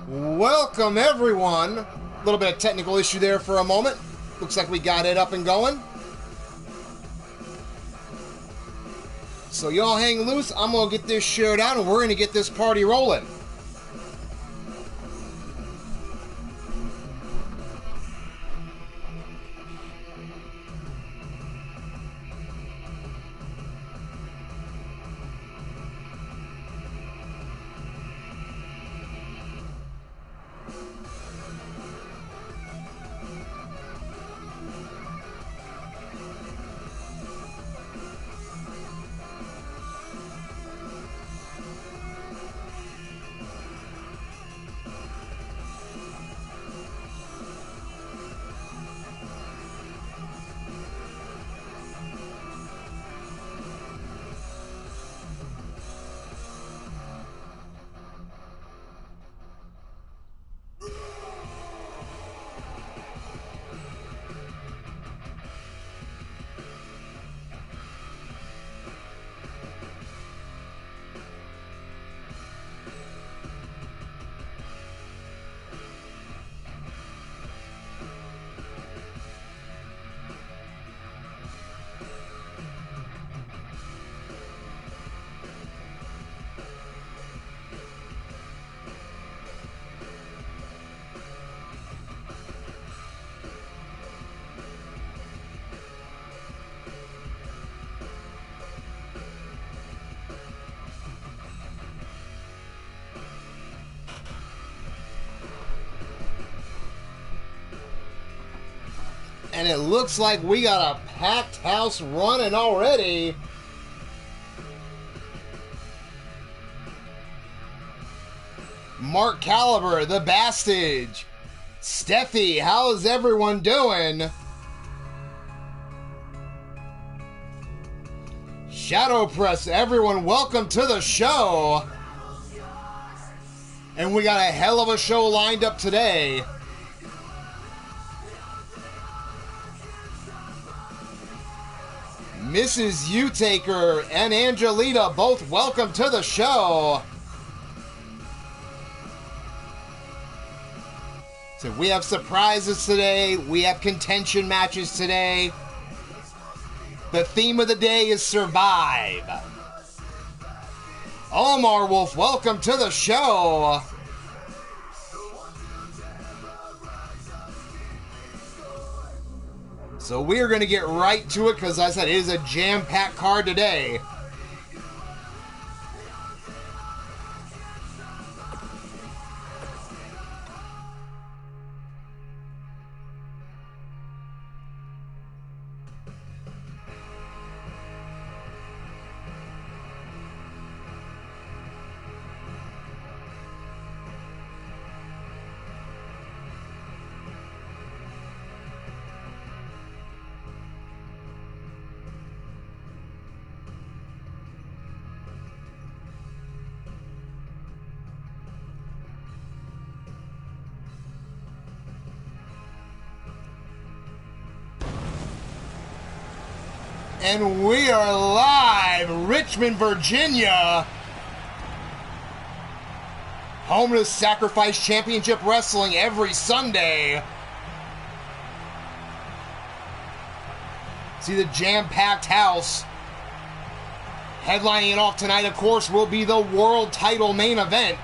Welcome, everyone. A little bit of technical issue there for a moment. Looks like we got it up and going. So y'all hang loose. I'm going to get this shared out, and we're going to get this party rolling. And it looks like we got a packed house running already. Mark Caliber, the Bastage. Steffi, how's everyone doing? Shadow Press, everyone, welcome to the show. And we got a hell of a show lined up today. Mrs. U-Taker and Angelita, both welcome to the show. So we have surprises today. We have contention matches today. The theme of the day is survive. Omar Wolf, welcome to the show. So we're going to get right to it because, as I said, it is a jam-packed card today. And we are live, Richmond, Virginia. Home to Sacrifice Championship Wrestling every Sunday. See the jam-packed house. Headlining it off tonight, of course, will be the world title main event.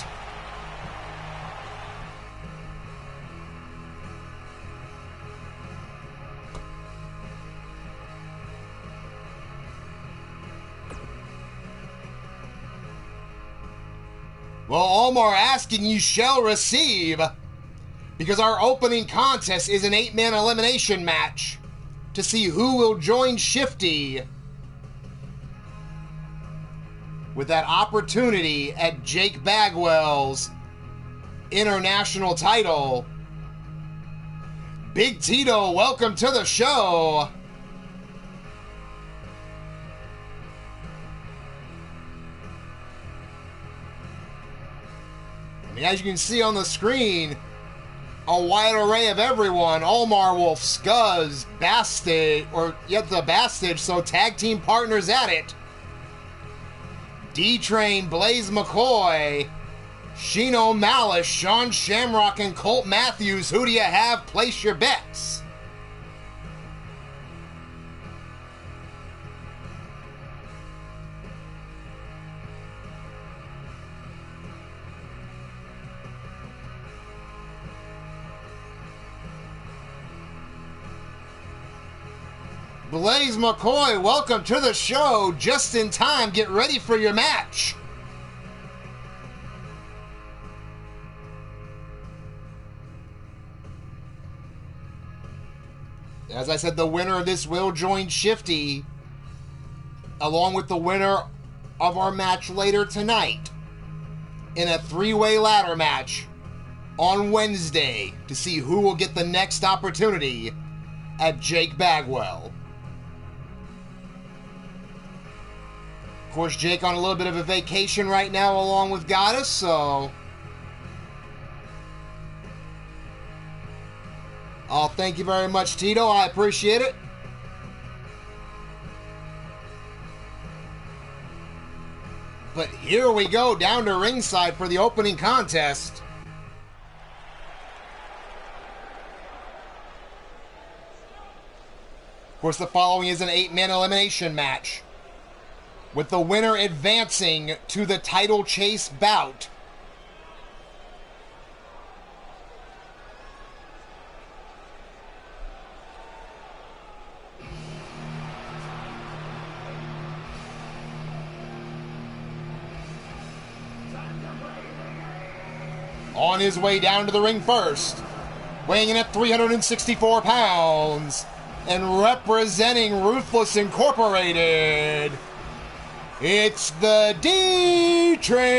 Well, Omar asking, you shall receive, because our opening contest is an 8-man elimination match to see who will join Shifty with that opportunity at Jake Bagwell's international title. Big Tito, welcome to the show. And as you can see on the screen, a wide array of everyone. Omar Wolf, Scuzz, Bastage, or yet the Bastage, so tag team partners at it. D-Train, Blaze McCoy, Shino Malice, Sean Shamrock, and Colt Matthews. Who do you have? Place your bets. Blaze McCoy, welcome to the show. Just in time. Get ready for your match. As I said, the winner of this will join Shifty, along with the winner of our match later tonight, in a three-way ladder match on Wednesday to see who will get the next opportunity at Jake Bagwell. Of course, Jake on a little bit of a vacation right now along with Goddess, so... Oh, thank you very much, Tito. I appreciate it. But here we go, down to ringside for the opening contest. Of course, the following is an 8-man elimination match, with the winner advancing to the title chase bout. On his way down to the ring first, weighing in at 364 pounds, and representing Ruthless Incorporated, it's the D-Train!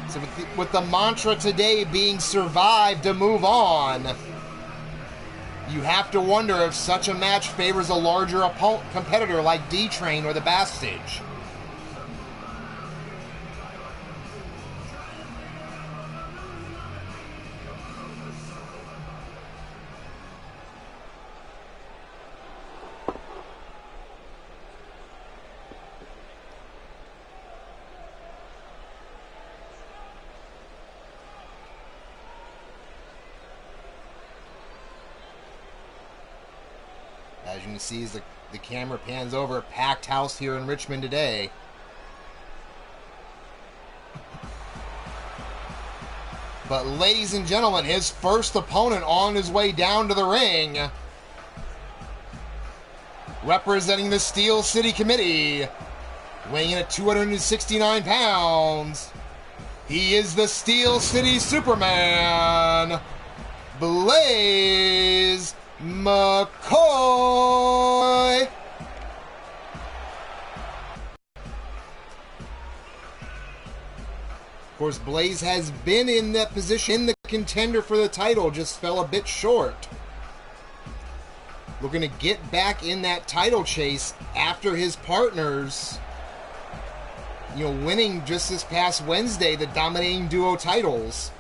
So with the mantra today being survive to move on, you have to wonder if such a match favors a larger competitor like D-Train or the Bastage. As you can see, as the camera pans over, a packed house here in Richmond today. But ladies and gentlemen, his first opponent on his way down to the ring, representing the Steel City Committee, weighing in at 269 pounds, he is the Steel City Superman, Blaze McCoy. Of course, Blaze has been in that position, the contender for the title, just fell a bit short. Looking to get back in that title chase after his partners, winning just this past Wednesday the Dominating Duo titles.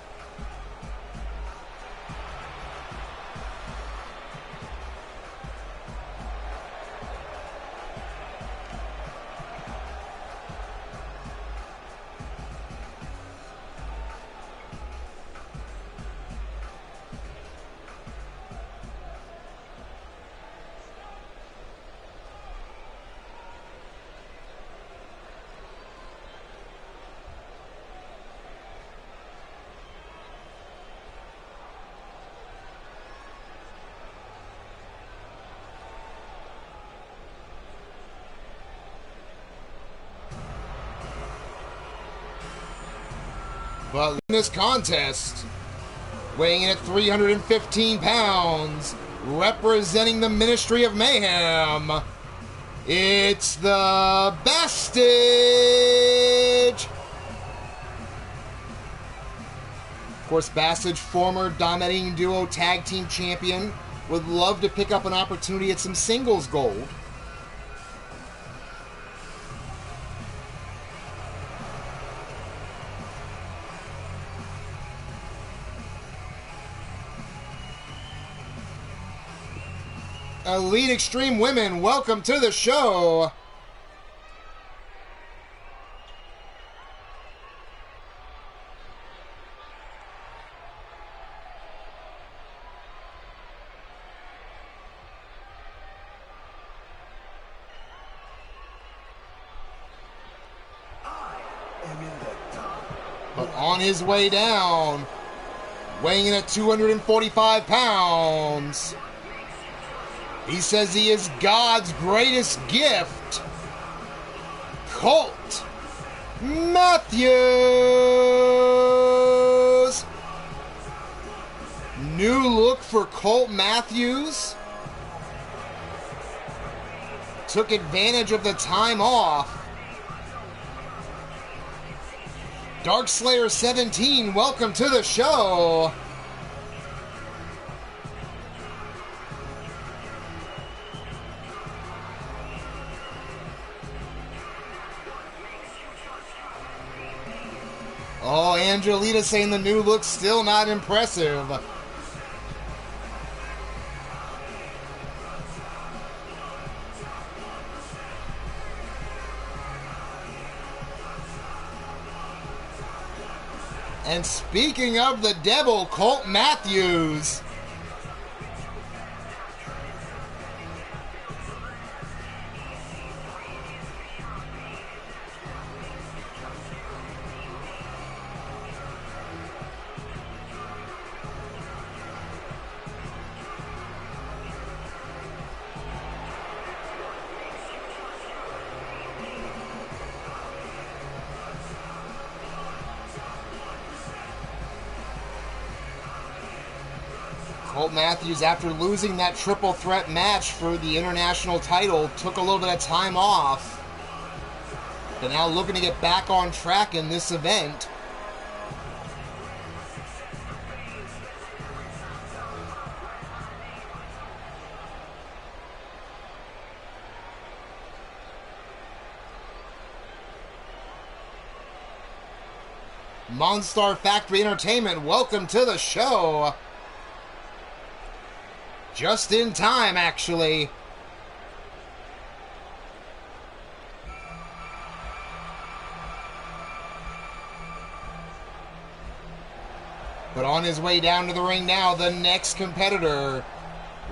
But in this contest, weighing in at 315 pounds, representing the Ministry of Mayhem, it's the Bastage! Of course, Bastage, former Dominating Duo Tag Team Champion, would love to pick up an opportunity at some singles gold. Elite Extreme Women, welcome to the show. But on his way down, weighing in at 245 pounds, he says he is God's greatest gift, Colt Matthews. New look for Colt Matthews. Took advantage of the time off. Darkslayer 17, welcome to the show. Oh, Angelita saying the new look's still not impressive. And speaking of the devil, Colt Matthews. Colt Matthews, after losing that triple threat match for the international title, took a little bit of time off. But now looking to get back on track in this event. Monstar Factory Entertainment, welcome to the show. Just in time, actually. But on his way down to the ring now, the next competitor,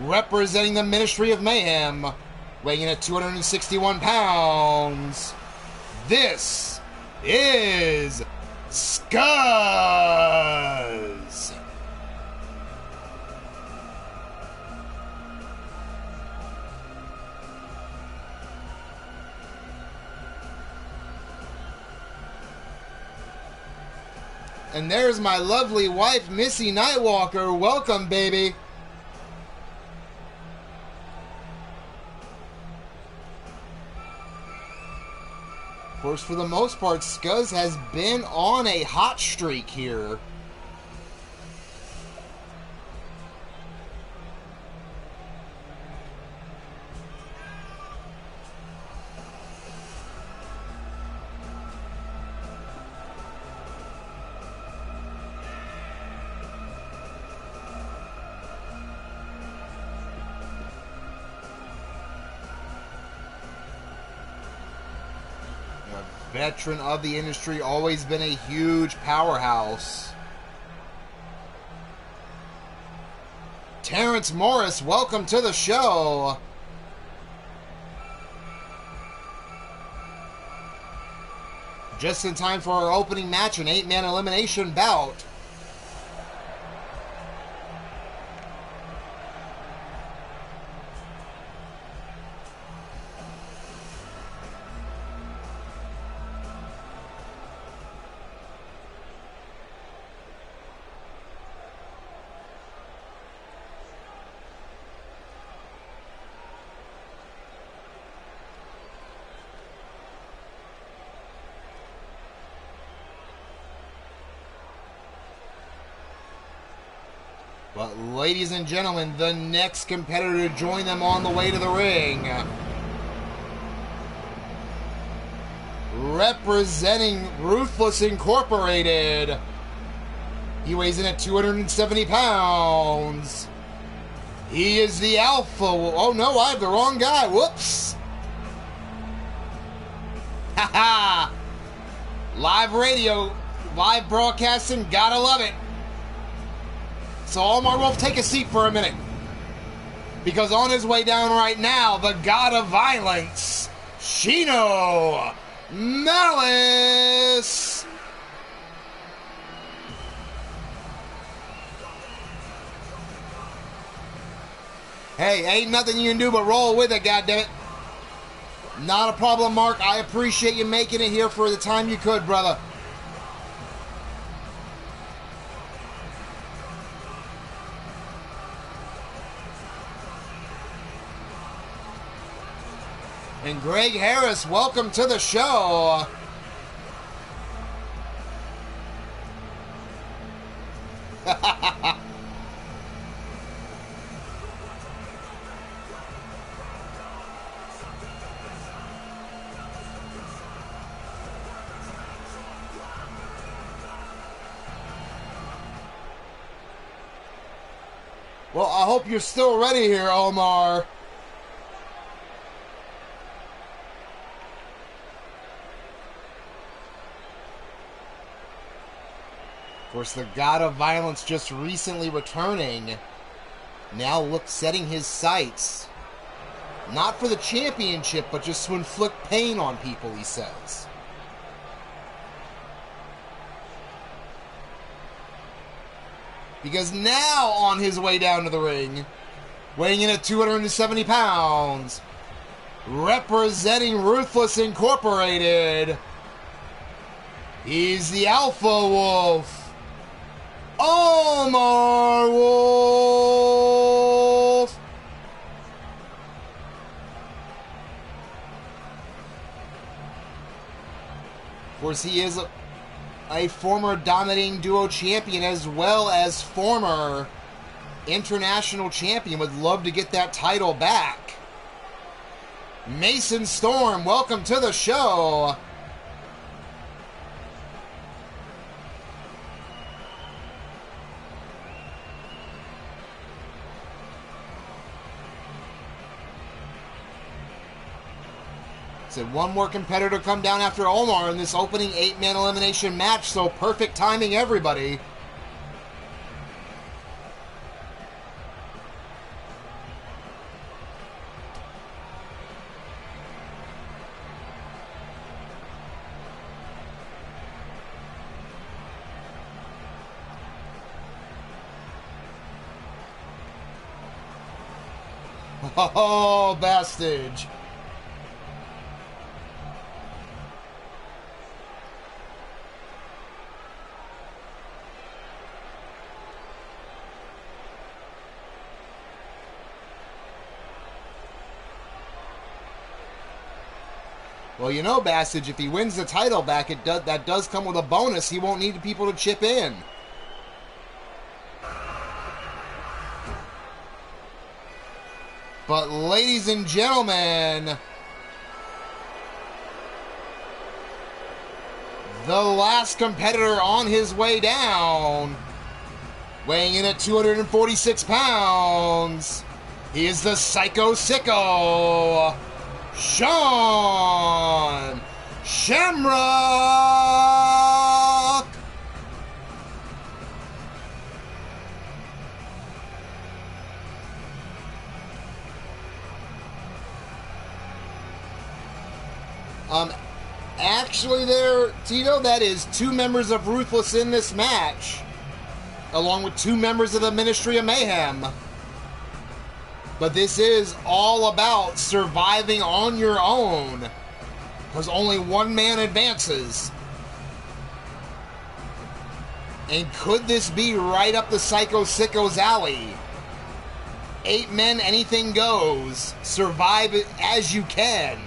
representing the Ministry of Mayhem, weighing in at 261 pounds. This is Scuzz. And there's my lovely wife, Missy Nightwalker. Welcome, baby. Of course, for the most part, Scuzz has been on a hot streak here. Veteran of the industry, always been a huge powerhouse. Terrence Morris, welcome to the show. Just in time for our opening match, an 8-man elimination bout. But ladies and gentlemen, the next competitor to join them on the way to the ring, representing Ruthless Incorporated, he weighs in at 270 pounds. He is the Alpha. Oh no, I have the wrong guy. Whoops. Haha. Live radio, live broadcasting, gotta love it. So Omar Wolf, take a seat for a minute. Because on his way down right now, the God of Violence, Shino Malice. Hey, ain't nothing you can do but roll with it, goddammit. Not a problem, Mark. I appreciate you making it here for the time you could, brother. And Greg Harris, welcome to the show. Well, I hope you're still ready here, Omar. Of course, the God of Violence just recently returning. Now setting his sights. Not for the championship, but just to inflict pain on people, he says. Because now, on his way down to the ring, weighing in at 270 pounds, representing Ruthless Incorporated, he's the Alpha Wolf, Omar Wolf. Of course, he is a former Dominating Duo champion as well as former international champion. Would love to get that title back. Mason Storm, welcome to the show. Said one more competitor come down after Omar in this opening 8-man elimination match, so perfect timing, everybody. Oh, Bastage. Well, you know, Bastage, if he wins the title back, that does come with a bonus. He won't need people to chip in. But, ladies and gentlemen, the last competitor on his way down, weighing in at 246 pounds, he is the Psycho Sicko, Sean Shamrock. Actually there, Tito, that is 2 members of Ruthless in this match, along with 2 members of the Ministry of Mayhem. But this is all about surviving on your own, because only one man advances. And could this be right up the Psycho Sicko's alley? 8 men, anything goes. Survive as you can.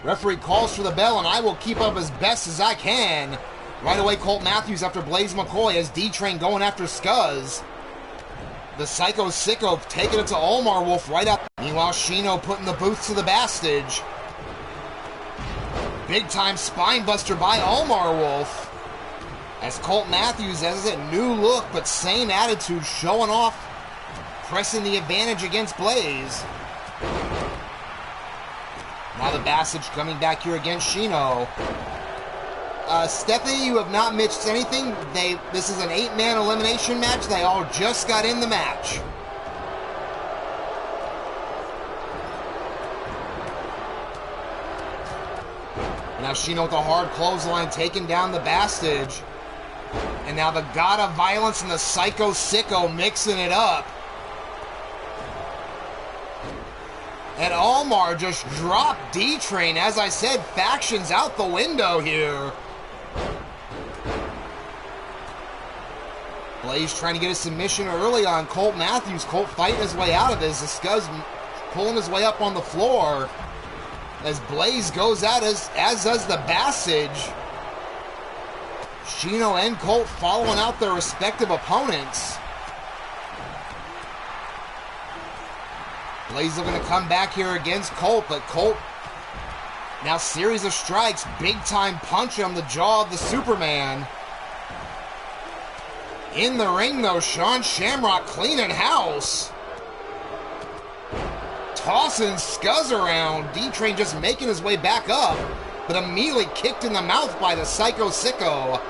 Referee calls for the bell, and I will keep up as best as I can. Right away, Colt Matthews after Blaze McCoy as D-Train going after Scuzz. The Psycho Sicko taking it to Omar Wolf right up. Meanwhile, Shino putting the boots to the Bastage. Big time spine buster by Omar Wolf. As Colt Matthews has a new look, but same attitude, showing off, pressing the advantage against Blaze. Now the Bassage coming back here against Shino. Stephanie, you have not missed anything. This is an 8-man elimination match. They all just got in the match. Now Shino with a hard clothesline, taking down the Bassage. And now the God of Violence and the Psycho Sicko mixing it up. And Omar just dropped D-Train. As I said, factions out the window here. Blaze trying to get a submission early on Colt Matthews. Colt fighting his way out of this. The Scuzz pulling his way up on the floor. As Blaze goes out, as does the Bassage. Shino and Colt following out their respective opponents. Blaze looking to come back here against Colt, but Colt now series of strikes, big time punch on the jaw of the Superman. In the ring though, Sean Shamrock cleaning house. Tossing Scuzz around. D-Train just making his way back up, but immediately kicked in the mouth by the Psycho Sicko.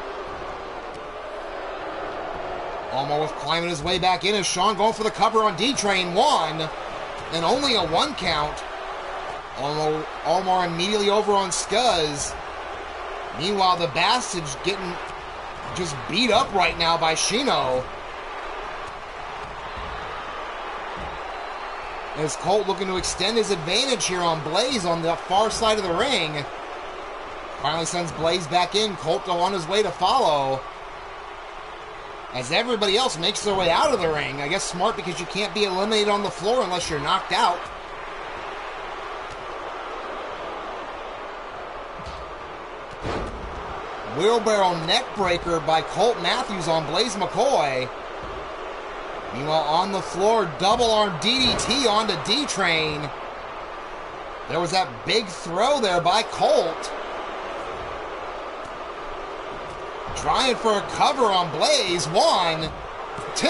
Almost climbing his way back in as Sean going for the cover on D-Train. 1, and only a 1 count. Omar immediately over on Scuzz. Meanwhile, the Bassage getting just beat up right now by Shino. As Colt looking to extend his advantage here on Blaze on the far side of the ring. Finally sends Blaze back in. Colt on his way to follow. As everybody else makes their way out of the ring. I guess smart, because you can't be eliminated on the floor unless you're knocked out. Wheelbarrow neckbreaker by Colt Matthews on Blaze McCoy. Meanwhile, on the floor, double arm DDT onto D-Train. There was that big throw there by Colt. Trying for a cover on Blaze. 1, 2,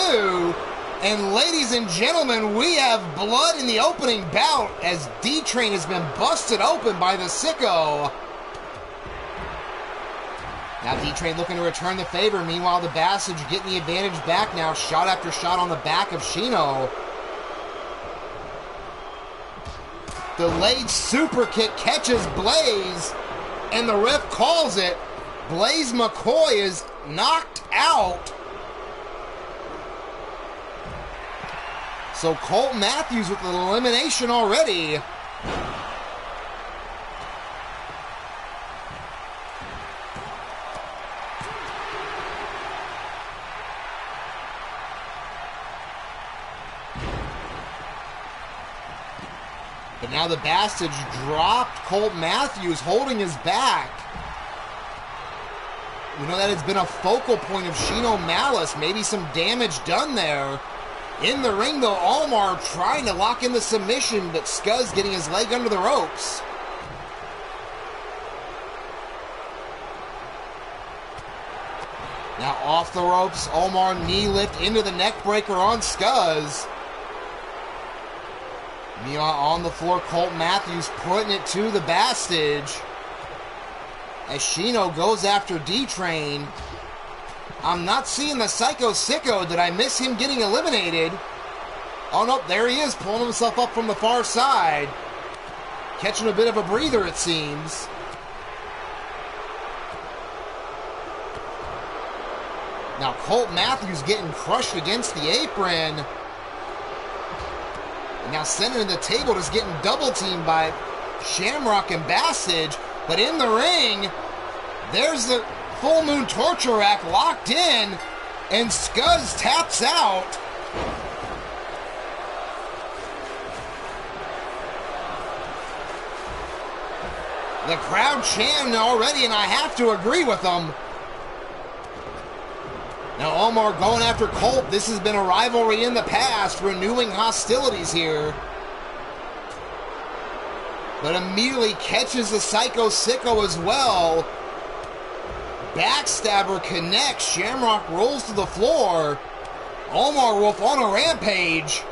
and ladies and gentlemen, we have blood in the opening bout as D-Train has been busted open by the Sicko. Now D-Train looking to return the favor. Meanwhile, the Bassage getting the advantage back now. Shot after shot on the back of Shino. Delayed super kick catches Blaze, and the ref calls it. Blaze McCoy is knocked out. So Colt Matthews with an elimination already. But now the Bassage dropped Colt Matthews, holding his back. We know that it's been a focal point of Shino Malice. Maybe some damage done there. In the ring, though, Omar trying to lock in the submission, but Scuzz getting his leg under the ropes. Now off the ropes, Omar knee lift into the neck breaker on Scuzz. Meanwhile, on the floor, Colt Matthews putting it to the Bassage. As Shino goes after D-Train. I'm not seeing the Psycho Sicko. Did I miss him getting eliminated? Oh, no, there he is, pulling himself up from the far side. Catching a bit of a breather, it seems. Now, Colt Matthews getting crushed against the apron. And now sending to the table, just getting double-teamed by Shamrock and Bassage. But in the ring, there's the Full Moon Torture Rack locked in, and Scuzz taps out. The crowd chanting already, and I have to agree with them. Now Omar going after Colt. This has been a rivalry in the past, renewing hostilities here. but immediately catches the Psycho Sicko as well. Backstabber connects. Shamrock rolls to the floor. Omar Wolf on a rampage.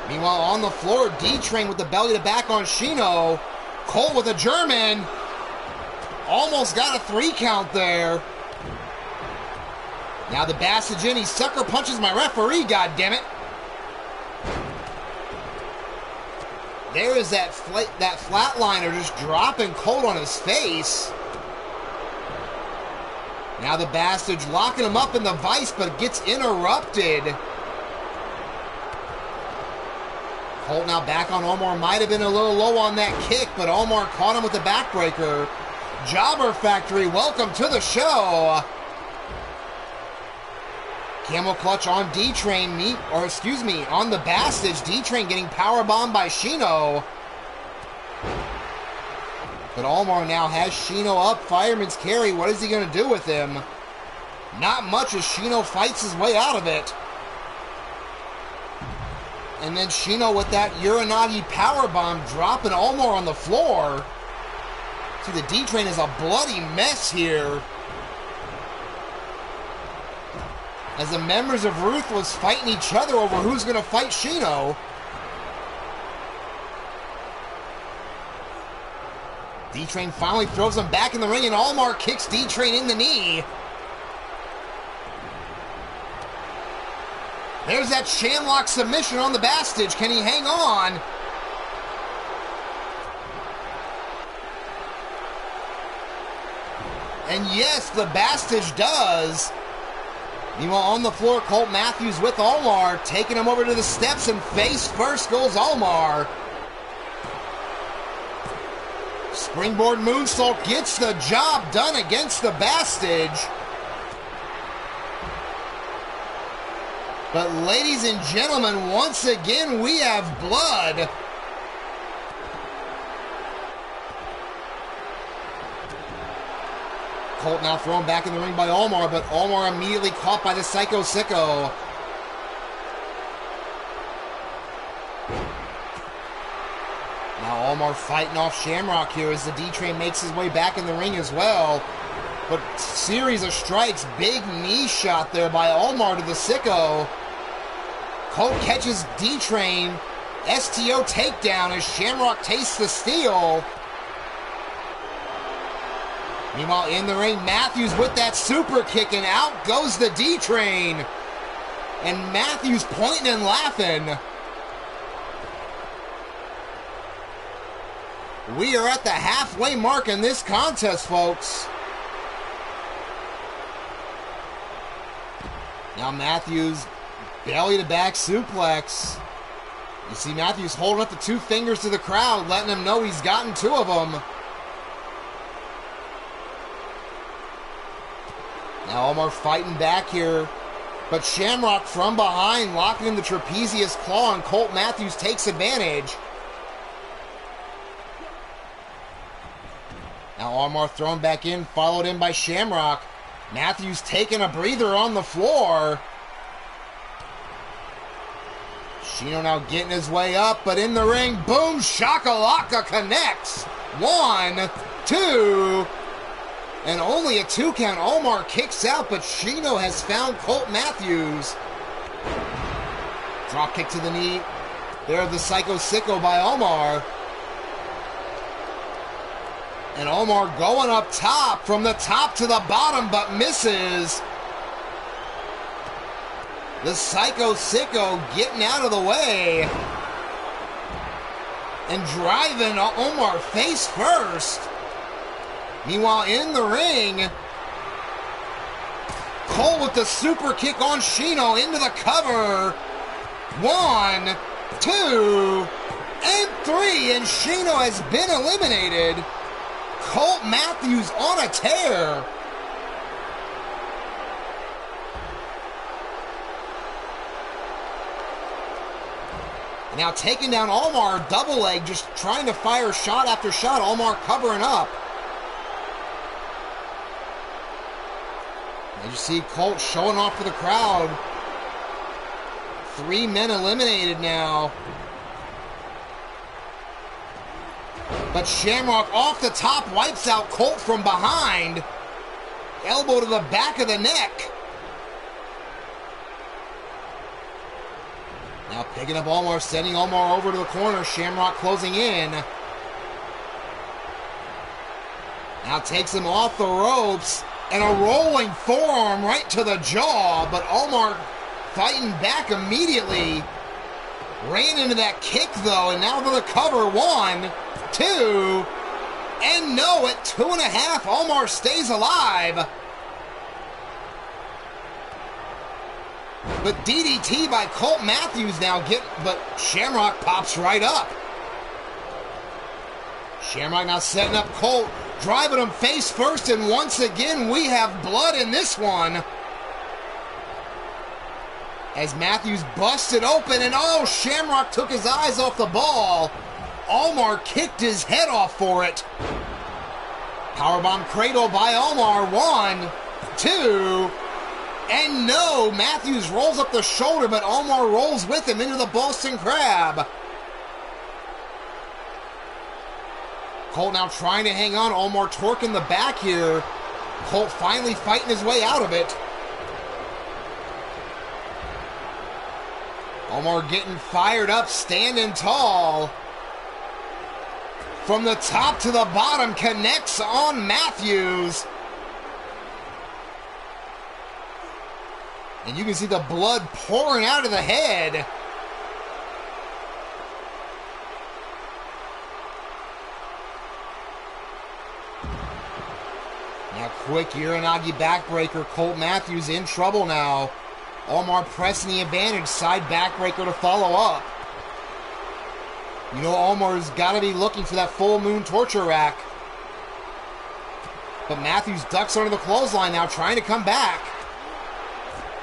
Meanwhile, on the floor, D-Train with the belly to back on Shino. Colt with a German. Almost got a 3 count there. Now the Bastage in. He sucker punches my referee, goddammit. There is that flatliner just dropping Colt on his face. Now the Bastage locking him up in the vice, but gets interrupted. Colt now back on Omar. Might have been a little low on that kick, but Omar caught him with the backbreaker. Jobber Factory, welcome to the show. Camel clutch on D-Train, on the Bastage. D-Train getting powerbombed by Shino. But Omar now has Shino up, fireman's carry. What is he going to do with him? Not much as Shino fights his way out of it. And then Shino with that Uranagi powerbomb dropping Omar on the floor. See, the D-Train is a bloody mess here. As the members of Ruthless fighting each other over who's going to fight Shino. D-Train finally throws him back in the ring, and Omar kicks D-Train in the knee. There's that Shamrock submission on the Bastage. Can he hang on? And yes, the Bastage does. Meanwhile, on the floor, Colt Matthews with Omar, taking him over to the steps, and face first goes Omar. Springboard moonsault gets the job done against the Bastage. But ladies and gentlemen, once again, we have blood. Colt now thrown back in the ring by Omar, but Omar immediately caught by the Psycho Sicko. Now Omar fighting off Shamrock here as the D-Train makes his way back in the ring as well. But series of strikes, big knee shot there by Omar to the Sicko. Colt catches D-Train, STO takedown as Shamrock tastes the steel. Meanwhile, in the ring, Matthews with that super kick, and out goes the D-Train. And Matthews pointing and laughing. We are at the halfway mark in this contest, folks. Now Matthews, belly to back suplex. You see Matthews holding up the 2 fingers to the crowd, letting them know he's gotten 2 of them. Now Omar fighting back here, but Shamrock from behind, locking in the trapezius claw, and Colt Matthews takes advantage. Now Omar thrown back in, followed in by Shamrock. Matthews taking a breather on the floor. Shino now getting his way up, but in the ring, boom, shakalaka connects. 1, 2, and only a 2 count. Omar kicks out, but Shino has found Colt Matthews. Drop kick to the knee. There, the Psycho Sicko by Omar. And Omar going up top, from the top to the bottom, but misses. The Psycho Sicko getting out of the way. And driving Omar face first. Meanwhile, in the ring, Cole with the super kick on Shino into the cover. 1, 2, and 3, and Shino has been eliminated. Colt Matthews on a tear. Now taking down Omar, double leg, just trying to fire shot after shot. Omar covering up. As you see Colt showing off for the crowd. 3 men eliminated now. But Shamrock off the top wipes out Colt from behind. Elbow to the back of the neck. Now picking up Omar, sending Omar over to the corner. Shamrock closing in. Now takes him off the ropes. And a rolling forearm right to the jaw. But Omar fighting back immediately. Ran into that kick though. And now to the cover. 1, 2. And no, at 2.5, Omar stays alive. But DDT by Colt Matthews now but Shamrock pops right up. Shamrock now setting up Colt, driving him face first, and once again we have blood in this one. As Matthews busted open, and oh, Shamrock took his eyes off the ball. Omar kicked his head off for it. Powerbomb cradle by Omar. 1, 2, and no. Matthews rolls up the shoulder, but Omar rolls with him into the Boston Crab. Colt now trying to hang on. Omar torquing the back here. Colt finally fighting his way out of it. Omar getting fired up, standing tall. From the top to the bottom, connects on Matthews. And you can see the blood pouring out of the head. Now quick Uranagi backbreaker. Colt Matthews in trouble now. Omar pressing the advantage. Side backbreaker to follow up. You know Omar's got to be looking for that full moon torture rack. But Matthews ducks under the clothesline now, trying to come back.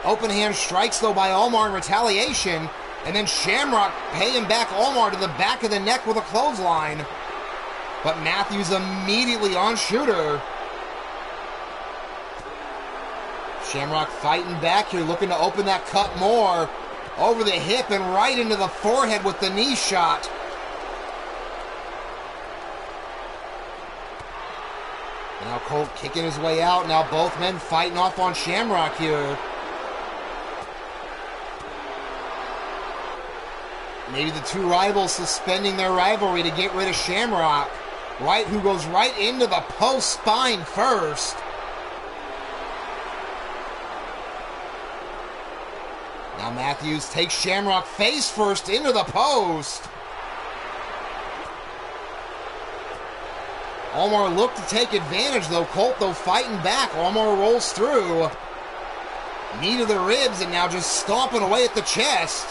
Open hand strikes though by Omar in retaliation. And then Shamrock paying back Omar to the back of the neck with a clothesline. But Matthews immediately on shooter. Shamrock fighting back here, looking to open that cut more. Over the hip and right into the forehead with the knee shot. Now Colt kicking his way out. Now both men fighting off on Shamrock here. Maybe the two rivals suspending their rivalry to get rid of Shamrock. Right, who goes right into the post spine first. Now Matthews takes Shamrock face first into the post. Omar looked to take advantage though. Colt though fighting back. Omar rolls through. Knee to the ribs and now just stomping away at the chest.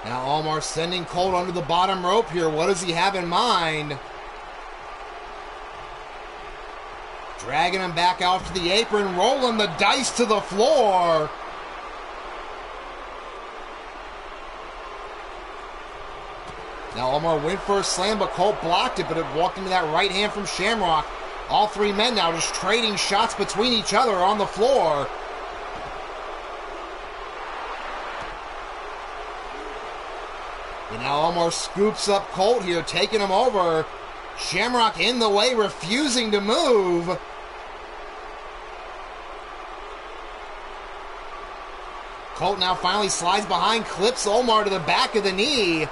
Now Omar sending Colt under the bottom rope here. What does he have in mind? Dragging him back out to the apron, rolling the dice to the floor. Now Omar went for a slam, but Colt blocked it, but it walked into that right hand from Shamrock. All three men now just trading shots between each other on the floor. And now Omar scoops up Colt here, taking him over. Shamrock in the way, refusing to move. Colt now finally slides behind, clips Omar to the back of the knee.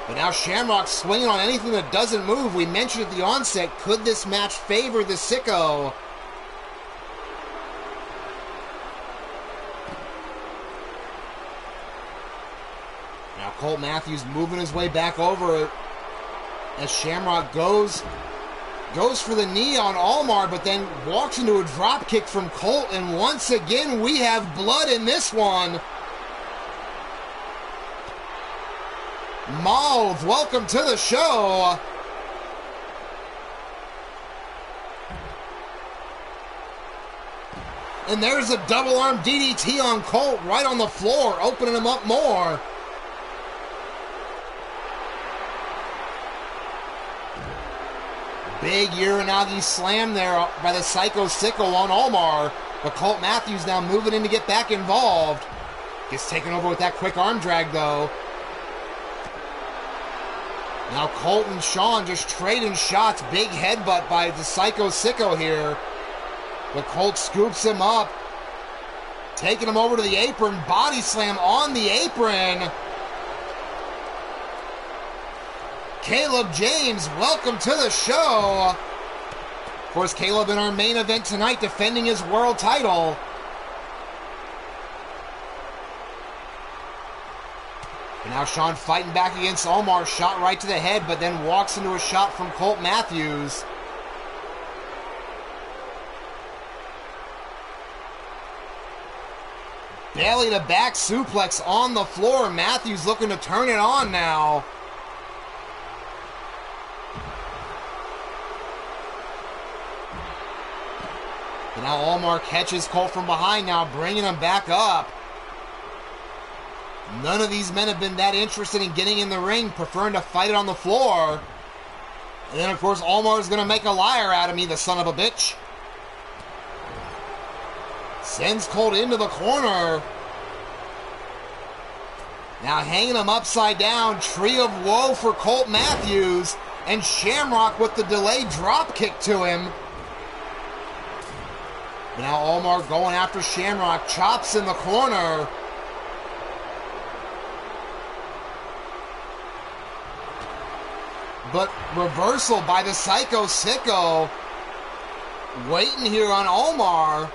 But now Shamrock swinging on anything that doesn't move. We mentioned at the onset, could this match favor the Sicko? Now Colt Matthews moving his way back over as Shamrock goes for the knee on Omar, but then walks into a drop kick from Colt, and once again we have blood in this one. Malv, welcome to the show. And there's a double arm DDT on Colt right on the floor, opening him up more. Big Uranagi slam there by the Psycho Sicko on Omar. But Colt Matthews now moving in to get back involved. Gets taken over with that quick arm drag, though. Now Colt and Sean just trading shots. Big headbutt by the Psycho Sicko here. But Colt scoops him up. Taking him over to the apron. Body slam on the apron. Caleb James, welcome to the show. Of course, Caleb in our main event tonight defending his world title. And now Sean fighting back against Omar. Shot right to the head, but then walks into a shot from Colt Matthews. Belly to back suplex on the floor. Matthews looking to turn it on now. And now Omar catches Colt from behind now, bringing him back up. None of these men have been that interested in getting in the ring, preferring to fight it on the floor. And then, of course, Omar's going to make a liar out of me, the son of a bitch. Sends Colt into the corner. Now hanging him upside down. Tree of woe for Colt Matthews. And Shamrock with the delayed drop kick to him. Now Omar going after Shamrock. Chops in the corner. But reversal by the Psycho Sicko. Waiting here on Omar.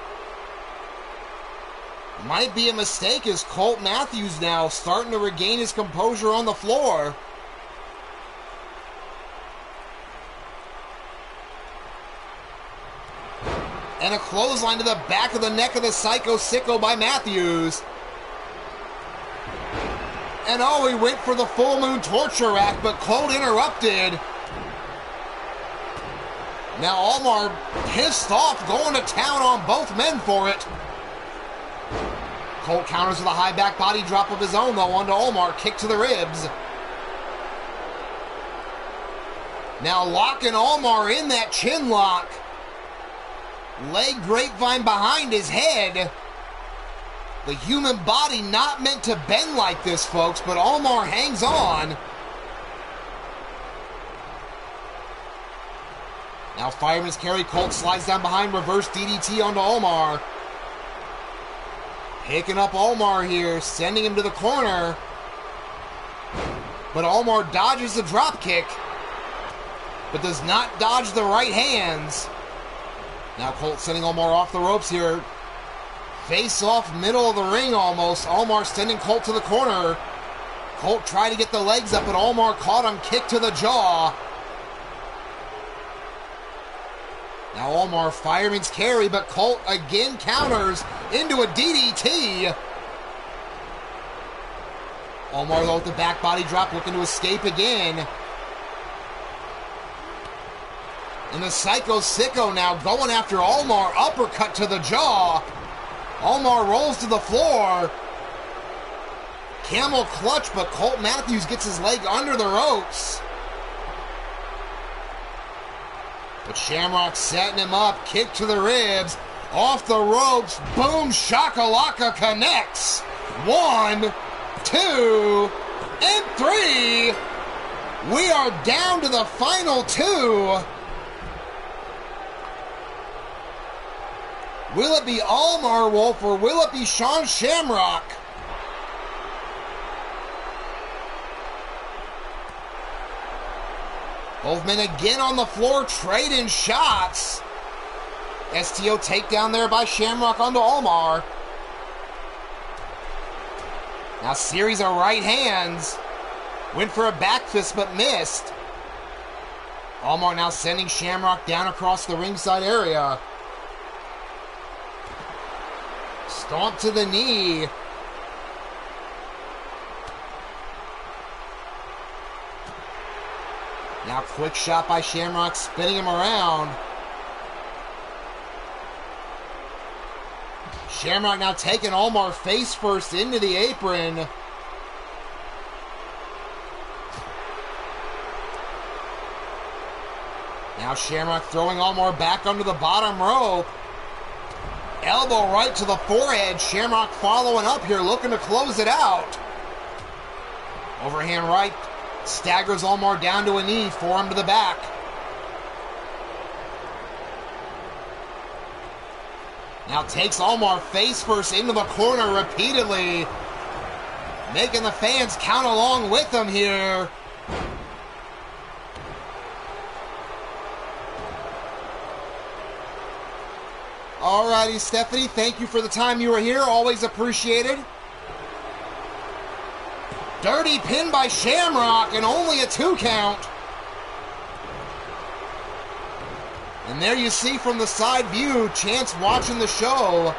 Might be a mistake as Colt Matthews now starting to regain his composure on the floor. And a clothesline to the back of the neck of the Psycho Sicko by Matthews. And oh, he went for the full moon torture rack, but Colt interrupted. Now Omar pissed off, going to town on both men for it. Colt counters with a high back body drop of his own, though, onto Omar. Kick to the ribs. Now locking Omar in that chin lock. Leg grapevine behind his head. The human body not meant to bend like this, folks, but Omar hangs on. Now fireman's carry. Colt slides down behind, reverse DDT onto Omar. Picking up Omar here, sending him to the corner. But Omar dodges the drop kick, but does not dodge the right hands. Now Colt sending Omar off the ropes here. Face off, middle of the ring almost. Omar sending Colt to the corner. Colt tried to get the legs up, but Omar caught him. Kick to the jaw. Now Omar fireman's carry, but Colt again counters into a DDT. Omar though with the back body drop, looking to escape again. And the Psycho Sicko now going after Omar. Uppercut to the jaw. Omar rolls to the floor. Camel clutch, but Colt Matthews gets his leg under the ropes. But Shamrock setting him up. Kick to the ribs. Off the ropes. Boom shakalaka connects. 1, 2, and 3. We are down to the final 2. Will it be Omar Wolf or will it be Sean Shamrock? Both men again on the floor trading shots. STO takedown there by Shamrock onto Omar. Now series of right hands. Went for a back fist but missed. Omar now sending Shamrock down across the ringside area. Stomp to the knee. Now quick shot by Shamrock, spinning him around. Shamrock now taking Omar face first into the apron. Now Shamrock throwing Allmore back under the bottom rope. Elbow right to the forehead. Shamrock following up here, looking to close it out. Overhand right. Staggers Allmore down to a knee. Forearm to the back. Now takes Allmore face first into the corner repeatedly. Making the fans count along with him here. Alrighty, Stephanie, thank you for the time you were here. Always appreciated. Dirty pin by Shamrock and only a 2 count. And there you see from the side view, Chance watching the show.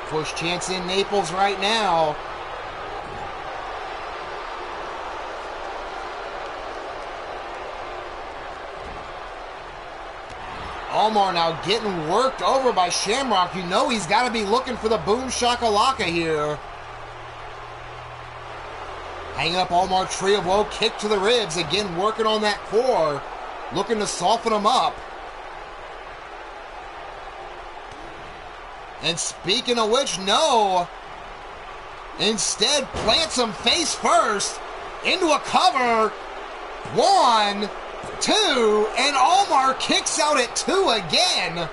Of course, Chance in Naples right now. Allmore now getting worked over by Shamrock. You know he's got to be looking for the boom shakalaka here. Hanging up Allmore, tree of woe, kick to the ribs. Again, working on that core. Looking to soften him up. And speaking of which, no. Instead, plants him face first into a cover. 1, 2, and Allmore kicks out at 2 again.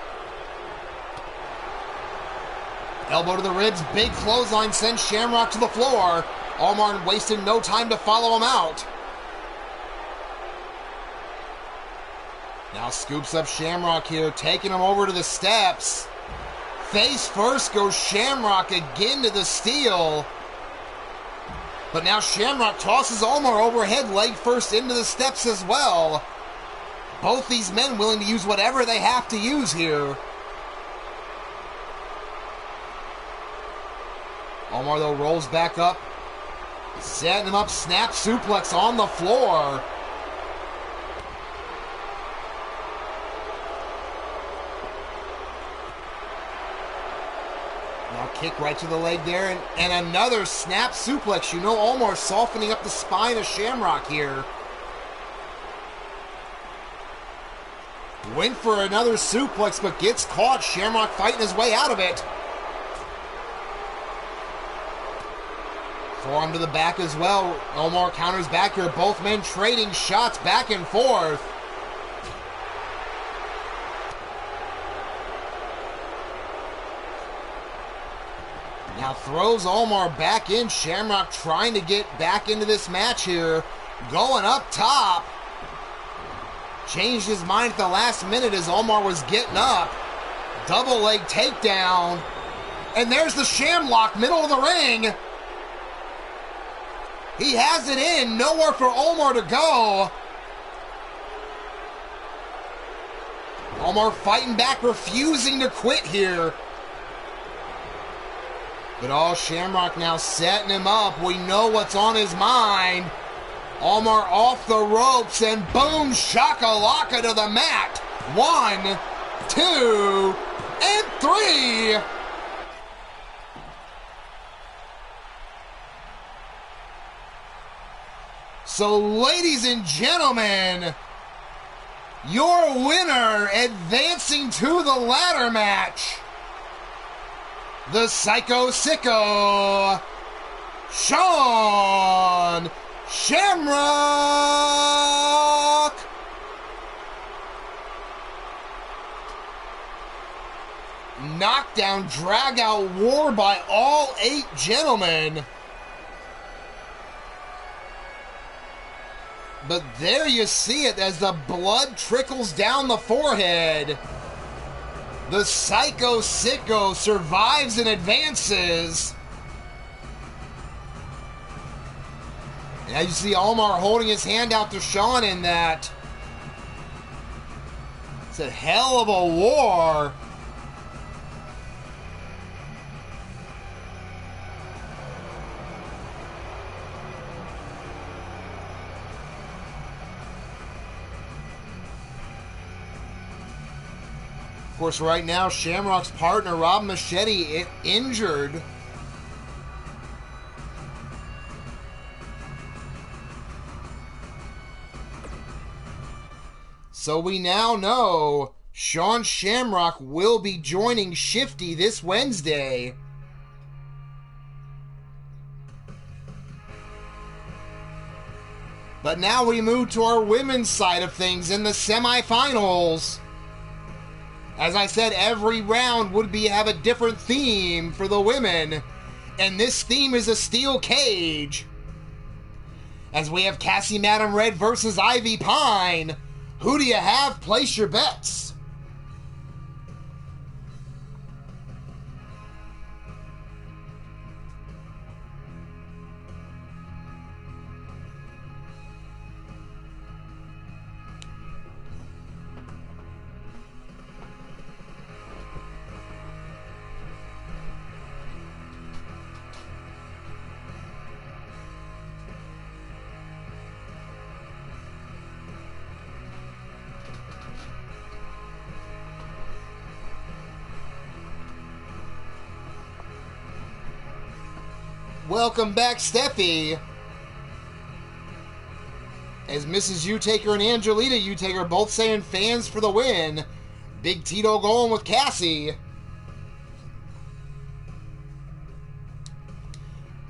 Elbow to the ribs, big clothesline sends Shamrock to the floor. Allmore wasted no time to follow him out. Now scoops up Shamrock here, taking him over to the steps. Face first goes Shamrock again to the steel. But now Shamrock tosses Allmore overhead, leg first into the steps as well. Both these men willing to use whatever they have to use here. Allmore, though, rolls back up. Setting him up, snap suplex on the floor. Now kick right to the leg there, and another snap suplex. You know Allmore softening up the spine of Shamrock here. Went for another suplex, but gets caught. Shamrock fighting his way out of it. Forearm to the back as well. Allmore counters back here. Both men trading shots back and forth. Now throws Allmore back in. Shamrock trying to get back into this match here. Going up top. Changed his mind at the last minute as Allmore was getting up. Double leg takedown. And there's the Shamlock, middle of the ring. He has it in. Nowhere for Allmore to go. Allmore fighting back, refusing to quit here. But Shamrock now setting him up. We know what's on his mind. Allmore off the ropes and boom, shakalaka to the mat. 1, 2, and 3. So, ladies and gentlemen, your winner advancing to the ladder match, the Psycho Sicko, Sean Shamrock. Knockdown, drag out war by all 8 gentlemen. But there you see it as the blood trickles down the forehead. The Psycho Sicko survives and advances. And as you see Allmore holding his hand out to Sean in that. It's a hell of a war. Of course, right now, Shamrock's partner, Rob Machete, injured. So we now know Sean Shamrock will be joining Shifty this Wednesday. But now we move to our women's side of things in the semifinals. As I said, every round would have a different theme for the women. And this theme is a steel cage. As we have Cassie Madam Red versus Ivy Pine. Who do you have? Place your bets. Welcome back, Steffi. As Mrs. Utaker and Angelita Utaker both saying fans for the win. Big Tito going with Cassie.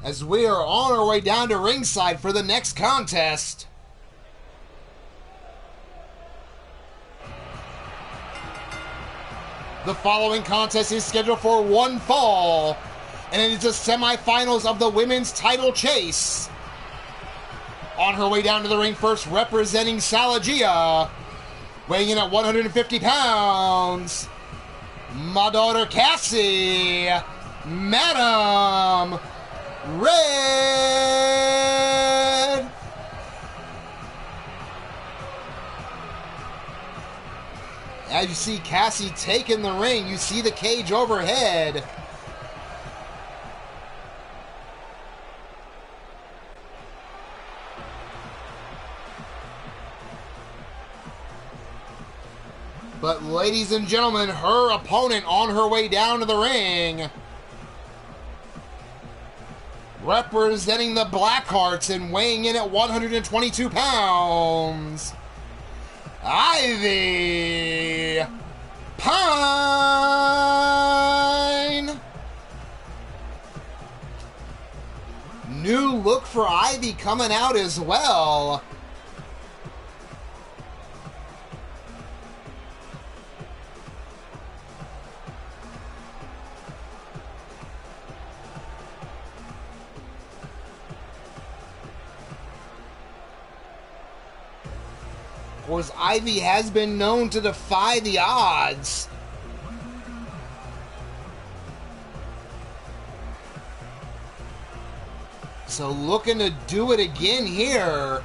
As we are on our way down to ringside for the next contest. The following contest is scheduled for one fall. And it is the semifinals of the women's title chase. On her way down to the ring first, representing Salagia, weighing in at 150 pounds, my daughter Cassie, Madam Red. As you see Cassie taking the ring, you see the cage overhead. But ladies and gentlemen, her opponent on her way down to the ring, representing the Blackhearts and weighing in at 122 pounds, Ivy Pine. New look for Ivy coming out as well. Of course, Ivy has been known to defy the odds. So looking to do it again here.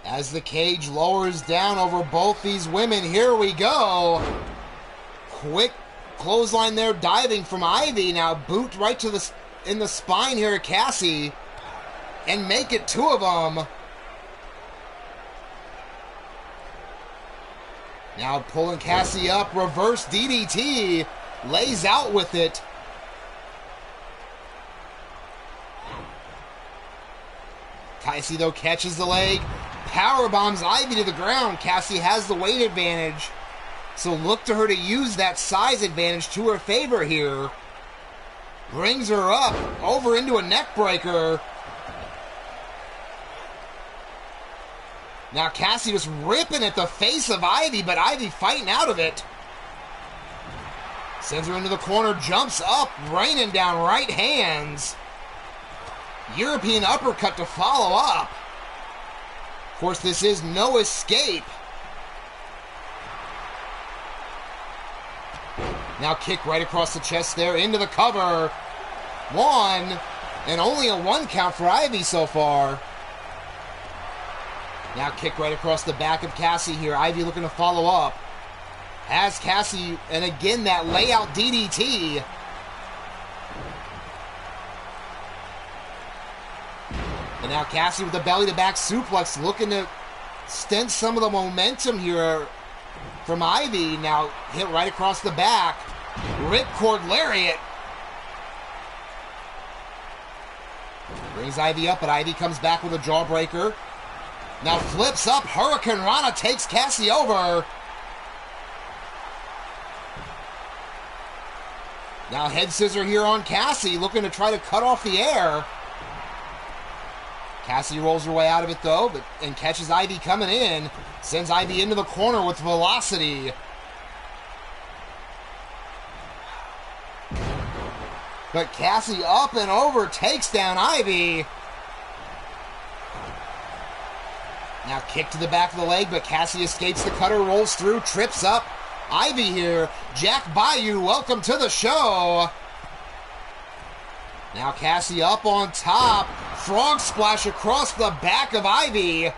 As the cage lowers down over both these women, here we go. Quick clothesline there, diving from Ivy. Now boot right to in the spine here at Cassie. And make it two of them. Now pulling Cassie up, reverse DDT. Lays out with it. Cassie though catches the leg. Power bombs Ivy to the ground. Cassie has the weight advantage. So look to her to use that size advantage to her favor here. Brings her up, over into a neck breaker. Now Cassie was ripping at the face of Ivy, but Ivy fighting out of it. Sends her into the corner, jumps up, raining down right hands. European uppercut to follow up. Of course, this is no escape. Now kick right across the chest there, into the cover. One, and only a one count for Ivy so far. Now kick right across the back of Cassie here. Ivy looking to follow up. Has Cassie, and again that layout DDT. And now Cassie with the belly to back suplex, looking to stent some of the momentum here from Ivy. Now hit right across the back. Ripcord lariat. Brings Ivy up, but Ivy comes back with a jawbreaker. Now flips up. Hurricane Rana takes Cassie over. Now head scissor here on Cassie, looking to try to cut off the air. Cassie rolls her way out of it though, and catches Ivy coming in. Sends Ivy into the corner with velocity. But Cassie up and over, takes down Ivy. Now kick to the back of the leg, but Cassie escapes the cutter, rolls through, trips up. Ivy here. Jack Bayou, welcome to the show. Now Cassie up on top. Frog splash across the back of Ivy.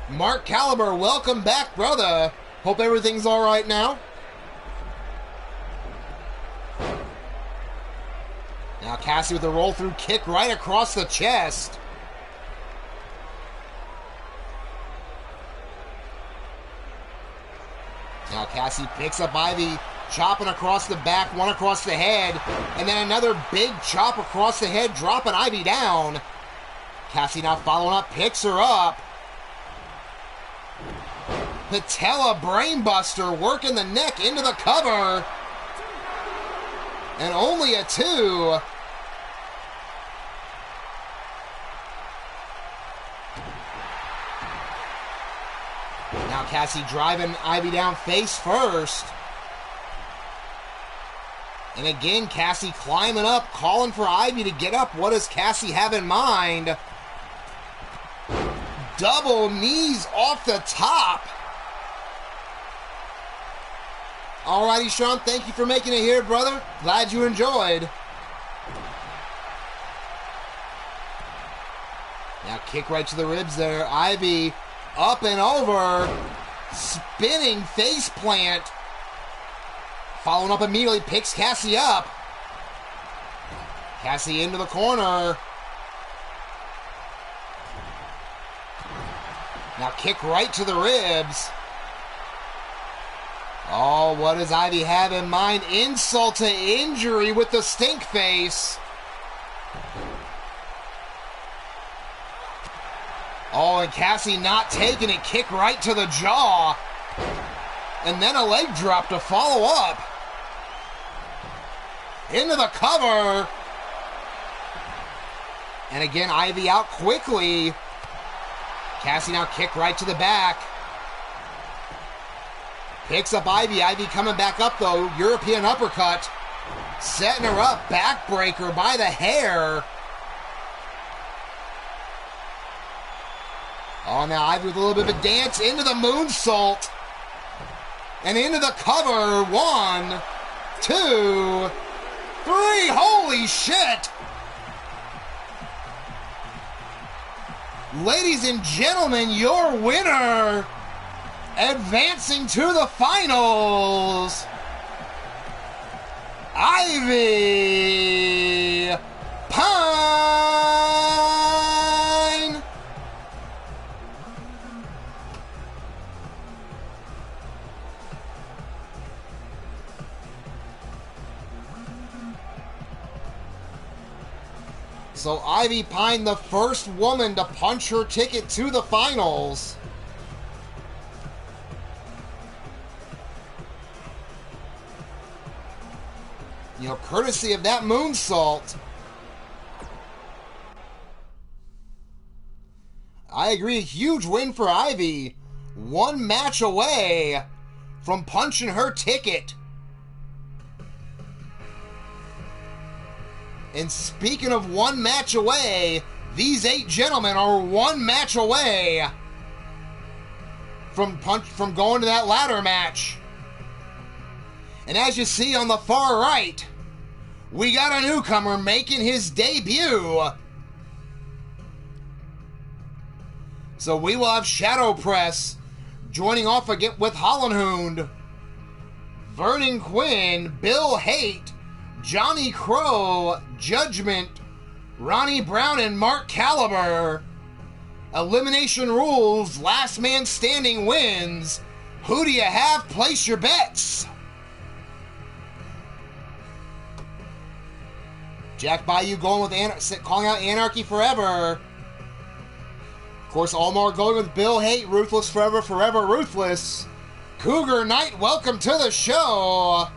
Mark Caliber, welcome back, brother. Hope everything's all right now. Now Cassie with a roll-through kick right across the chest. Now Cassie picks up Ivy, chopping across the back, one across the head, and then another big chop across the head, dropping Ivy down. Cassie now following up, picks her up. Patella brainbuster, working the neck into the cover. And only a 2. Now Cassie driving Ivy down face first. And again, Cassie climbing up, calling for Ivy to get up. What does Cassie have in mind? Double knees off the top. Alrighty, Sean, thank you for making it here, brother. Glad you enjoyed. Now kick right to the ribs there. Ivy up and over. Spinning face plant. Following up immediately, picks Cassie up. Cassie into the corner. Now kick right to the ribs. Oh, what does Ivy have in mind? Insult to injury with the stink face. Oh, and Cassie not taking it. Kick right to the jaw. And then a leg drop to follow up. Into the cover. And again, Ivy out quickly. Cassie now kick right to the back. Picks up Ivy. Ivy coming back up though. European uppercut. Setting her up. Backbreaker by the hair. Oh, now Ivy with a little bit of a dance into the moonsault. And into the cover. 1, 2, 3. Holy shit. Ladies and gentlemen, your winner, advancing to the finals, Ivy Pine. So Ivy Pine, the first woman to punch her ticket to the finals. You know, courtesy of that moonsault. I agree, a huge win for Ivy. One match away from punching her ticket. And speaking of one match away, these 8 gentlemen are one match away from going to that ladder match. And as you see on the far right, we got a newcomer making his debut. So we will have Shadow Press joining off again with Hollenhund, Vernon Quinn, Bill Haight, Johnny Crow, Judgment, Ronnie Brown, and Mark Caliber. Elimination rules, last man standing wins. Who do you have? Place your bets. Jack Bayou going with calling out Anarchy Forever. Of course, Almar going with Bill Hate, Ruthless Forever, Forever Ruthless. Cougar Knight, welcome to the show.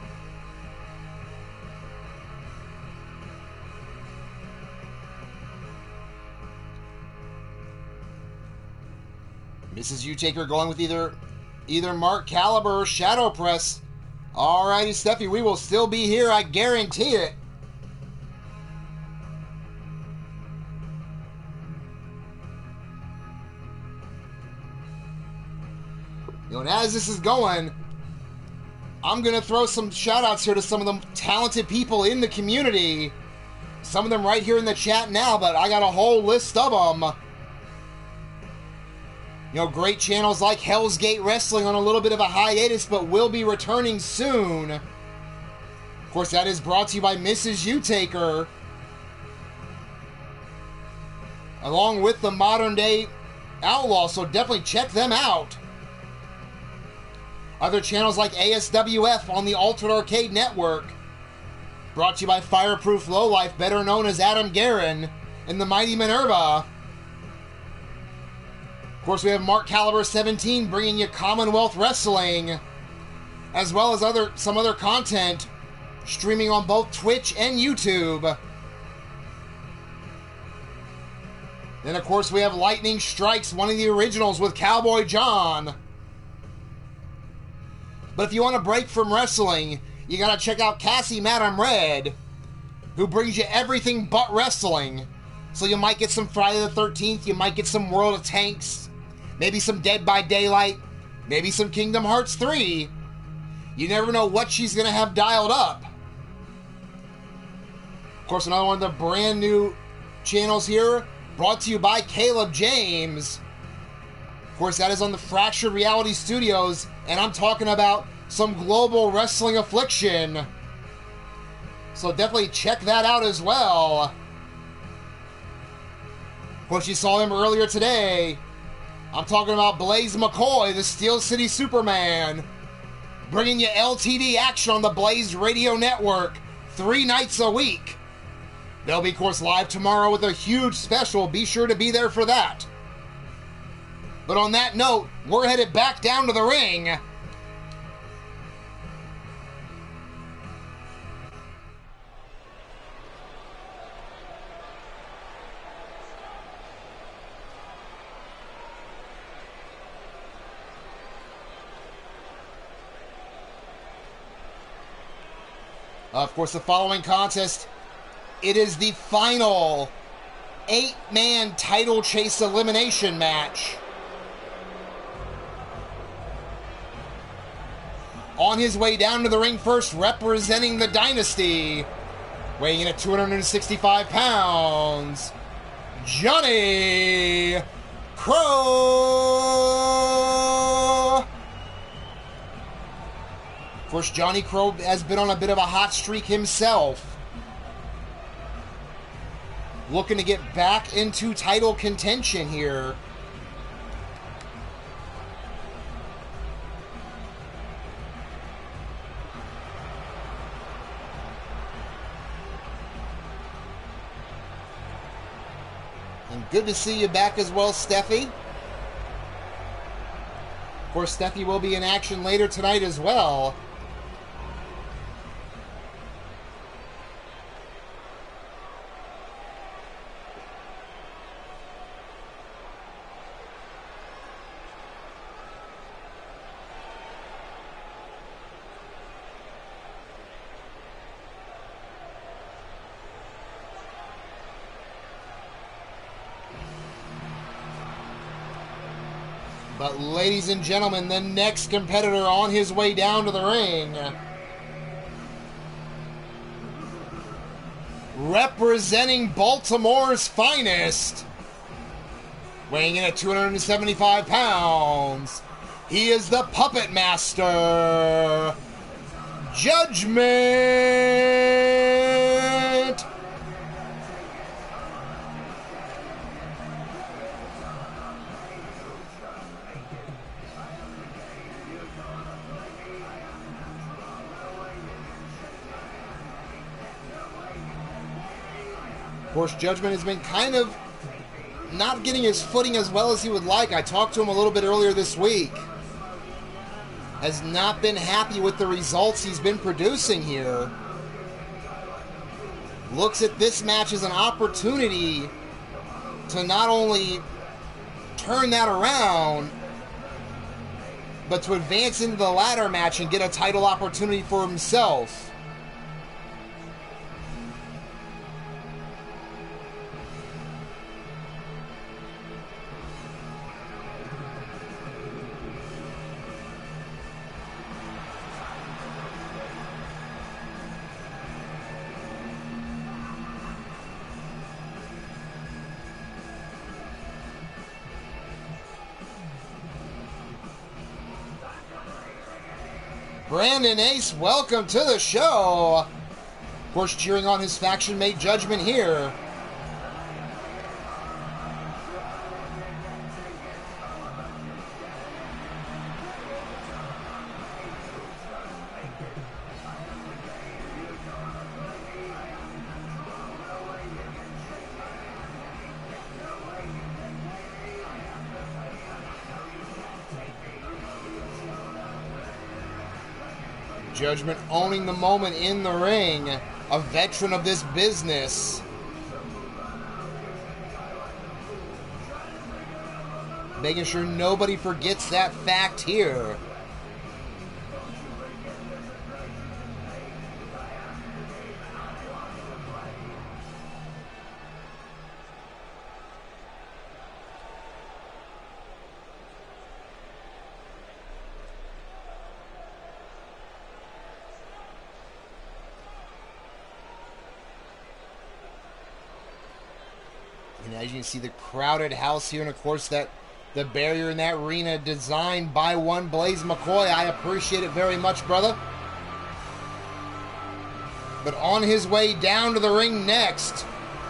Mrs. U-Taker going with either Mark Caliber or Shadow Press. Alrighty, Steffi, we will still be here, I guarantee it. And as this is going, I'm going to throw some shout-outs here to some of the talented people in the community. Some of them right here in the chat now, but I got a whole list of them. Great channels like Hell's Gate Wrestling on a little bit of a hiatus, but will be returning soon. Of course, that is brought to you by Mrs. U-Taker, along with the Modern Day Outlaw, so definitely check them out. Other channels like ASWF on the Altered Arcade Network, brought to you by Fireproof Lowlife, better known as Adam Guerin, and the Mighty Minerva. Of course, we have Mark Caliber 17 bringing you Commonwealth Wrestling, as well as some other content streaming on both Twitch and YouTube. Then, of course, we have Lightning Strikes, one of the originals with Cowboy John. But if you want a break from wrestling, you gotta check out Cassie Madam Red, who brings you everything but wrestling. So you might get some Friday the 13th, you might get some World of Tanks, maybe some Dead by Daylight, maybe some Kingdom Hearts 3. You never know what she's gonna have dialed up. Of course, another one of the brand new channels here, brought to you by Caleb James. Of course, that is on the Fractured Reality Studios, and I'm talking about some global wrestling affliction. So definitely check that out as well. Of course, you saw him earlier today. I'm talking about Blaze McCoy, the Steel City Superman, bringing you LTD action on the Blaze Radio Network 3 nights a week. They'll be, of course, live tomorrow with a huge special. Be sure to be there for that. But on that note, we're headed back down to the ring. Of course, the following contest, it is the final 8-man title chase elimination match. On his way down to the ring first, representing the Dynasty, weighing in at 265 pounds, Johnny Crow. Of course, Johnny Crow has been on a bit of a hot streak himself, looking to get back into title contention here. Good to see you back as well, Steffi. Of course, Steffi will be in action later tonight as well. But ladies and gentlemen, the next competitor on his way down to the ring, representing Baltimore's finest, weighing in at 275 pounds, he is the Puppet Master, Judgment. course, Judgment has been kind of not getting his footing as well as he would like. I talked to him a little bit earlier this week. Has not been happy with the results he's been producing here. Looks at this match as an opportunity to not only turn that around, but to advance into the ladder match and get a title opportunity for himself. Brandon Ace, welcome to the show. Of course, cheering on his faction mate Judgment here. Judgment owning the moment in the ring, a veteran of this business. Making sure nobody forgets that fact here. And as you can see, the crowded house here, and of course that the barrier in that arena designed by one Blaze McCoy. I appreciate it very much, brother. But on his way down to the ring next,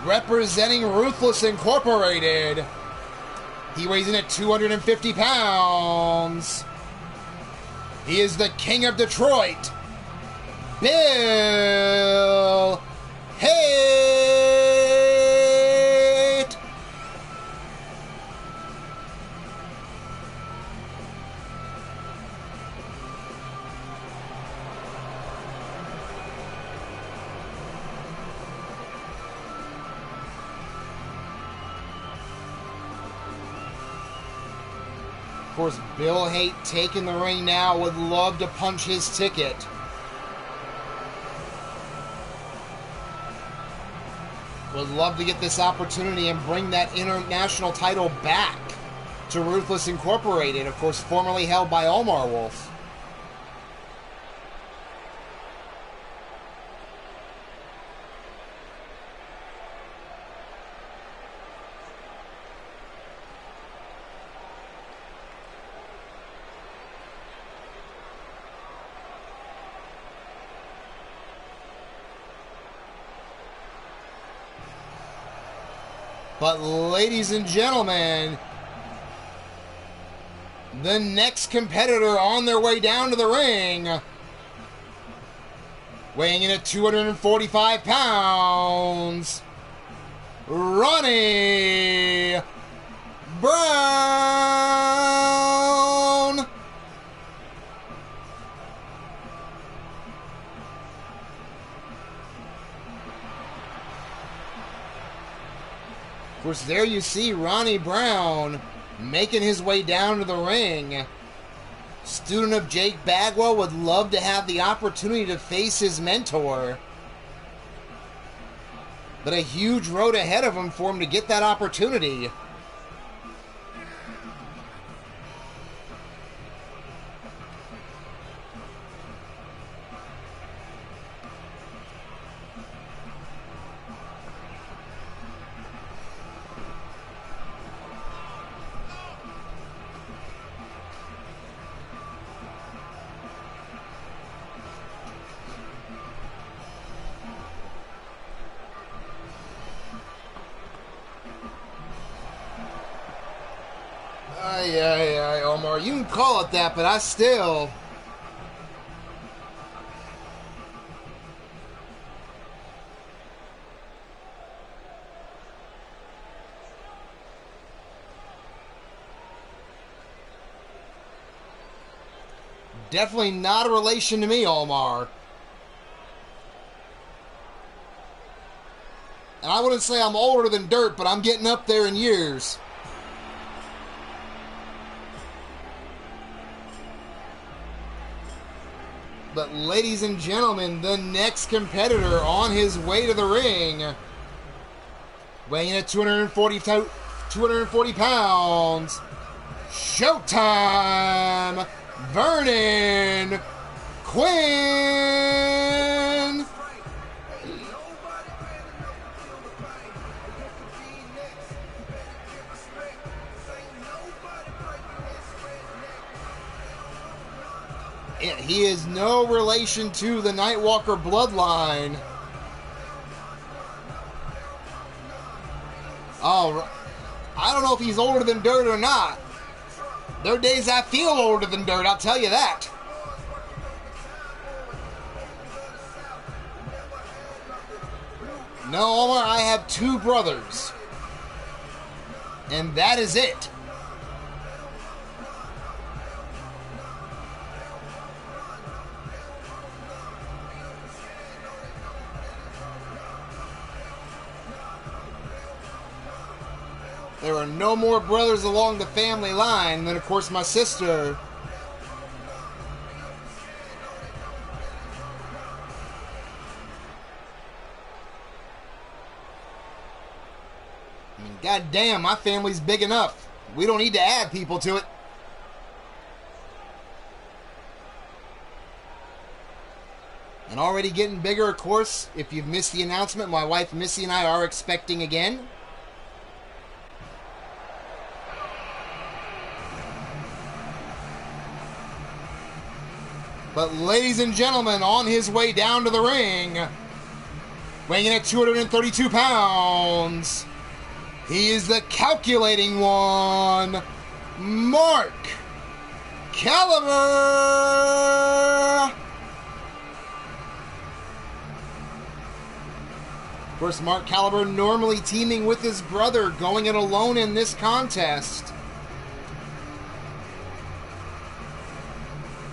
representing Ruthless Incorporated, he weighs in at 250 pounds. He is the King of Detroit, Bill Haight. Of course, Bill Haight taking the ring now, would love to punch his ticket. Would love to get this opportunity and bring that international title back to Ruthless Incorporated, of course, formerly held by Omar Wolf. But ladies and gentlemen, the next competitor on their way down to the ring, weighing in at 245 pounds, Ronnie Brown. Of course, there you see Ronnie Brown making his way down to the ring. Student of Jake Bagwell, would love to have the opportunity to face his mentor. But a huge road ahead of him for him to get that opportunity. Ay, Omar, you can call it that, but I still... Definitely not a relation to me, Omar. And I wouldn't say I'm older than dirt, but I'm getting up there in years. But ladies and gentlemen, the next competitor on his way to the ring, weighing in at 240 pounds, Showtime, Vernon Quinn. He is no relation to the Nightwalker bloodline. Oh, I don't know if he's older than dirt or not. There are days I feel older than dirt, I'll tell you that. No, Omar, I have 2 brothers. And that is it. There are no more brothers along the family line than, of course, my sister. I mean, goddamn, my family's big enough. We don't need to add people to it. And already getting bigger, of course. If you've missed the announcement, my wife Missy and I are expecting again. But ladies and gentlemen, on his way down to the ring, weighing in at 232 pounds, he is the calculating one, Mark Caliber. Of course, Mark Caliber normally teaming with his brother, going it alone in this contest.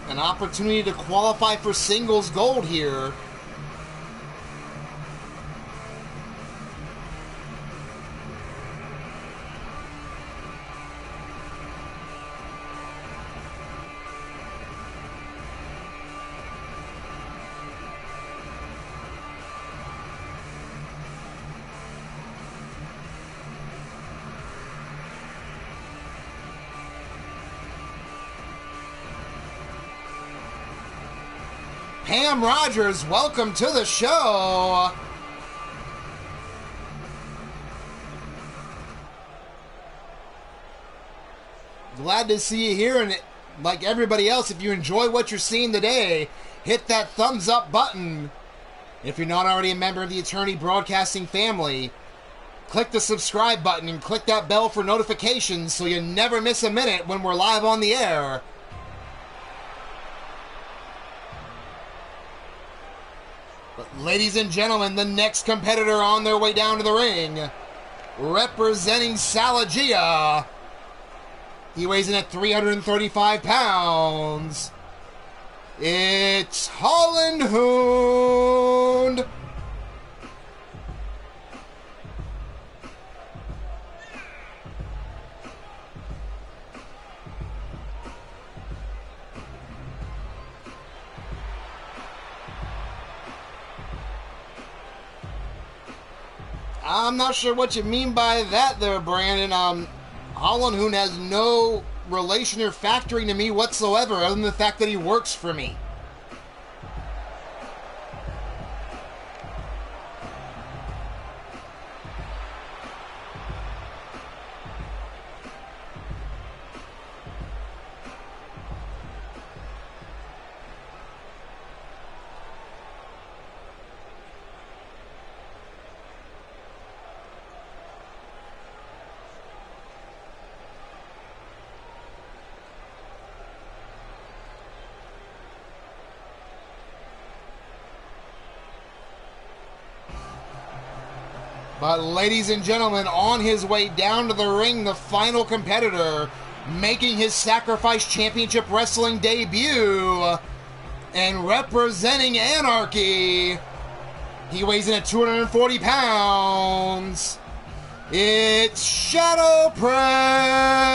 An opportunity to qualify for singles gold here. Pam Rogers, welcome to the show. Glad to see you here, and like everybody else, if you enjoy what you're seeing today, hit that thumbs up button. If you're not already a member of the Eternity Broadcasting family, click the subscribe button and click that bell for notifications so you never miss a minute when we're live on the air. But ladies and gentlemen, the next competitor on their way down to the ring, representing Salagia, he weighs in at 335 pounds. It's Holland Hound. I'm not sure what you mean by that there, Brandon. Holland Hoon has no relation or factoring to me whatsoever, other than the fact that he works for me. But ladies and gentlemen, on his way down to the ring, the final competitor, making his Sacrifice Championship Wrestling debut and representing Anarchy. He weighs in at 240 pounds. It's Shadow Press.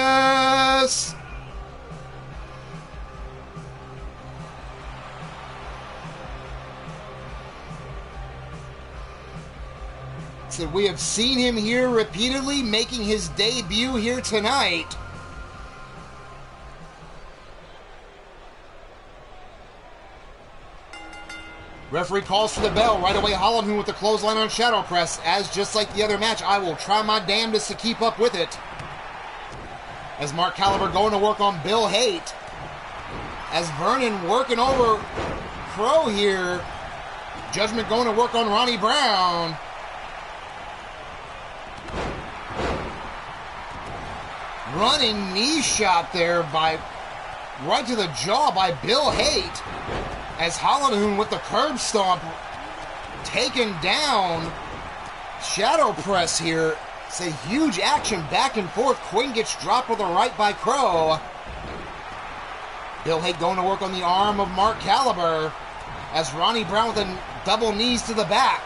So we have seen him here repeatedly, making his debut here tonight. Referee calls for the bell. Right away, Hollenhoon with the clothesline on Shadow Press. As just like the other match, I will try my damnedest to keep up with it. As Mark Caliber going to work on Bill Haight. As Vernon working over Crow here. Judgment going to work on Ronnie Brown. Running knee shot there by right to the jaw by Bill Haight. As Hollenhoon with the curb stomp taken down. Shadow Press here. It's a huge action back and forth. Quinn gets dropped with a right by Crow. Bill Haight going to work on the arm of Mark Caliber. As Ronnie Brown with a double knees to the back.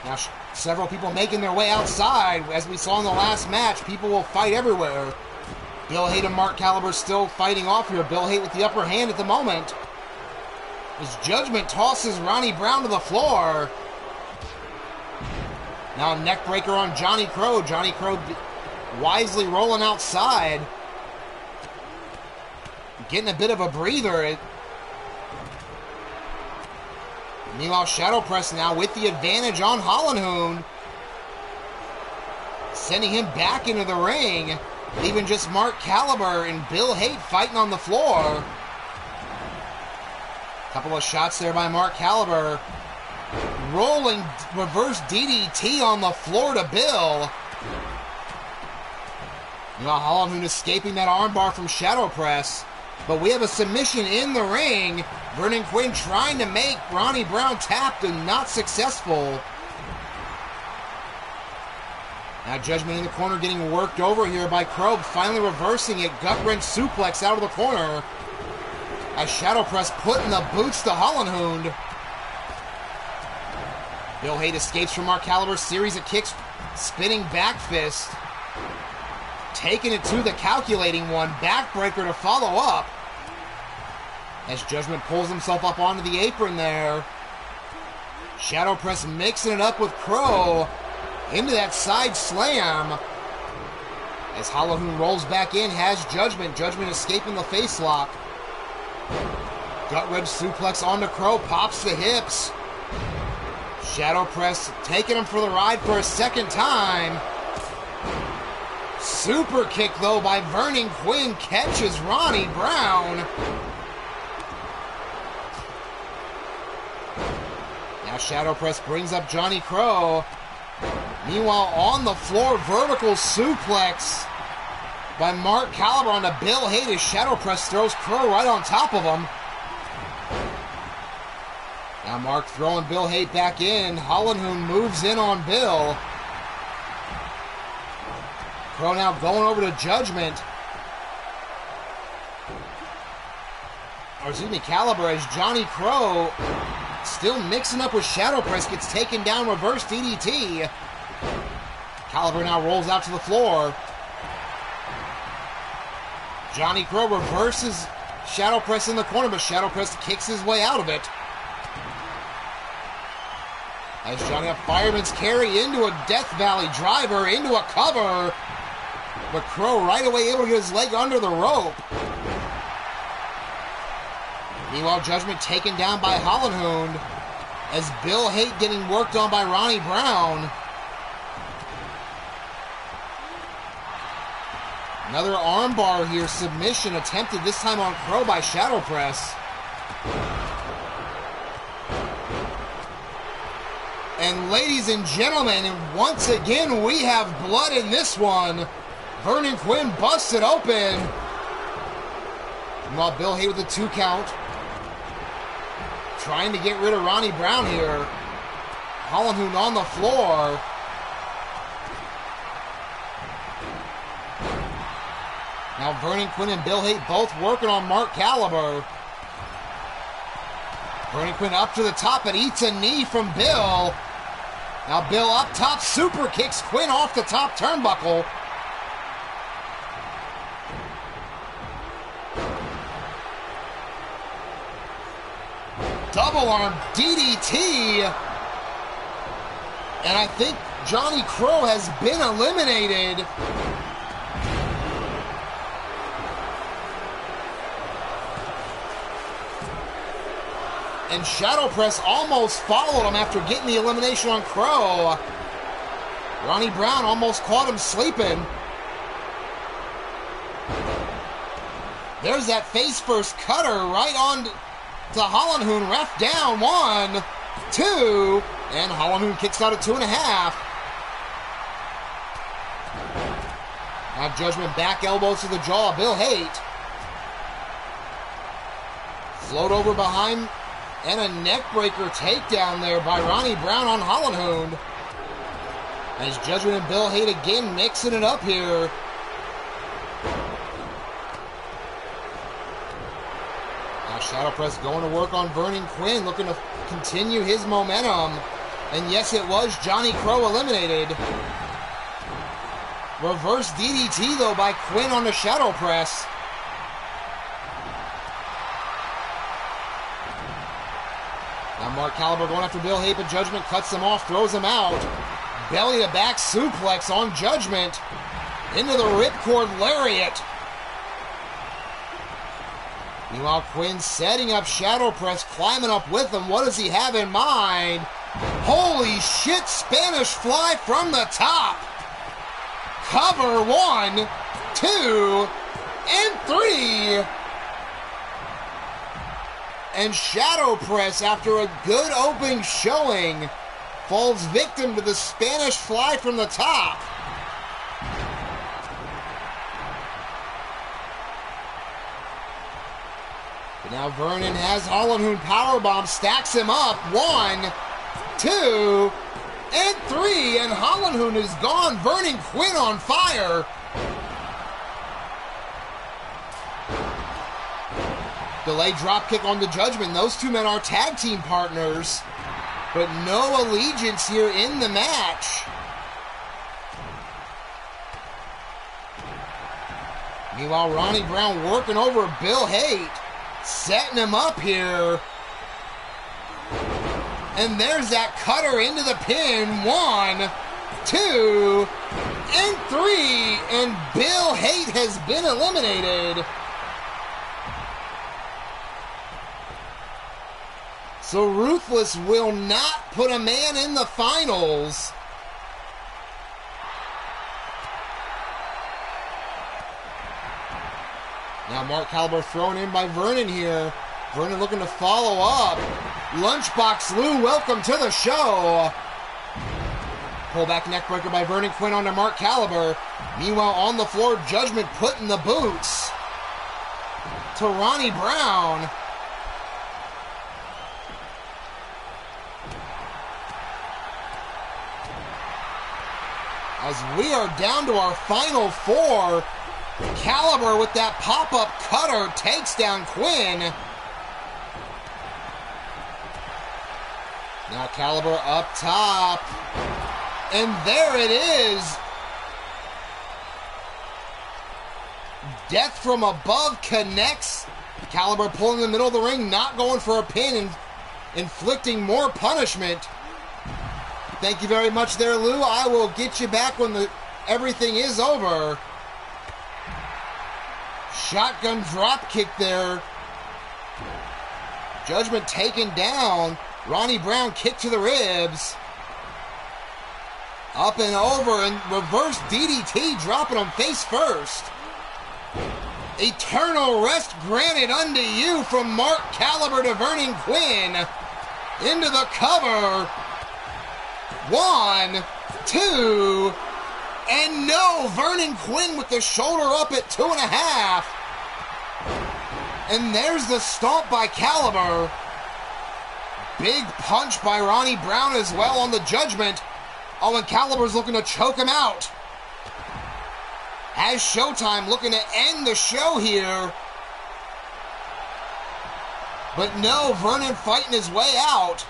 Now several people making their way outside. As we saw in the last match, people will fight everywhere. Bill Haight and Mark Caliber still fighting off here. Bill Haight with the upper hand at the moment. As Judgment tosses Ronnie Brown to the floor. Now a neck breaker on Johnny Crow. Johnny Crow wisely rolling outside. Getting a bit of a breather. Meanwhile, Shadow Press now with the advantage on Hollenhoon. Sending him back into the ring. Leaving just Mark Caliber and Bill Haight fighting on the floor. Couple of shots there by Mark Caliber. Rolling reverse DDT on the floor to Bill. Meanwhile, Hollenhoon escaping that armbar from Shadow Press. But we have a submission in the ring. Vernon Quinn trying to make Ronnie Brown tapped and not successful. Now Judgment in the corner getting worked over here by Crow, finally reversing it. Gut wrench suplex out of the corner. As Shadow Press putting the boots to Hollenhoon. Bill Haight escapes from Mark Caliber's series of kicks. Spinning back fist. Taking it to the calculating one. Backbreaker to follow up. As Judgment pulls himself up onto the apron there. Shadow Press mixing it up with Crow. Into that side slam. As Hollenhoon rolls back in, has Judgment. Judgment escaping the face lock. Gut wrench suplex onto Crow, pops the hips. Shadow Press taking him for the ride for a second time. Super kick though by Vernon Quinn catches Ronnie Brown. Now Shadow Press brings up Johnny Crow. Meanwhile, on the floor, vertical suplex by Mark Caliber onto Bill Haight as Shadow Press throws Crow right on top of him. Now Mark throwing Bill Haight back in. Hollenhoon moves in on Bill. Crow now going over to Judgment. Or excuse me, Caliber, as Johnny Crow still mixing up with Shadow Press, gets taken down, reverse DDT. Caliber now rolls out to the floor. Johnny Crow reverses Shadow Press in the corner, but Shadow Press kicks his way out of it. As Johnny a fireman's carry into a Death Valley driver, into a cover. But Crow right away able to get his leg under the rope. Meanwhile, Judgment taken down by Hollenhoon. As Bill Haight getting worked on by Ronnie Brown. Another armbar here, submission attempted this time on Crow by Shadow Press. And ladies and gentlemen, once again we have blood in this one. Vernon Quinn busts it open. While Bill Haight with the 2 count. Trying to get rid of Ronnie Brown here. Hollenhoon on the floor. Now Vernon Quinn and Bill Haight both working on Mark Caliber. Vernon Quinn up to the top and eats a knee from Bill. Now Bill up top, super kicks Quinn off the top turnbuckle. Double arm DDT. And I think Johnny Crow has been eliminated. And Shadow Press almost followed him after getting the elimination on Crow. Ronnie Brown almost caught him sleeping. There's that face first cutter right on to Hollenhoon. Ref down. 1, 2. And Hollenhoon kicks out at 2.5. Now Judgment back elbows to the jaw. Bill Haight. Float over behind. And a neckbreaker takedown there by Ronnie Brown on Hollenhoon. As Judgment and Bill Haight again mixing it up here. Now Shadow Press going to work on Vernon Quinn, looking to continue his momentum. And yes, it was Johnny Crow eliminated. Reverse DDT though by Quinn on the Shadow Press. Now Mark Caliber going after Bill Haight, but Judgment cuts him off, throws him out. Belly to back suplex on Judgment. Into the ripcord lariat. Meanwhile, Quinn setting up Shadow Press, climbing up with him. What does he have in mind? Holy shit, Spanish Fly from the top. Cover 1, 2, and 3. And Shadow Press, after a good opening showing, falls victim to the Spanish Fly from the top. But now Vernon has Hollenhoon powerbomb, stacks him up. 1, 2, and 3. And Hollenhoon is gone. Vernon Quinn on fire. Delayed dropkick on the Judgment. Those two men are tag team partners, but no allegiance here in the match. Meanwhile, Ronnie Brown working over Bill Haight, setting him up here. And there's that cutter into the pin. 1, 2, and 3. And Bill Haight has been eliminated. So Ruthless will not put a man in the finals. Now Mark Caliber thrown in by Vernon here. Vernon looking to follow up. Lunchbox Lou, welcome to the show. Pullback neckbreaker by Vernon Quinn onto Mark Caliber. Meanwhile, on the floor, Judgment putting the boots to Ronnie Brown. As we are down to our final 4, Caliber with that pop-up cutter takes down Quinn. Now Caliber up top. And there it is. Death from above connects. Caliber pulling in the middle of the ring, not going for a pin and inflicting more punishment. Thank you very much there, Lou. I will get you back when everything is over. Shotgun drop kick there. Judgment taken down. Ronnie Brown kick to the ribs. Up and over and reverse DDT, dropping him face first. Eternal rest granted unto you from Mark Caliber to Vernon Quinn. Into the cover. 1, 2, and no! Vernon Quinn with the shoulder up at 2.5. And there's the stomp by Caliber. Big punch by Ronnie Brown as well on the Judgment. Oh, and Caliber's looking to choke him out. Has Showtime looking to end the show here. But no, Vernon fighting his way out.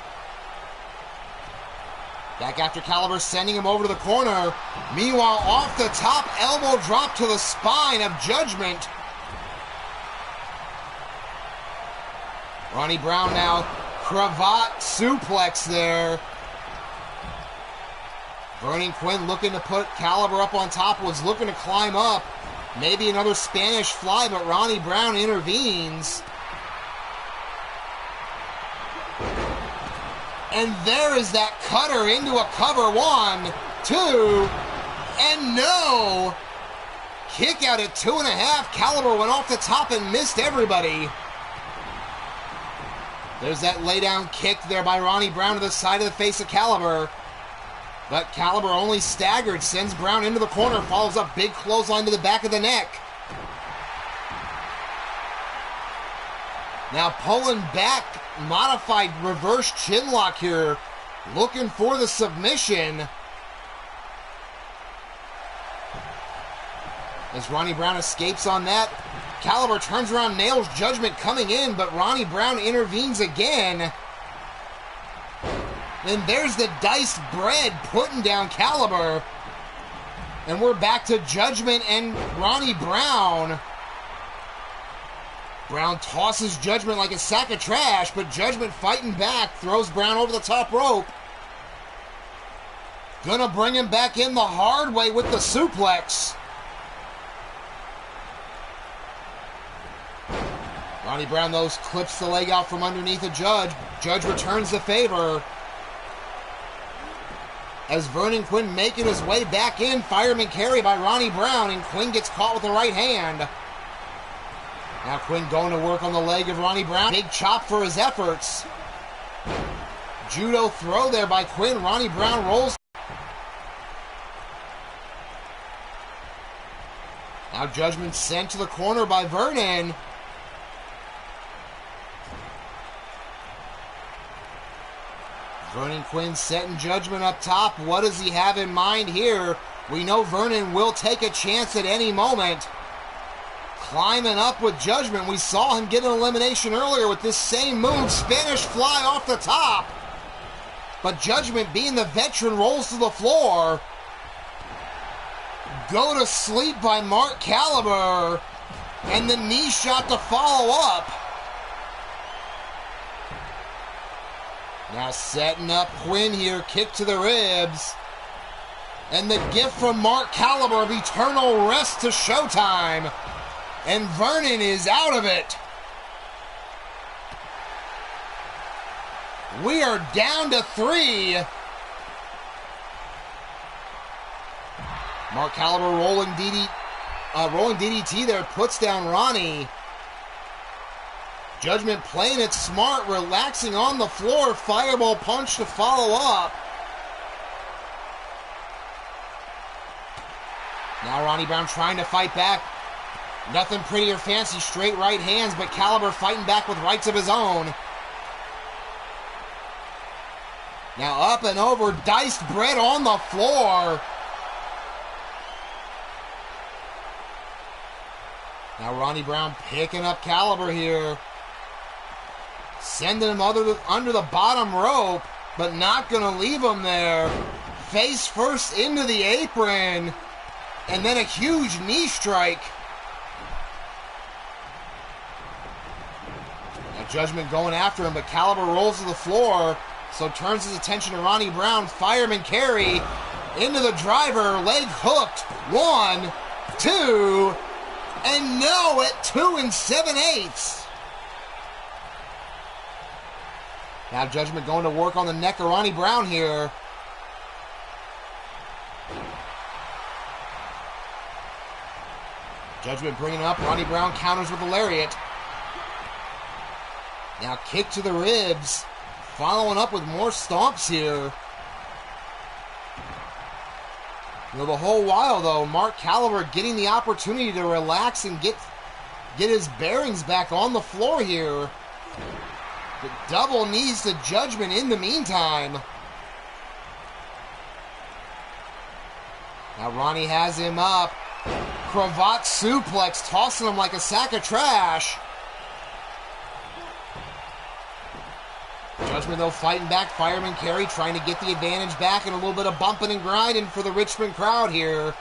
Back after Caliber, sending him over to the corner. Meanwhile, off the top, elbow drop to the spine of Judgment. Ronnie Brown now, cravat suplex there. Vernon Quinn looking to put Caliber up on top, was looking to climb up. Maybe another Spanish fly, but Ronnie Brown intervenes. And there is that cutter into a cover. 1, 2, and no! Kick out at 2.5. Caliber went off the top and missed everybody. There's that laydown kick there by Ronnie Brown to the side of the face of Caliber. But Caliber only staggered, sends Brown into the corner, follows up big clothesline to the back of the neck. Now pulling back, modified reverse chinlock here, looking for the submission. As Ronnie Brown escapes on that, Caliber turns around, nails Judgment coming in, but Ronnie Brown intervenes again. And there's the diced bread putting down Caliber. And we're back to Judgment and Ronnie Brown. Brown tosses Judgment like a sack of trash, but Judgment fighting back, throws Brown over the top rope. Gonna bring him back in the hard way with the suplex. Ronnie Brown, though, clips the leg out from underneath a Judge. Judge returns the favor. As Vernon Quinn making his way back in, fireman carry by Ronnie Brown, and Quinn gets caught with the right hand. Now Quinn going to work on the leg of Ronnie Brown. Big chop for his efforts. Judo throw there by Quinn. Ronnie Brown rolls. Now Judgment sent to the corner by Vernon. Vernon Quinn setting Judgment up top. What does he have in mind here? We know Vernon will take a chance at any moment. Climbing up with Judgment. We saw him get an elimination earlier with this same move. Spanish fly off the top. But Judgment, being the veteran, rolls to the floor. Go to sleep by Mark Caliber. And the knee shot to follow up. Now setting up Quinn here, kick to the ribs. And the gift from Mark Caliber of eternal rest to Showtime. And Vernon is out of it. We are down to 3. Mark Caliber rolling DDT there, puts down Ronnie. Judgment playing it smart, relaxing on the floor. Fireball punch to follow up. Now Ronnie Brown trying to fight back. Nothing pretty or fancy, straight right hands, but Caliber fighting back with rights of his own. Now up and over, diced bread on the floor. Now Ronnie Brown picking up Caliber here. Sending him under the bottom rope, but not going to leave him there. Face first into the apron, and then a huge knee strike. Now Judgment going after him, but Caliber rolls to the floor, so turns his attention to Ronnie Brown. Fireman carry into the driver, leg hooked. 1, 2, and no at 2 7/8. Now Judgment going to work on the neck of Ronnie Brown here. Judgment bringing up. Ronnie Brown counters with the lariat. Now kick to the ribs. Following up with more stomps here. You know, the whole while, though, Mark Caliber getting the opportunity to relax and get his bearings back on the floor here. But double knees to Judgment in the meantime. Now Ronnie has him up. cravat suplex, tossing him like a sack of trash. Judgment, though, fighting back. Fireman Carey trying to get the advantage back, and a little bit of bumping and grinding for the Richmond crowd here.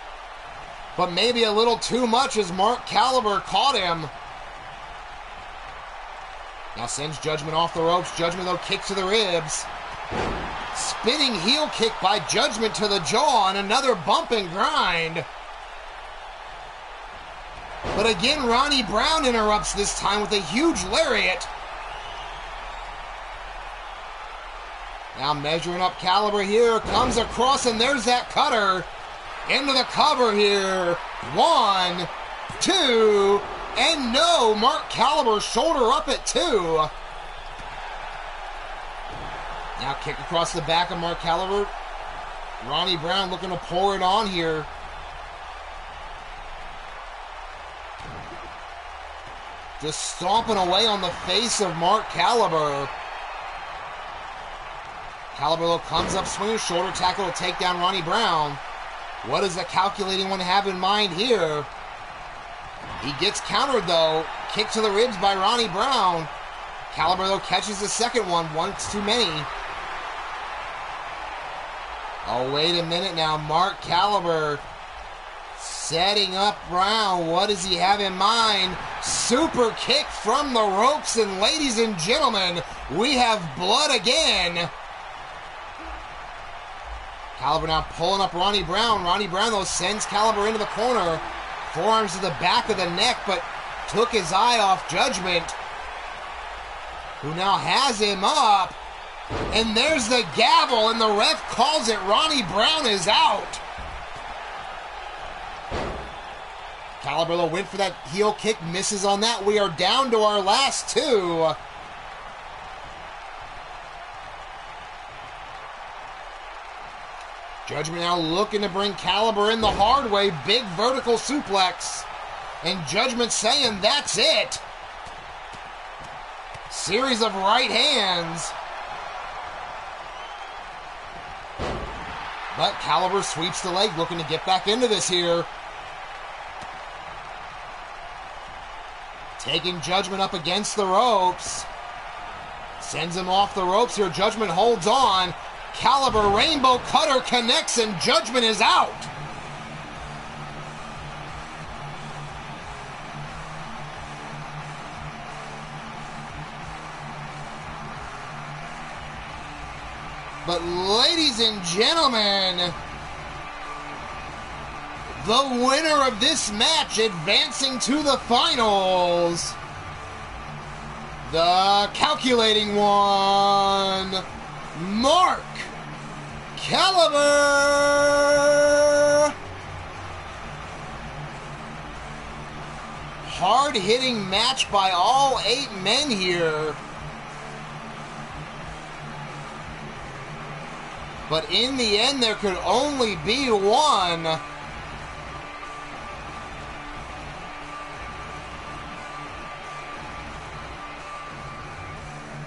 But maybe a little too much as Mark Caliber caught him. Now sends Judgment off the ropes. Judgment, though, kick to the ribs. Spinning heel kick by Judgment to the jaw, and another bump and grind. But again, Ronnie Brown interrupts this time with a huge lariat. Now measuring up Caliber here, comes across, and there's that cutter. Into the cover here. 1, 2, and no, Mark Caliber shoulder up at 2. Now kick across the back of Mark Caliber. Ronnie Brown looking to pour it on here. Just stomping away on the face of Mark Caliber. Caliber comes up swinging, shoulder tackle to take down Ronnie Brown. What does the calculating one have in mind here? He gets countered, though. Kick to the ribs by Ronnie Brown. Caliber, though, catches the second one. One's too many. Oh, wait a minute now. Mark Caliber setting up Brown. What does he have in mind? Super kick from the ropes, and ladies and gentlemen, we have blood again. Caliber now pulling up Ronnie Brown. Ronnie Brown, though, sends Caliber into the corner. Forearms to the back of the neck, but took his eye off Judgment, who now has him up. And there's the gavel, and the ref calls it. Ronnie Brown is out. Caliber, though, went for that heel kick, misses on that. We are down to our last 2. Judgment now looking to bring Caliber in the hard way. Big vertical suplex. And Judgment saying that's it. Series of right hands. But Caliber sweeps the leg, looking to get back into this here. Taking Judgment up against the ropes. Sends him off the ropes here. Judgment holds on. Caliber rainbow cutter connects, and Judgment is out. But ladies and gentlemen, the winner of this match advancing to the finals, the calculating one, Mark Caliber. Hard-hitting match by all 8 men here. But in the end, there could only be one.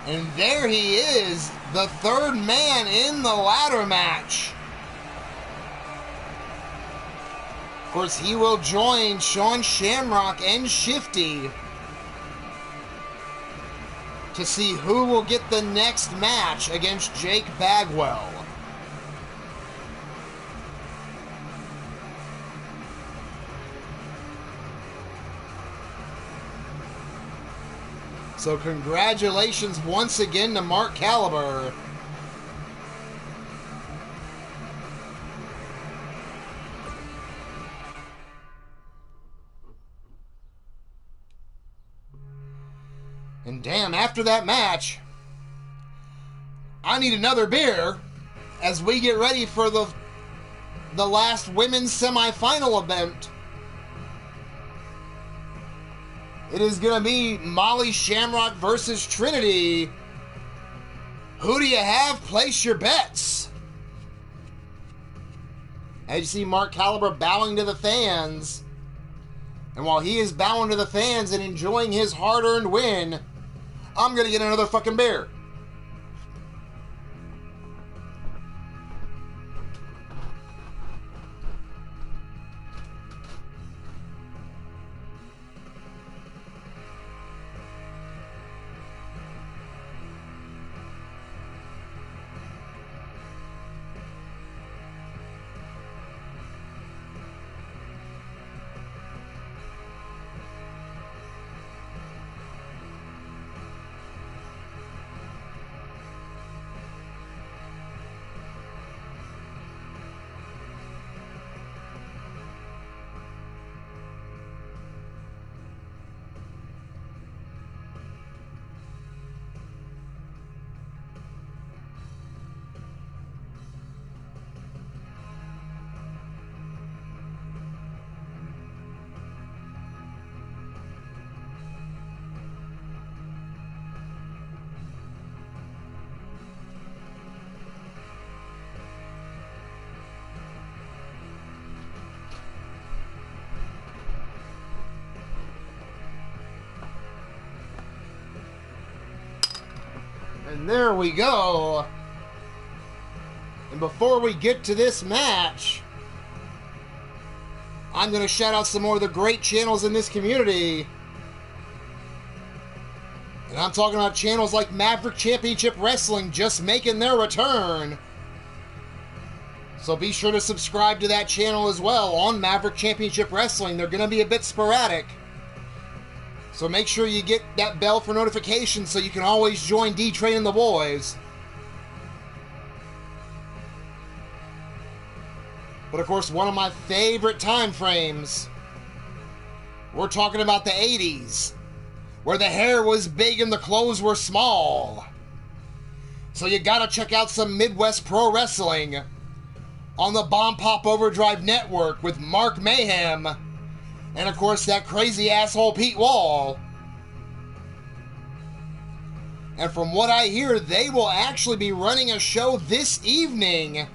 And there he is, the third man in the ladder match. Of course, he will join Sean Shamrock and Shifty to see who will get the next match against Jake Bagwell. So congratulations once again to Mark Caliber. And damn, after that match, I need another beer as we get ready for the last women's semifinal event. It is going to be Molly Shamrock versus Trinity. Who do you have? Place your bets. As you see Mark Caliber bowing to the fans. And while he is bowing to the fans and enjoying his hard-earned win, I'm going to get another fucking beer. There we go. And before we get to this match, I'm going to shout out some more of the great channels in this community. And I'm talking about channels like Maverick Championship Wrestling just making their return. So be sure to subscribe to that channel as well on Maverick Championship Wrestling. They're going to be a bit sporadic. So make sure you get that bell for notifications so you can always join D-Train and the boys. But of course, one of my favorite time frames, we're talking about the 80s, where the hair was big and the clothes were small. So you gotta check out some Midwest Pro Wrestling on the Bomb Pop Overdrive Network with Mark Mayhem and of course that crazy asshole Pete Wall. And from what I hear, they will actually be running a show this evening.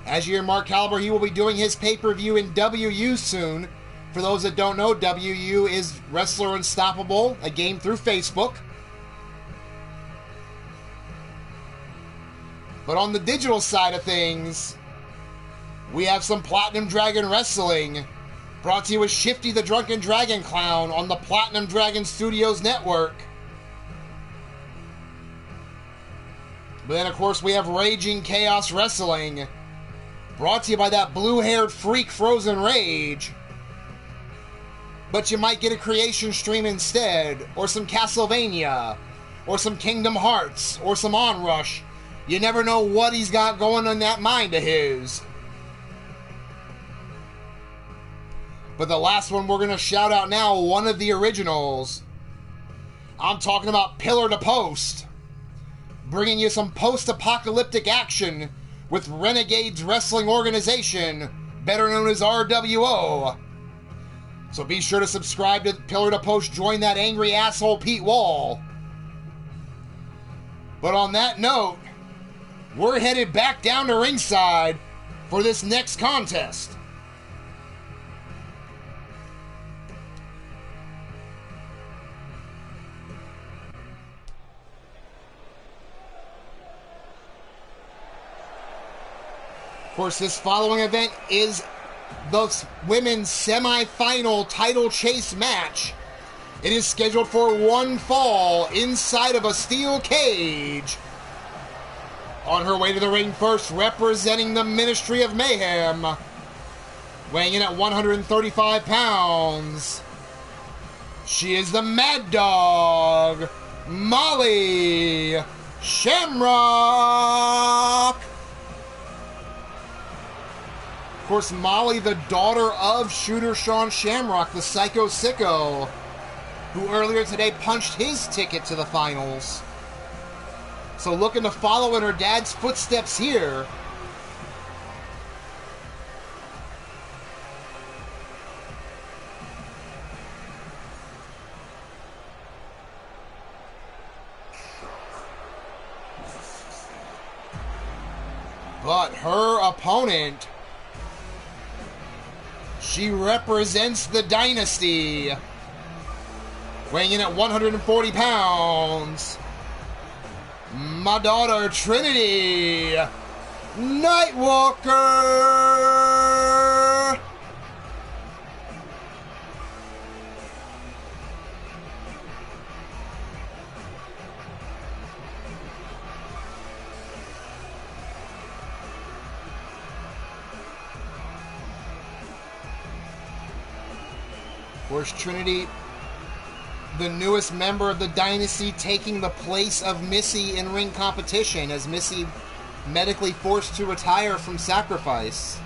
As you hear Mark Caliber, he will be doing his pay-per-view in WU soon. For those that don't know, WU is Wrestler Unstoppable, a game through Facebook. But on the digital side of things, we have some Platinum Dragon Wrestling, brought to you with Shifty the Drunken Dragon Clown on the Platinum Dragon Studios Network. But then, of course, we have Raging Chaos Wrestling, brought to you by that blue-haired freak Frozen Rage. But you might get a creation stream instead, or some Castlevania, or some Kingdom Hearts, or some Onrush. You never know what he's got going in that mind of his. But the last one we're going to shout out now, one of the originals. I'm talking about Pillar to Post, bringing you some post-apocalyptic action with Renegades Wrestling Organization, better known as RWO. So be sure to subscribe to Pillar to Post, join that angry asshole Pete Wall. But on that note, we're headed back down to ringside for this next contest. Of course, this following event is the women's semi-final title chase match. It is scheduled for one fall inside of a steel cage. On her way to the ring first, representing the Ministry of Mayhem, weighing in at 135 pounds, she is the Mad Dog, Molly Shamrock. Of course, Molly, the daughter of Shooter Sean Shamrock, the Psycho Sicko, who earlier today punched his ticket to the finals. So looking to follow in her dad's footsteps here. But her opponent, she represents the Dynasty, weighing in at 140 pounds. My daughter, Trinity Nightwalker. Of course, Trinity, the newest member of the Dynasty, taking the place of Missy in ring competition as Missy medically forced to retire from Sacrifice.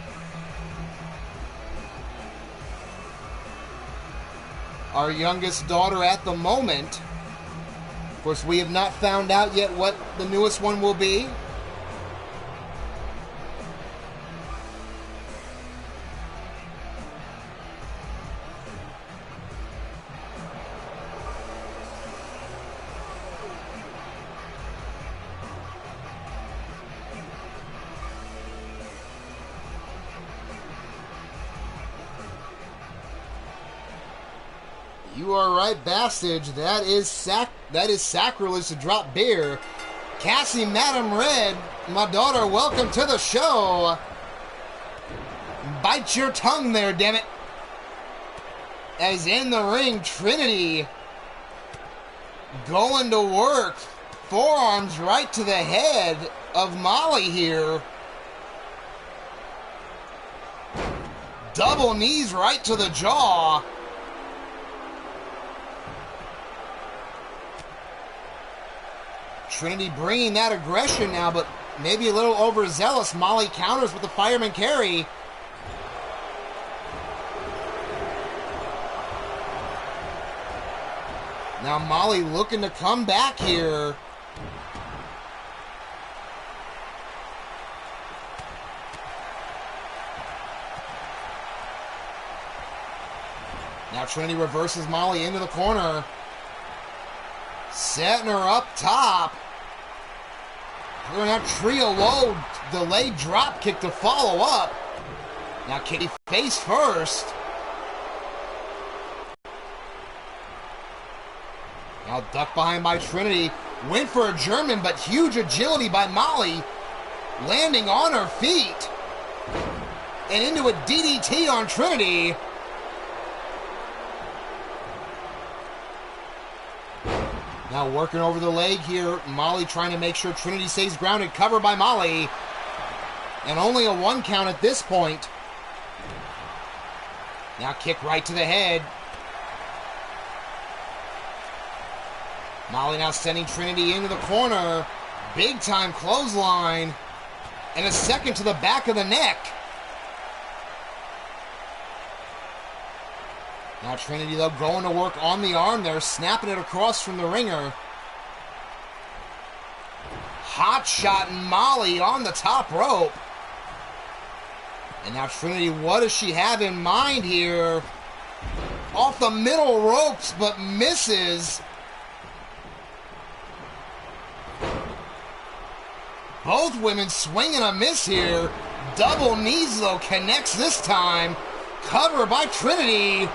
Our youngest daughter at the moment. Of course, we have not found out yet what the newest one will be. You are right, Bastage. That is sacrilege to drop beer. Cassie, Madam Red, my daughter, welcome to the show. Bite your tongue there, damn it. As in the ring, Trinity going to work. Forearms right to the head of Molly here. Double knees right to the jaw. Trinity bringing that aggression now, but maybe a little overzealous. Molly counters with the fireman carry. Now Molly looking to come back here. Now Trinity reverses Molly into the corner. Setting her up top. We're going to have trio low, delayed drop kick to follow up. Now Kitty face first. Now ducked behind by Trinity. Went for a German, but huge agility by Molly. Landing on her feet. And into a DDT on Trinity. Now working over the leg here. Molly trying to make sure Trinity stays grounded. Covered by Molly. And only a 1 count at this point. Now kick right to the head. Molly now sending Trinity into the corner. Big time clothesline. And a second to the back of the neck. Now Trinity, though, going to work on the arm there, snapping it across from the ringer. Hot shot Molly on the top rope. And now Trinity, what does she have in mind here? Off the middle ropes, but misses. Both women swinging a miss here. Double knees, though, connects this time. Cover by Trinity.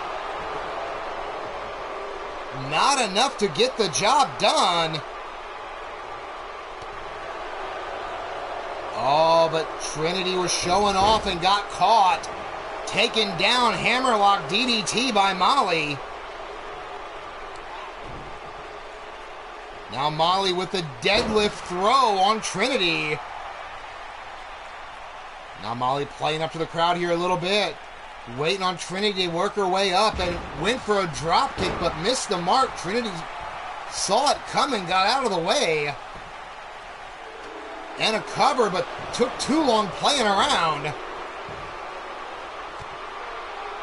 Not enough to get the job done. Oh, but Trinity was showing off and got caught. Taken down, hammerlock DDT by Molly. Now Molly with the deadlift throw on Trinity. Now Molly playing up to the crowd here a little bit. Waiting on Trinity to work her way up and went for a drop kick but missed the mark. Trinity saw it coming, got out of the way. And a cover, but took too long playing around.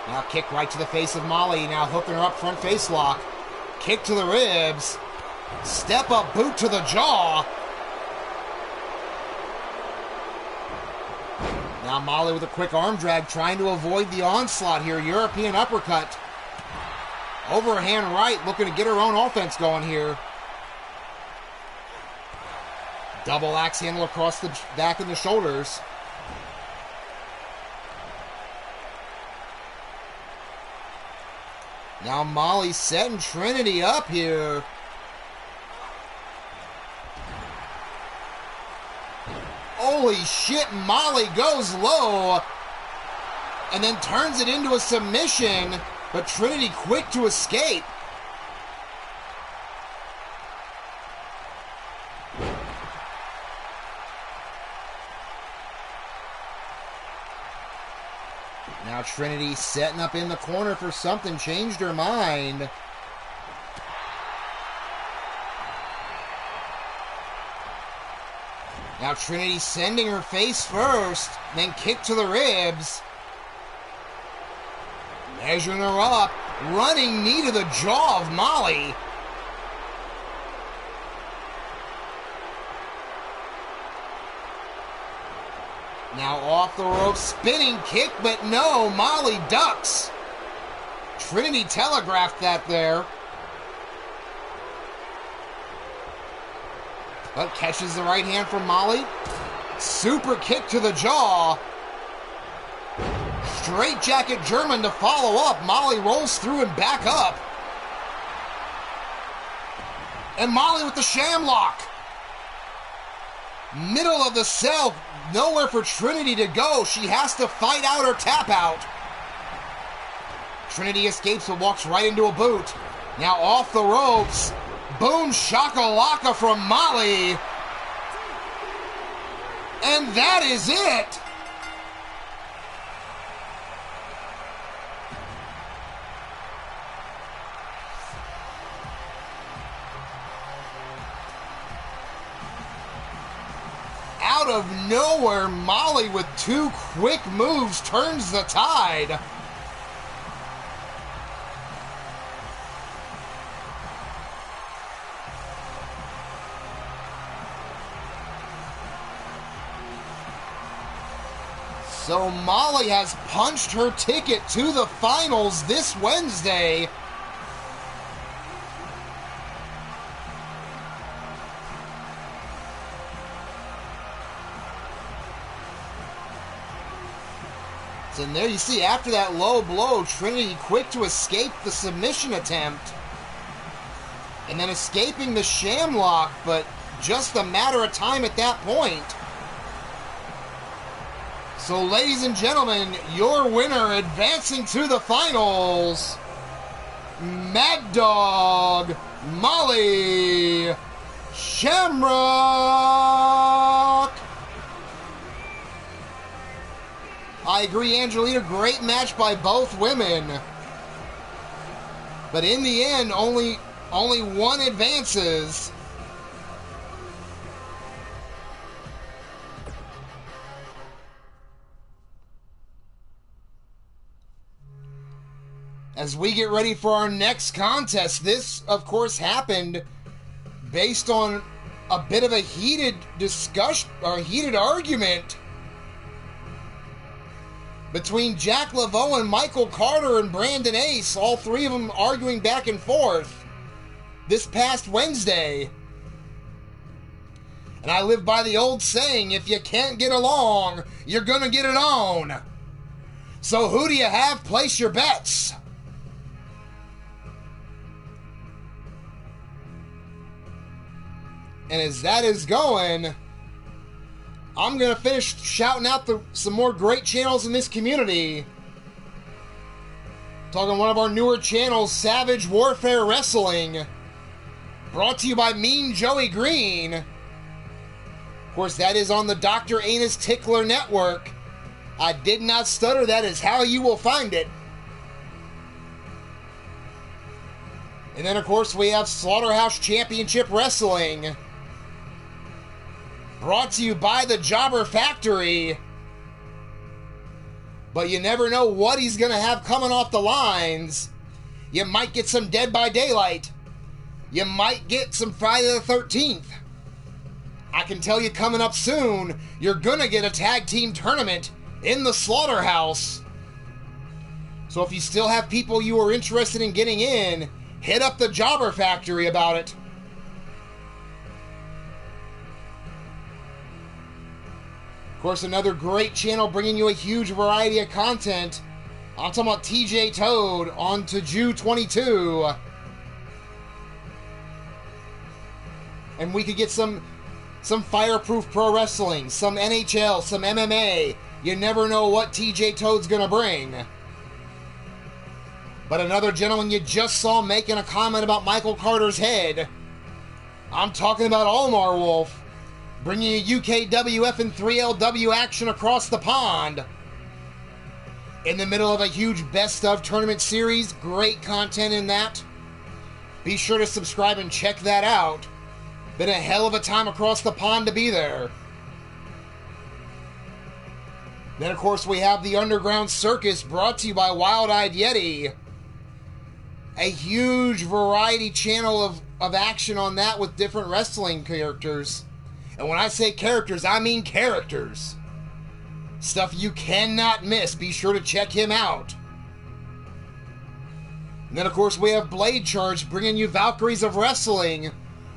Now kick right to the face of Molly. Now hooking her up front face lock. Kick to the ribs. Step up boot to the jaw. Now Molly with a quick arm drag, trying to avoid the onslaught here. European uppercut. Overhand right, looking to get her own offense going here. Double axe handle across the back of the shoulders. Now Molly setting Trinity up here. Holy shit, Molly goes low and then turns it into a submission, but Trinity quick to escape. Now Trinity setting up in the corner for something, changed her mind. Now Trinity sending her face first, then kick to the ribs. Measuring her up, running knee to the jaw of Molly. Now off the rope, spinning kick, but no, Molly ducks. Trinity telegraphed that there. But catches the right hand from Molly. Super kick to the jaw. Straight jacket German to follow up. Molly rolls through and back up. And Molly with the shamlock. Middle of the cell. Nowhere for Trinity to go. She has to fight out her tap out. Trinity escapes but walks right into a boot. Now off the ropes. Boom shakalaka from Molly. And that is it. Out of nowhere, Molly with two quick moves turns the tide. So Molly has punched her ticket to the finals this Wednesday. And there you see, after that low blow, Trinity quick to escape the submission attempt. And then escaping the shamlock, but just a matter of time at that point. So, ladies and gentlemen, your winner advancing to the finals, Mad Dog Molly Shamrock. I agree, Angelina, great match by both women. But in the end, only one advances. As we get ready for our next contest, this, of course, happened based on a bit of a heated discussion, or heated argument between Jack Laveau and Michael Carter and Brandon Ace, all three of them arguing back and forth this past Wednesday. And I live by the old saying, if you can't get along, you're gonna get it on. So who do you have? Place your bets. And as that is going, I'm going to finish shouting out some more great channels in this community. Talking one of our newer channels, Savage Warfare Wrestling. Brought to you by Mean Joey Green. Of course, that is on the Dr. Anus Tickler Network. I did not stutter, that is how you will find it. And then, of course, we have Slaughterhouse Championship Wrestling. Brought to you by the Jobber Factory. But you never know what he's going to have coming off the lines. You might get some Dead by Daylight. You might get some Friday the 13th. I can tell you coming up soon, you're going to get a tag team tournament in the Slaughterhouse. So if you still have people you are interested in getting in, hit up the Jobber Factory about it. Of course, another great channel bringing you a huge variety of content. I'm talking about TJ Toad on to Jew 22. And we could get some Fireproof Pro Wrestling, some NHL, some MMA. You never know what TJ Toad's gonna bring. But another gentleman you just saw making a comment about Michael Carter's head. I'm talking about Omar Wolf, bringing you UKWF and 3LW action across the pond. In the middle of a huge best of tournament series, great content in that. Be sure to subscribe and check that out. Been a hell of a time across the pond to be there. Then, of course, we have the Underground Circus, brought to you by Wild Eyed Yeti. A huge variety channel of action on that with different wrestling characters. And when I say characters, I mean characters. Stuff you cannot miss. Be sure to check him out. And then, of course, we have Blade Charge bringing you Valkyries of Wrestling,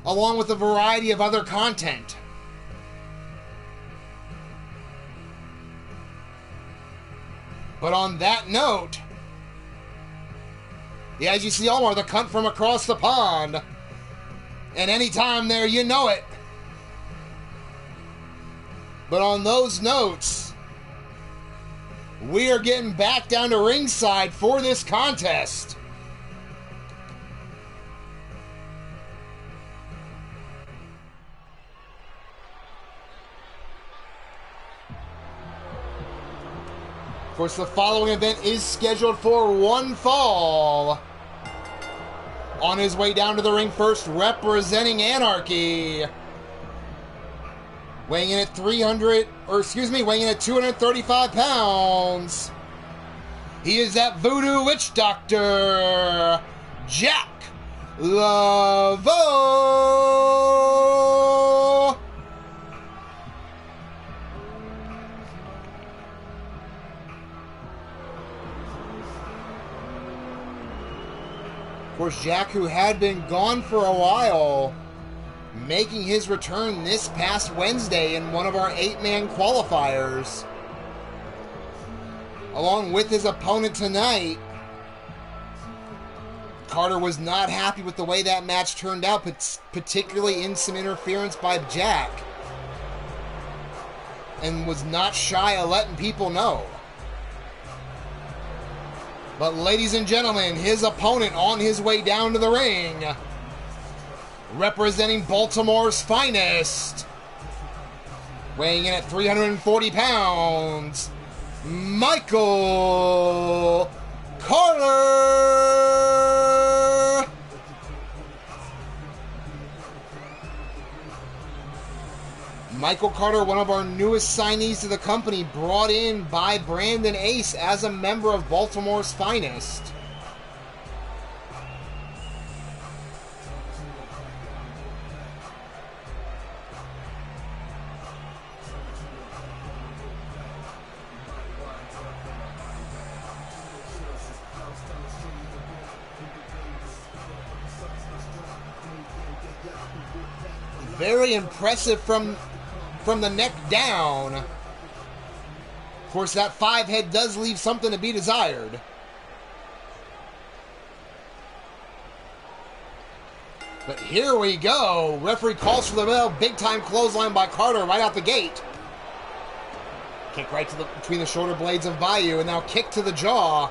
along with a variety of other content. But on that note, yeah, as you see, Omar, the cunt from across the pond. And anytime there, you know it. But on those notes, we are getting back down to ringside for this contest. Of course, the following event is scheduled for one fall. On his way down to the ring first, representing Anarchy. Weighing in at 235 pounds. He is that voodoo witch doctor, Jack Laveau. Of course, Jack, who had been gone for a while, making his return this past Wednesday in one of our 8-man qualifiers. Along with his opponent tonight. Carter was not happy with the way that match turned out, particularly in some interference by Jack. And was not shy of letting people know. But ladies and gentlemen, his opponent on his way down to the ring, representing Baltimore's finest, weighing in at 340 pounds, Michael Carter. Michael Carter, one of our newest signees to the company, brought in by Brandon Ace as a member of Baltimore's finest. Very impressive from the neck down. Of course, that 5 head does leave something to be desired. But here we go. Referee calls for the bell. Big time clothesline by Carter right out the gate. Kick right to between the shoulder blades of Bayou, and now kick to the jaw.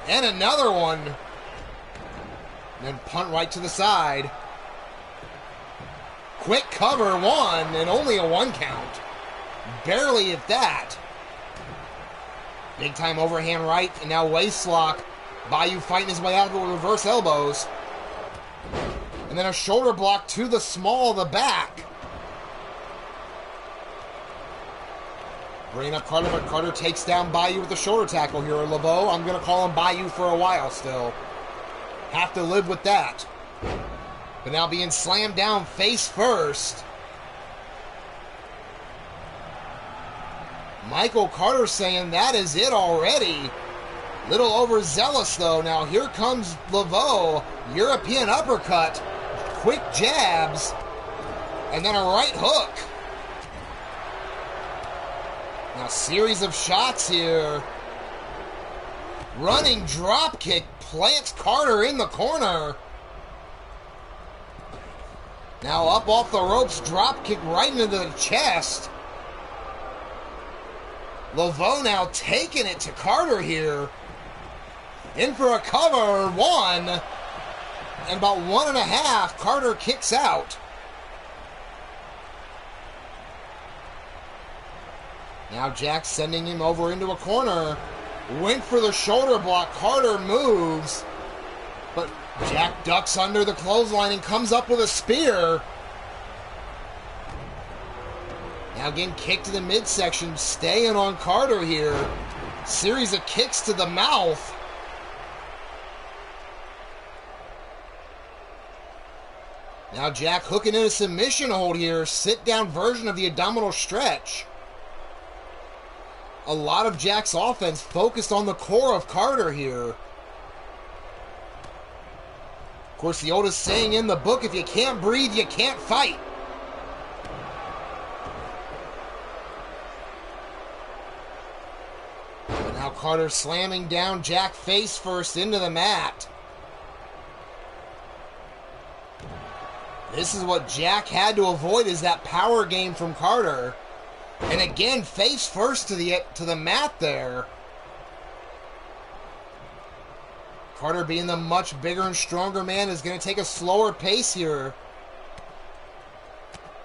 And another one. And then punt right to the side. Quick cover, 1, and only a 1 count. Barely at that. Big time overhand right, and now waist lock. Bayou fighting his way out of it with reverse elbows. And then a shoulder block to the small of the back. Bringing up Carter, but Carter takes down Bayou with the shoulder tackle here. Laveau, I'm going to call him Bayou for a while still. Have to live with that. But now being slammed down face first. Michael Carter saying that is it already. Little overzealous though. Now here comes Laveau. European uppercut. Quick jabs. And then a right hook. Now series of shots here. Running drop kick. Plants Carter in the corner. Now up off the ropes, drop kick right into the chest. Laveau now taking it to Carter here. In for a cover, 1. And about 1.5, Carter kicks out. Now Jack sending him over into a corner. Went for the shoulder block, Carter moves. But Jack ducks under the clothesline and comes up with a spear. Now again, kick to the midsection, staying on Carter here. Series of kicks to the mouth. Now Jack hooking in a submission hold here. Sit down version of the abdominal stretch. A lot of Jack's offense focused on the core of Carter here. Of course, the oldest saying in the book, if you can't breathe, you can't fight. But now Carter slamming down Jack face first into the mat. This is what Jack had to avoid, is that power game from Carter. And again, face first to the mat there. Carter, being the much bigger and stronger man, is going to take a slower pace here.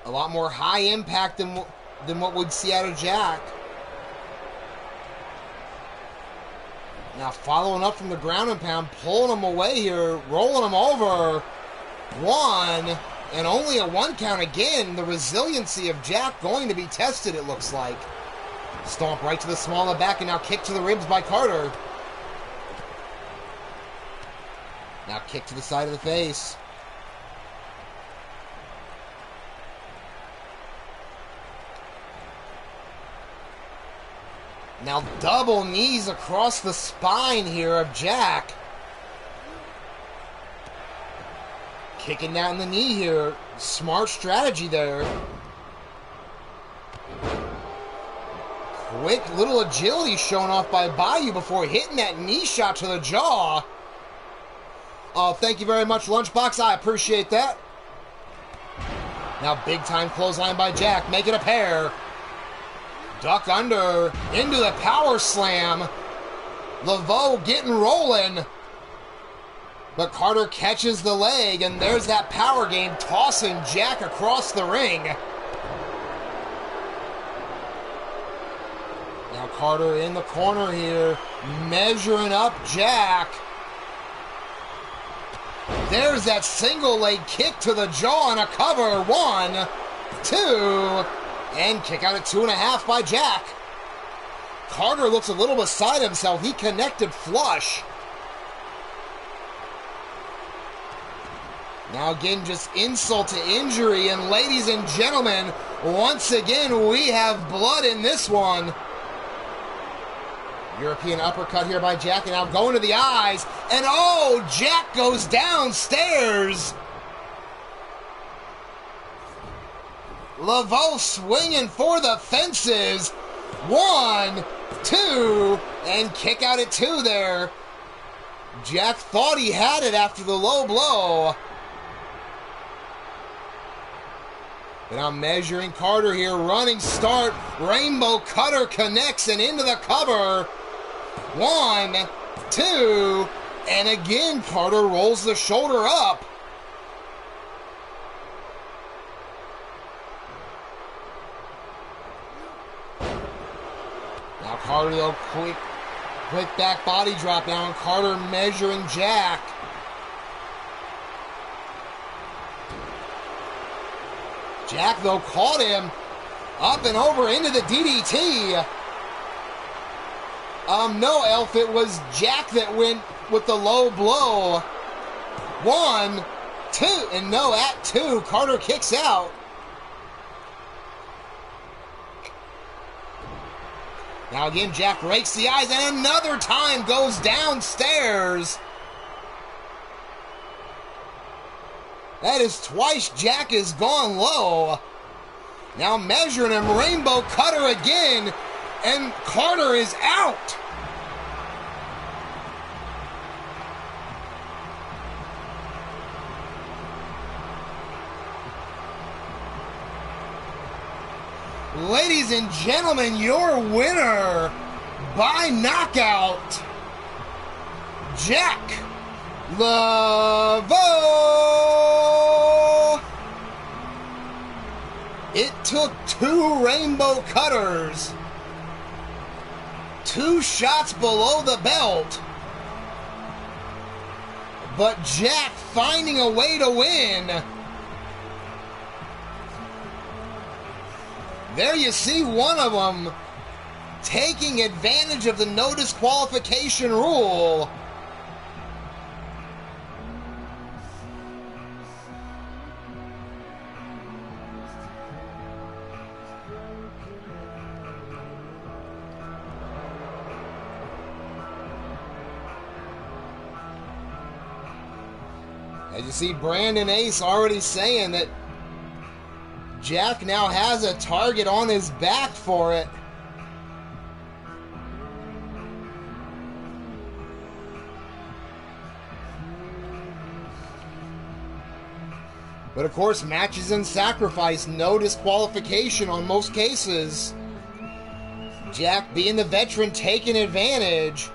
A lot more high impact than what we'd see out of Jack. Now following up from the ground and pound, pulling him away here, rolling him over. One, and only a 1 count again. The resiliency of Jack going to be tested, it looks like. Stomp right to the small of the back, and now kick to the ribs by Carter. Now kick to the side of the face. Now double knees across the spine here of Jack. Kicking down the knee here. Smart strategy there. Quick little agility shown off by Bayou before hitting that knee shot to the jaw. Oh, thank you very much, Lunchbox. I appreciate that. Now big time clothesline by Jack. Make it a pair. Duck under, into the power slam. Laveau getting rolling. But Carter catches the leg, and there's that power game, tossing Jack across the ring. Now Carter in the corner here, measuring up Jack. There's that single leg kick to the jaw and a cover. 1, 2... and kick out at 2.5 by Jack. Carter looks a little beside himself. He connected flush. Now again, just insult to injury. And ladies and gentlemen, once again, we have blood in this one. European uppercut here by Jack, and now going to the eyes. And oh, Jack goes downstairs. Laveau swinging for the fences. 1, 2, and kick out at 2 there. Jack thought he had it after the low blow. But now measuring Carter here. Running start. Rainbow cutter connects and into the cover. 1, 2, and again Carter rolls the shoulder up. Now Carter, though, quick back body drop now, and Carter measuring Jack. Jack, though, caught him up and over into the DDT. No, Elf, it was Jack that went with the low blow. 1, 2, and no, at 2, Carter kicks out. Now again, Jack rakes the eyes, and another time goes downstairs. That is twice Jack has gone low. Now measuring him, rainbow cutter again, and Carter is out. Ladies and gentlemen, your winner by knockout, Jack Laveau. It took 2 rainbow cutters, 2 shots below the belt, but Jack finding a way to win. There you see one of them taking advantage of the no disqualification rule. As you see, Brandon Ace already saying that Jack now has a target on his back for it. But of course, matches and sacrifice, no disqualification on most cases. Jack, being the veteran, taking advantage.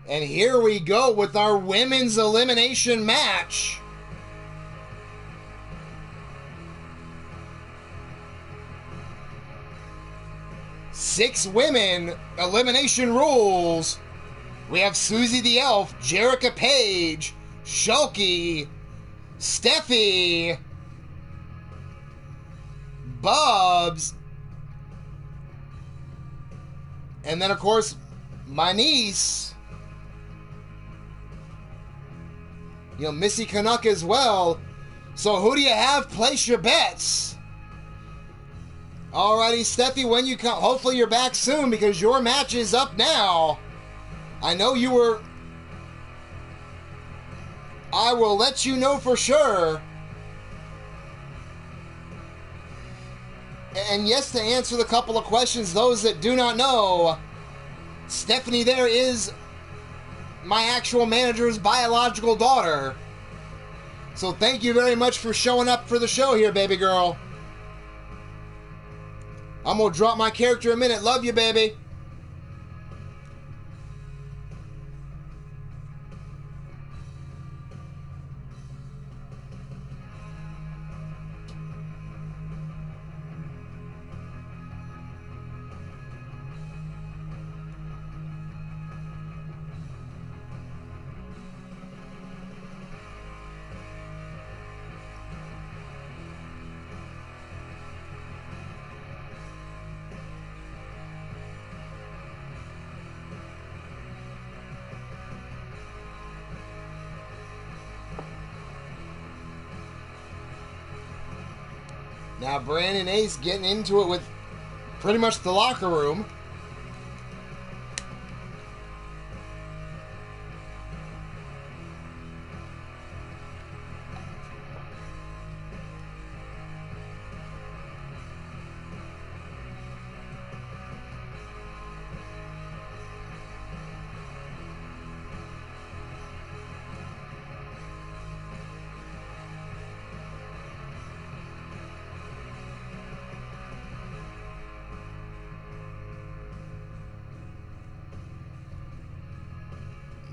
And here we go with our women's elimination match. Six women, elimination rules. We have Susie the Elf, Jerica Page, Shulky, Steffi, Bubs, and then of course my niece, Missy Canuck as well. So who do you have? Place your bets. Alrighty, Steffi, when you come, hopefully you're back soon because your match is up now. I know you were... I will let you know for sure. And yes, to answer the couple of questions, those that do not know, Stephanie there is my actual manager's biological daughter. So thank you very much for showing up for the show here, baby girl. I'm gonna drop my character in a minute. Love you, baby. Now Brandon Ace getting into it with pretty much the locker room.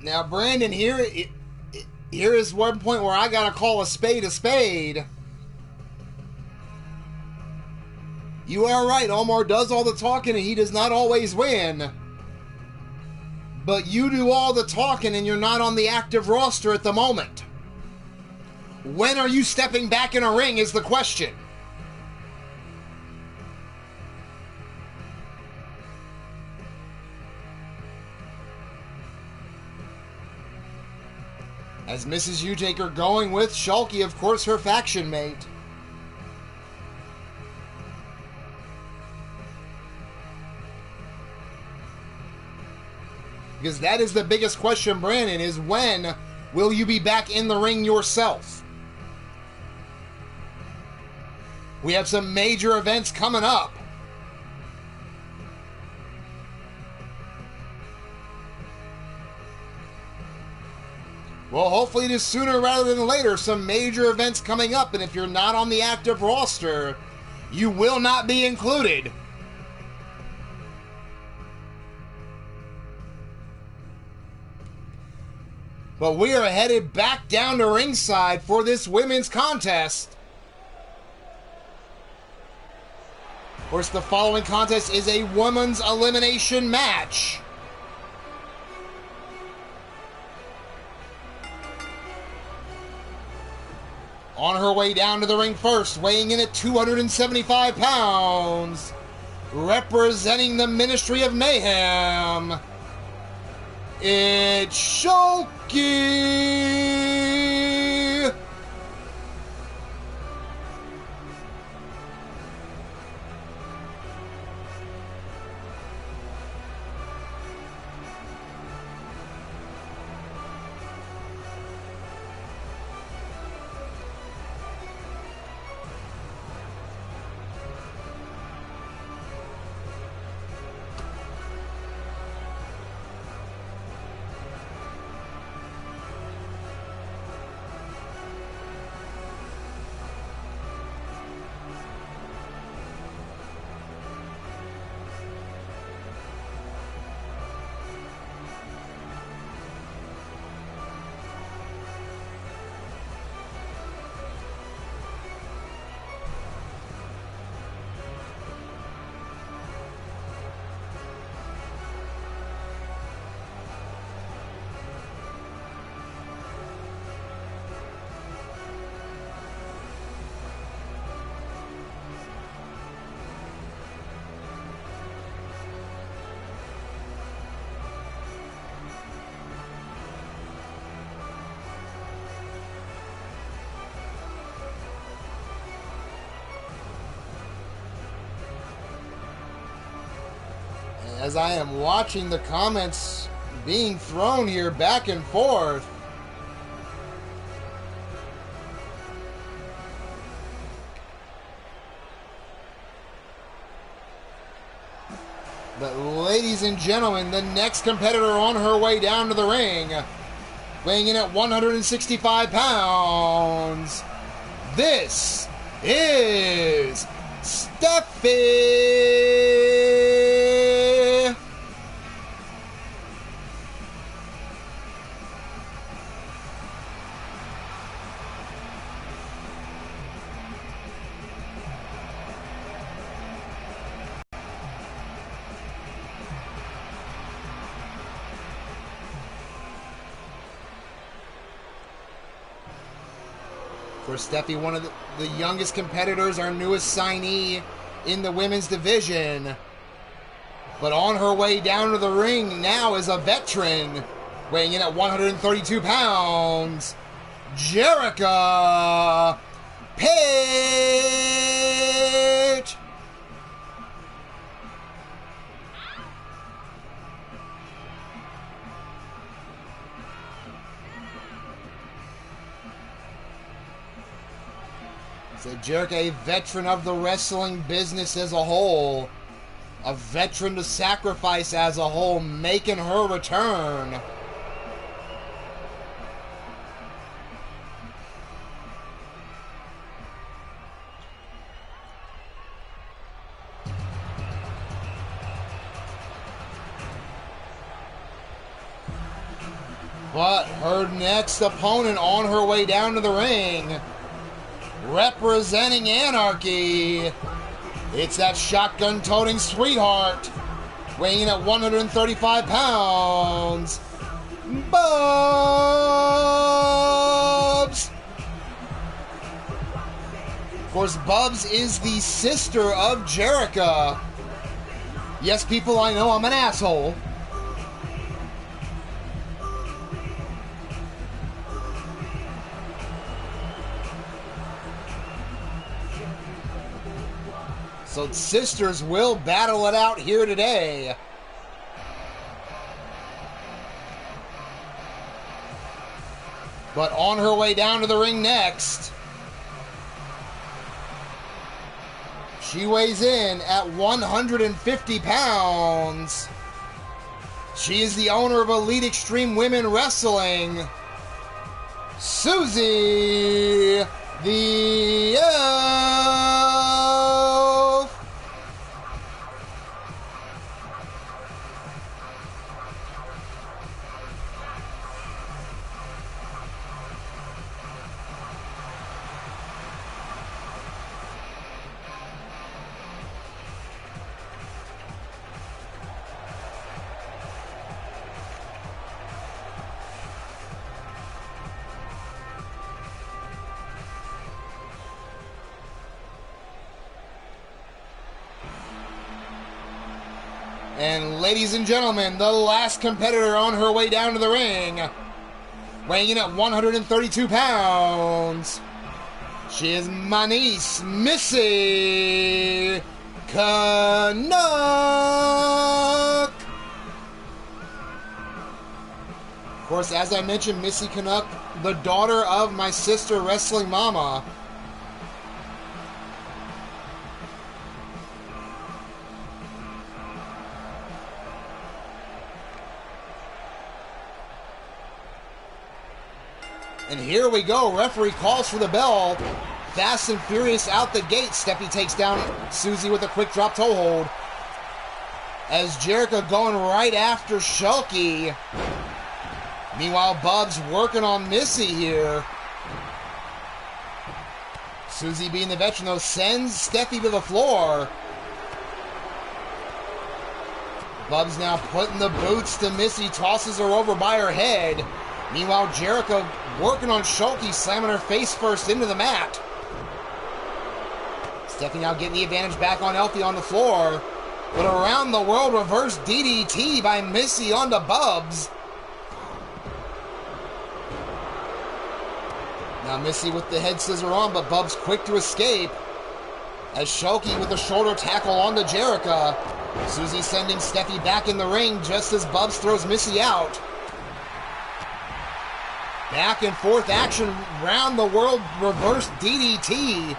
Now, Brandon, here is one point where I gotta call a spade a spade. You are right, Omar does all the talking and he does not always win. But you do all the talking and you're not on the active roster at the moment. When are you stepping back in a ring is the question. As Mrs. Utaker going with Shulky, of course, her faction mate. Because that is the biggest question, Brandon, is when will you be back in the ring yourself? We have some major events coming up. Well, hopefully it is sooner rather than later. Some major events coming up, and if you're not on the active roster, you will not be included. But we are headed back down to ringside for this women's contest. Of course, the following contest is a women's elimination match. On her way down to the ring first, weighing in at 275 pounds, representing the Ministry of Mayhem, it's Shulky! As I am watching the comments being thrown here back and forth. But ladies and gentlemen, the next competitor on her way down to the ring, weighing in at 165 pounds, this is Steffi. For Steffi, one of the youngest competitors, our newest signee in the women's division. But on her way down to the ring now is a veteran, weighing in at 132 pounds, Jerica Page. So Jerica, a veteran of the wrestling business as a whole, a veteran to sacrifice as a whole, making her return. But her next opponent on her way down to the ring, representing Anarchy, it's that shotgun-toting sweetheart, weighing in at 135 pounds, Bubs. Of course, Bubs is the sister of Jerica. Yes, people, I know I'm an asshole. So sisters will battle it out here today. But on her way down to the ring next, she weighs in at 150 pounds. She is the owner of Elite Extreme Women Wrestling, Susie the Elf. And ladies and gentlemen, the last competitor on her way down to the ring, weighing in at 132 pounds, she is my niece, Missy Canuck. Of course, as I mentioned, Missy Canuck, the daughter of my sister, Wrestling Mama. And here we go. Referee calls for the bell. Fast and furious out the gate. Steffi takes down Susie with a quick drop toe hold. As Jerica going right after Shulky. Meanwhile, Bubs working on Missy here. Susie, being the veteran, though, sends Steffi to the floor. Bubs now putting the boots to Missy, tosses her over by her head. Meanwhile, Jerica working on Shulky, slamming her face first into the mat. Steffi now getting the advantage back on Elfie on the floor. But around the world reverse DDT by Missy onto Bubs. Now Missy with the head scissor on, but Bubs quick to escape. As Shulky with the shoulder tackle onto Jerica. Susie sending Steffi back in the ring just as Bubs throws Missy out. Back and forth action, round the world reverse DDT.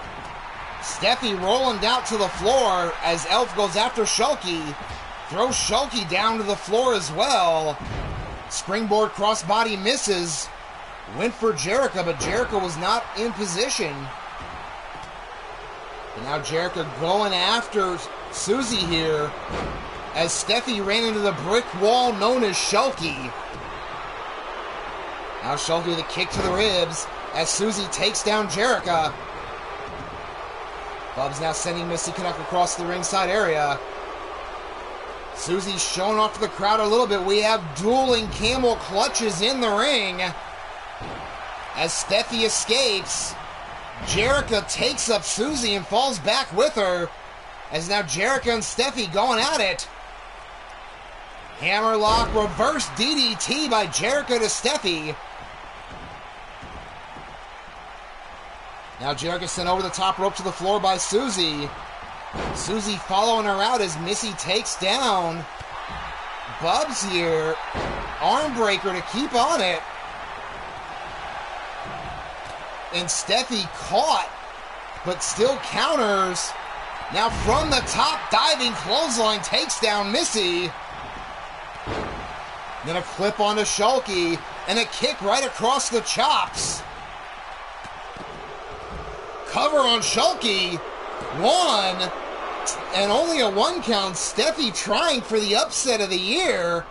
Steffi rolling down to the floor as Elf goes after Shulky. Throws Shulky down to the floor as well. Springboard crossbody misses. Went for Jericho, but Jericho was not in position. And now Jericho going after Susie here as Steffi ran into the brick wall known as Shulky. Now Shulky with a kick to the ribs as Susie takes down Jericho. Bubs now sending Missy Canuck across the ringside area. Susie's showing off to the crowd a little bit. We have dueling camel clutches in the ring. As Steffi escapes, Jericho takes up Susie and falls back with her. As now Jericho and Steffi going at it. Hammerlock reverse DDT by Jericho to Steffi. Now Jericho sent over the top rope to the floor by Susie. Susie following her out as Missy takes down Bubs here. Arm breaker to keep on it. And Steffi caught, but still counters. Now from the top, diving clothesline takes down Missy. Then a clip onto Shulky and a kick right across the chops. Cover on Shulky. One, and only a 1 count. Steffi trying for the upset of the year.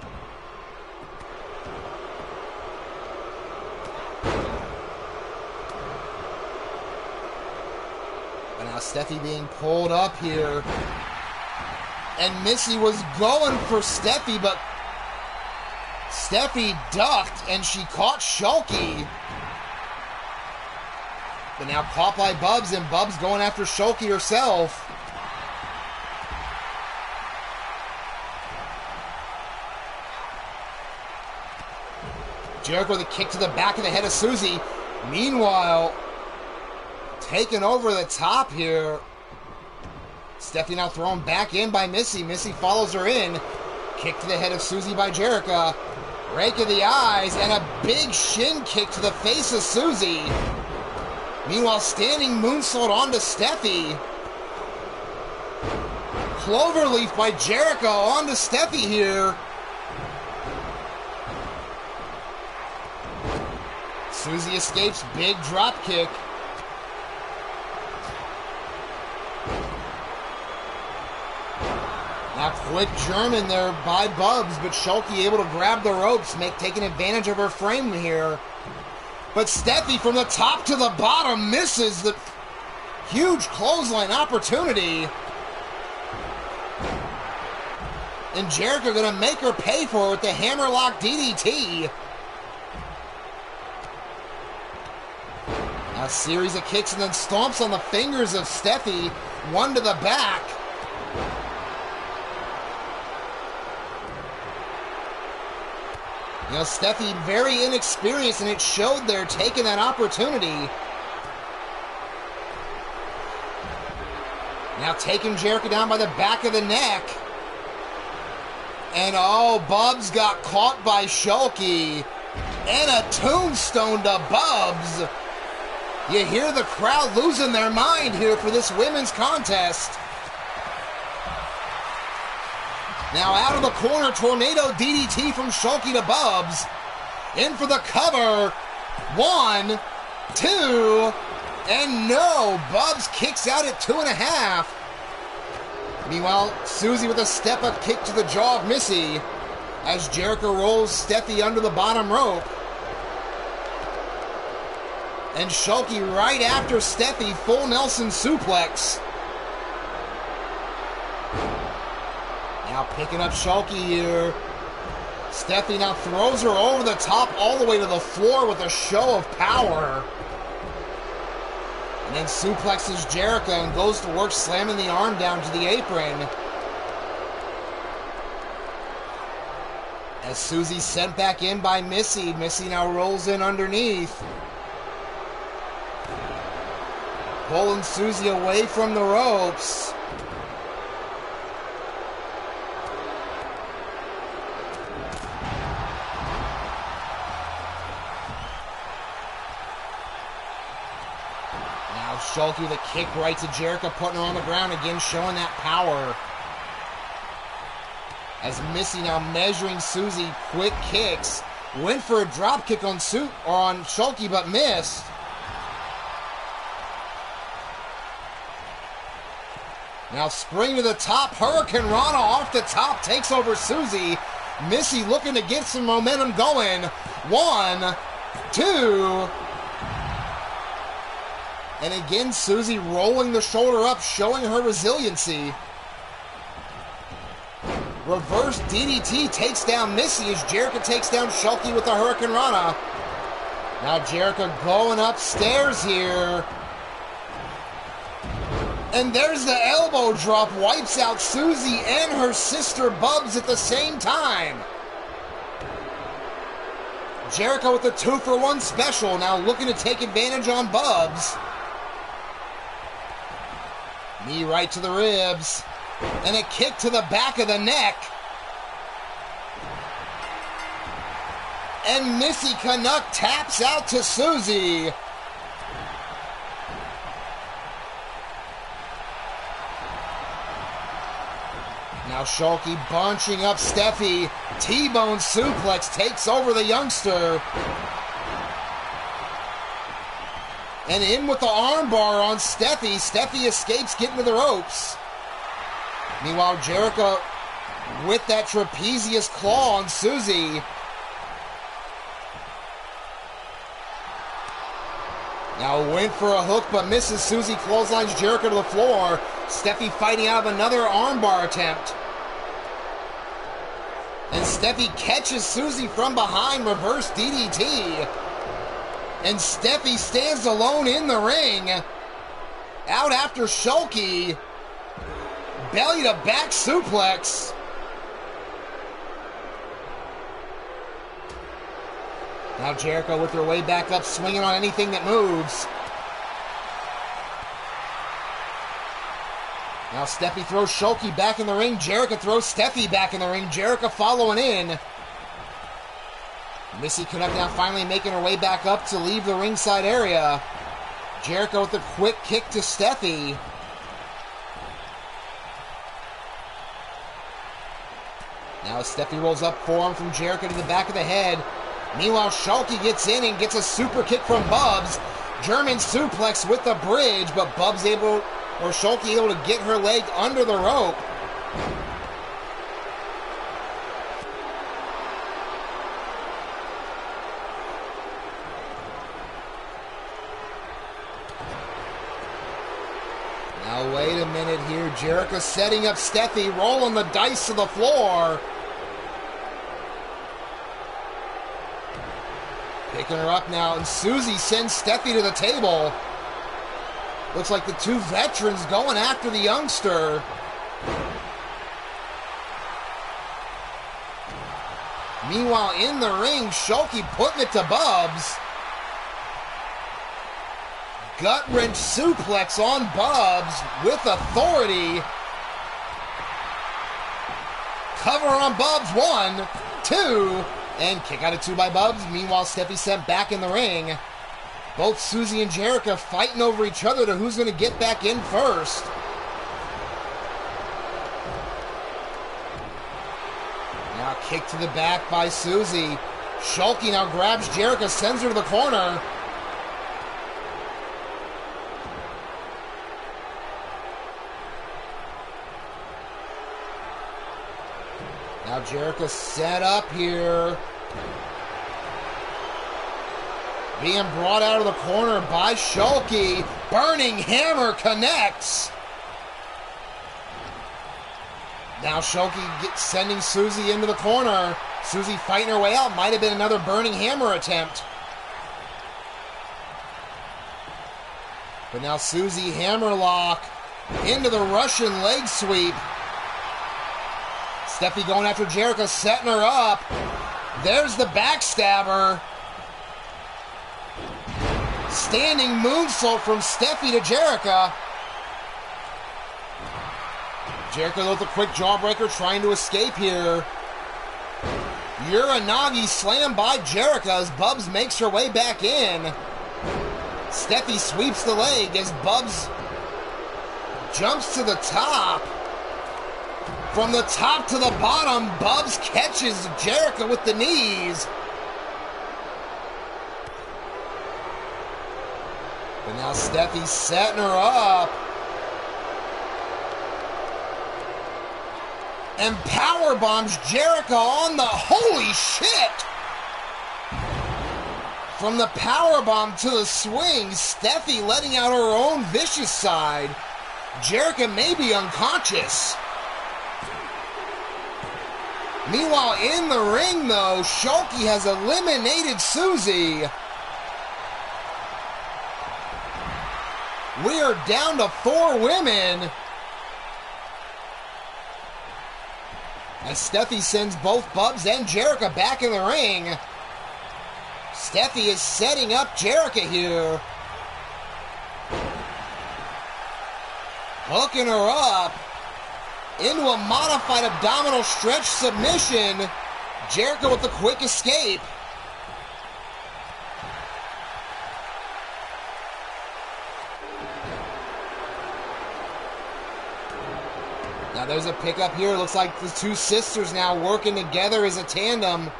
But now Steffi being pulled up here. And Missy was going for Steffi, but Steffi ducked and she caught Shulky. But now caught by Bubs, and Bubs going after Shulky herself. Jericho with a kick to the back of the head of Susie. Meanwhile, taking over the top here. Steffi now thrown back in by Missy. Missy follows her in. Kick to the head of Susie by Jericho. Rake of the eyes and a big shin kick to the face of Susie. Meanwhile, standing moonsault onto Steffi. Cloverleaf by Jericho onto Steffi here. Susie escapes, big drop kick. Now quick German there by Bubs, but Shulky able to grab the ropes, taking advantage of her frame here. But Steffi from the top to the bottom misses the huge clothesline opportunity. And Jericho gonna make her pay for it with the hammerlock DDT. A series of kicks and then stomps on the fingers of Steffi. One to the back. You know, Steffi very inexperienced, and it showed there, taking that opportunity. Now taking Jericho down by the back of the neck. And oh, Bubs got caught by Shulky. And a tombstone to Bubs. You hear the crowd losing their mind here for this women's contest. Now out of the corner, tornado DDT from Shulky to Bubs. In for the cover. 1, 2, and no. Bubs kicks out at 2.5. Meanwhile, Susie with a step-up kick to the jaw of Missy as Jericho rolls Steffi under the bottom rope. And Shulky right after Steffi, full Nelson suplex. Now picking up Shulky here. Steffi now throws her over the top all the way to the floor with a show of power. And then suplexes Jericho and goes to work slamming the arm down to the apron. As Susie's sent back in by Missy. Missy now rolls in underneath. Pulling Susie away from the ropes. Schulte with a kick right to Jericho, putting her on the ground again, showing that power. As Missy now measuring Susie, quick kicks. Went for a drop kick on Schulte, but missed. Now spring to the top, Hurricane Rana off the top, takes over Susie. Missy looking to get some momentum going. 1, 2. And again, Susie rolling the shoulder up, showing her resiliency. Reverse DDT takes down Missy as Jericho takes down Schulte with the Hurricane Rana. Now Jericho going upstairs here. And there's the elbow drop, wipes out Susie and her sister Bubs at the same time. Jericho with the 2-for-1 special, now looking to take advantage on Bubs. Knee right to the ribs. And a kick to the back of the neck. And Missy Canuck taps out to Susie. Now Schulte bunching up Steffi. T-bone suplex takes over the youngster. And in with the armbar on Steffi. Steffi escapes getting to the ropes. Meanwhile, Jericho with that trapezius claw on Susie. Now went for a hook, but misses. Susie clotheslines Jericho to the floor. Steffi fighting out of another armbar attempt. And Steffi catches Susie from behind, reverse DDT. And Steffi stands alone in the ring. Out after Schulte. Belly to back suplex. Now Jericho with her way back up, swinging on anything that moves. Now Steffi throws Schulte back in the ring. Jericho throws Steffi back in the ring. Jericho following in. Missy Canuck now finally making her way back up to leave the ringside area. Jericho with a quick kick to Steffi. Now Steffi rolls up forearm from Jericho to the back of the head. Meanwhile, Schulte gets in and gets a super kick from Bubs. German suplex with the bridge, but Schulte able to get her leg under the rope. Now wait a minute here. Jericho setting up Steffi, rolling the dice to the floor. Picking her up now, and Susie sends Steffi to the table. Looks like the two veterans going after the youngster. Meanwhile, in the ring, Schulte putting it to Bubs. Gut-wrench suplex on Bubs with authority. Cover on Bubs, 1, 2, and kick out of 2 by Bubs. Meanwhile, Steffi sent back in the ring. Both Susie and Jericho fighting over each other to who's going to get back in first. Now kick to the back by Susie. Schulte now grabs Jericho, sends her to the corner. Now Jericho set up here. Being brought out of the corner by Schulte. Burning hammer connects. Now Schulte sending Susie into the corner. Susie fighting her way out. Might have been another burning hammer attempt. But now Susie hammerlock into the Russian leg sweep. Steffi going after Jericho, setting her up. There's the backstabber. Standing moonsault from Steffi to Jericho. Jericho with a quick jawbreaker, trying to escape here. Uranagi slam by Jericho as Bubs makes her way back in. Steffi sweeps the leg as Bubs jumps to the top. From the top to the bottom, Bubs catches Jericho with the knees. But now Steffi's setting her up. And power bombs Jericho on the... Holy shit! From the power bomb to the swing, Steffi letting out her own vicious side. Jericho may be unconscious. Meanwhile, in the ring, though, Shulky has eliminated Susie. We are down to 4 women. As Steffi sends both Bubs and Jericho back in the ring. Steffi is setting up Jericho here. Hooking her up into a modified abdominal stretch submission. Jericho with the quick escape. Now there's a pickup here. Looks like the two sisters now working together as a tandem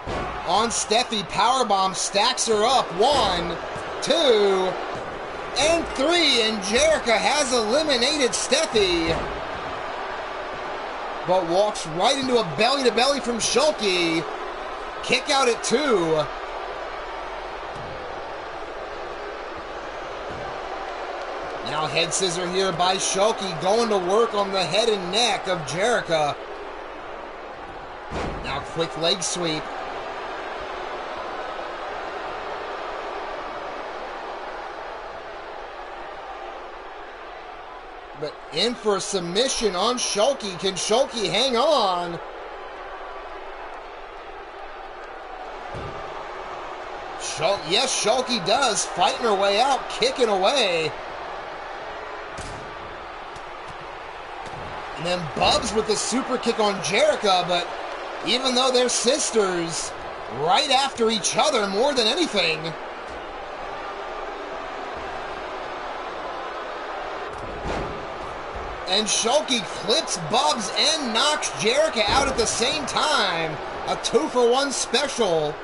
on Steffi. Powerbomb stacks her up. 1, 2, and 3. And Jericho has eliminated Steffi. But walks right into a belly-to-belly from Shulky. Kick out at 2. Now head scissor here by Shulky, going to work on the head and neck of Jericho. Now quick leg sweep. But in for a submission on Shulky. Can Shulky hang on? Yes, Shulky does. Fighting her way out, kicking away. And then Bubs with the super kick on Jericho, but even though they're sisters, right after each other more than anything. And Shulky clips Bubs and knocks Jericho out at the same time. A 2-for-1 special.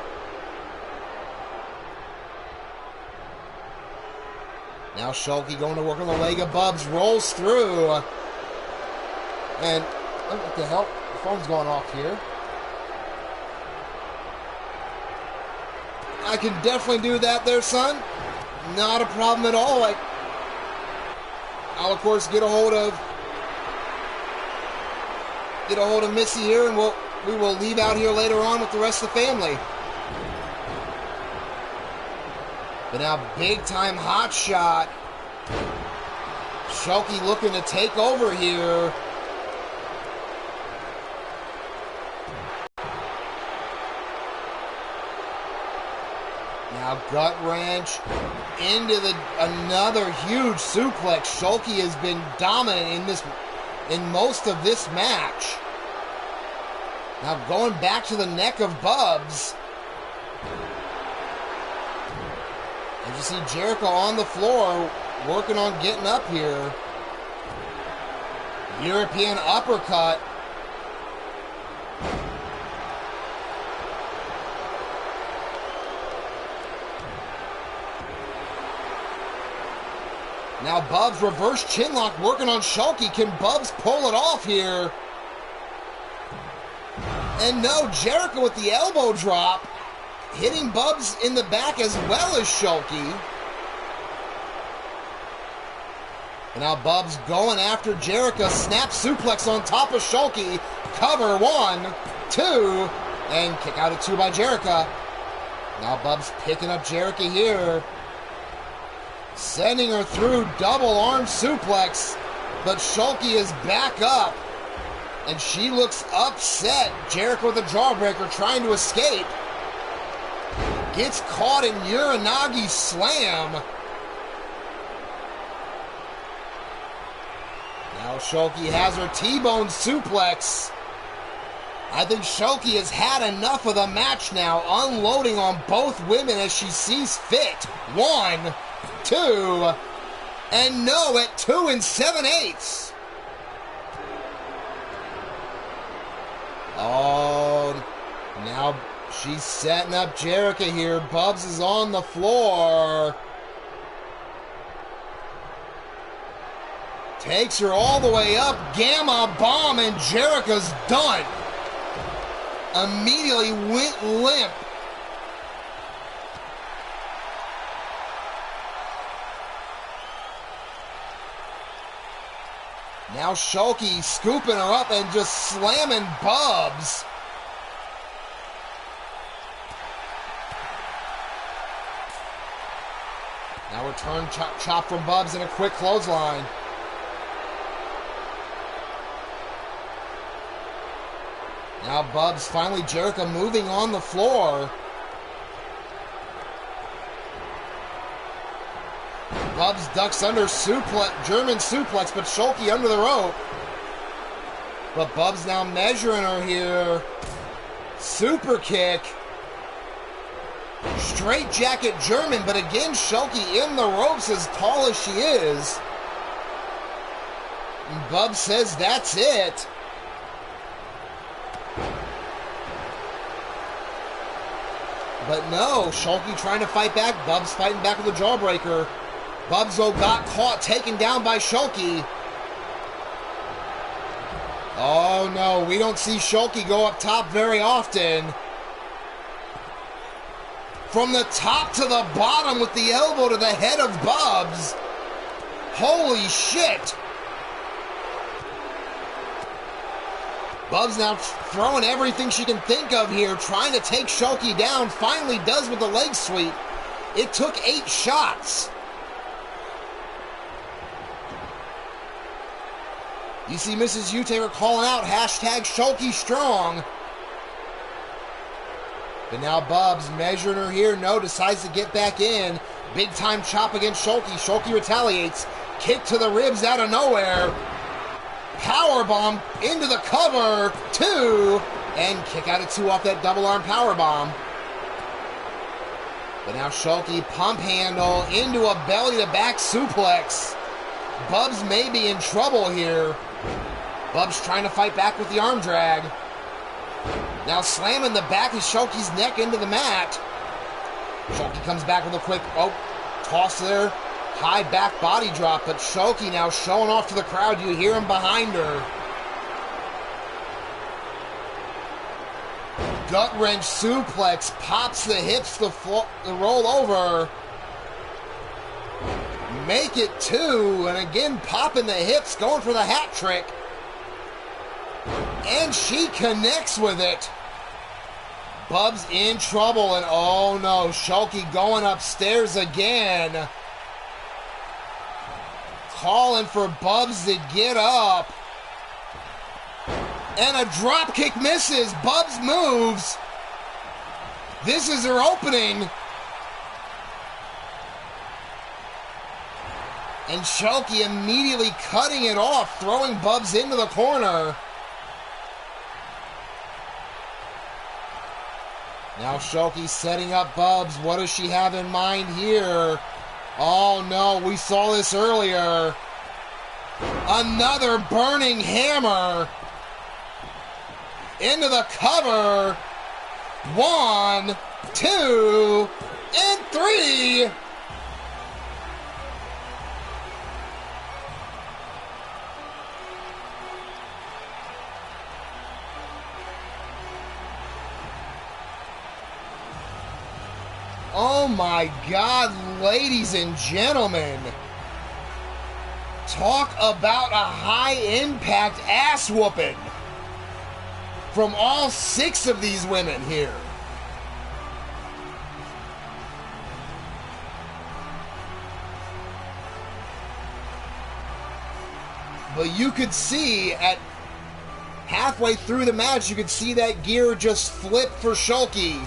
Now Shulky going to work on the leg of Bubs, rolls through. And, what the hell? The phone's going off here. I can definitely do that there, son. Not a problem at all. I'll, of course, get a hold of Missy here, and we will leave out here later on with the rest of the family. But now, big-time hot shot. Shulky looking to take over here. Now gut wrench into another huge suplex. Shulky has been dominant in most of this match. Now going back to the neck of Bubs. As you see Jericho on the floor working on getting up here. European uppercut. Now Bubs reverse chinlock working on Shulky. Can Bubs pull it off here? And no, Jericho with the elbow drop. Hitting Bubs in the back as well as Shulky. And now Bubs going after Jericho. Snap suplex on top of Shulky. Cover 1, 2, and kick out at 2 by Jericho. Now Bubs picking up Jericho here. Sending her through double arm suplex. But Shulky is back up. And she looks upset. Jericho with a jawbreaker trying to escape. Gets caught in Uranagi slam. Now Shulky has her T-bone suplex. I think Shulky has had enough of the match now, unloading on both women as she sees fit. 1, 2, and no at 2 7/8. Oh, now she's setting up Jerica here. Bubs is on the floor. Takes her all the way up. Gamma bomb, and Jerica's done. Immediately went limp. Now Shulky scooping her up and just slamming Bubs. Now return chop from Bubs and a quick clothesline. Now Bubs, finally Jerica moving on the floor. Bubs ducks under German suplex, but Shulky under the rope. But Bubs now measuring her here. Super kick. Straight jacket German, but again Shulky in the ropes as tall as she is. And Bubs says that's it. But no, Shulky trying to fight back. Bubs fighting back with a jawbreaker. Bubs, though, got caught, taken down by Shulky. Oh, no, we don't see Shulky go up top very often. From the top to the bottom with the elbow to the head of Bubs. Holy shit. Bubs now throwing everything she can think of here, trying to take Shulky down. Finally does with the leg sweep. It took 8 shots. You see Mrs. Utaker calling out hashtag Shulky strong. But now Bubs measuring her here. No, decides to get back in. Big time chop against Shulky. Shulky retaliates. Kick to the ribs out of nowhere. Powerbomb into the cover. 2. And kick out of 2 off that double arm powerbomb. But now Shulky pump handle into a belly to back suplex. Bubs may be in trouble here. Bubs trying to fight back with the arm drag. Now slamming the back of Shulky's neck into the mat. Shulky comes back with a quick, toss there. High back body drop, but Shulky now showing off to the crowd. You hear him behind her. Gut wrench suplex, pops the hips to roll over. Make it 2, and again popping the hips, going for the hat trick. And she connects with it. Bubs in trouble, and oh no, Shulky going upstairs again. Calling for Bubs to get up. And a drop kick misses. Bubs moves. This is her opening. And Shulky immediately cutting it off, throwing Bubs into the corner. Now Shulky setting up Bubs. What does she have in mind here? Oh no, we saw this earlier. Another burning hammer. Into the cover. 1, 2, and 3. Oh my God, ladies and gentlemen. Talk about a high-impact ass-whooping from all 6 of these women here. But you could see at halfway through the match, you could see that gear just flip for Shulky.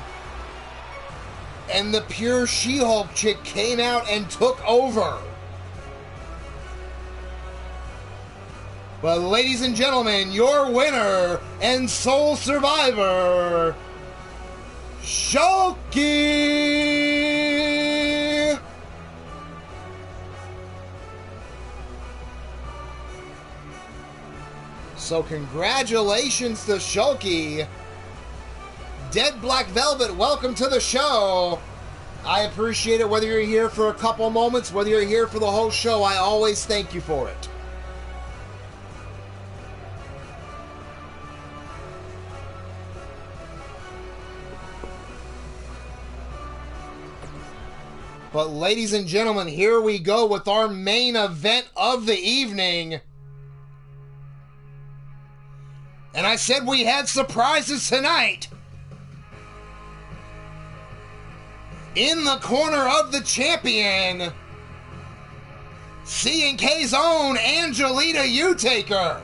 And the pure She-Hulk chick came out and took over. But ladies and gentlemen, your winner and sole survivor, Shulky. So congratulations to Shoki. Dead Black Velvet, welcome to the show. I appreciate it whether you're here for a couple moments, whether you're here for the whole show. I always thank you for it. But ladies and gentlemen, here we go with our main event of the evening. And I said we had surprises tonight. In the corner of the champion, C&K's own Angelita Utaker.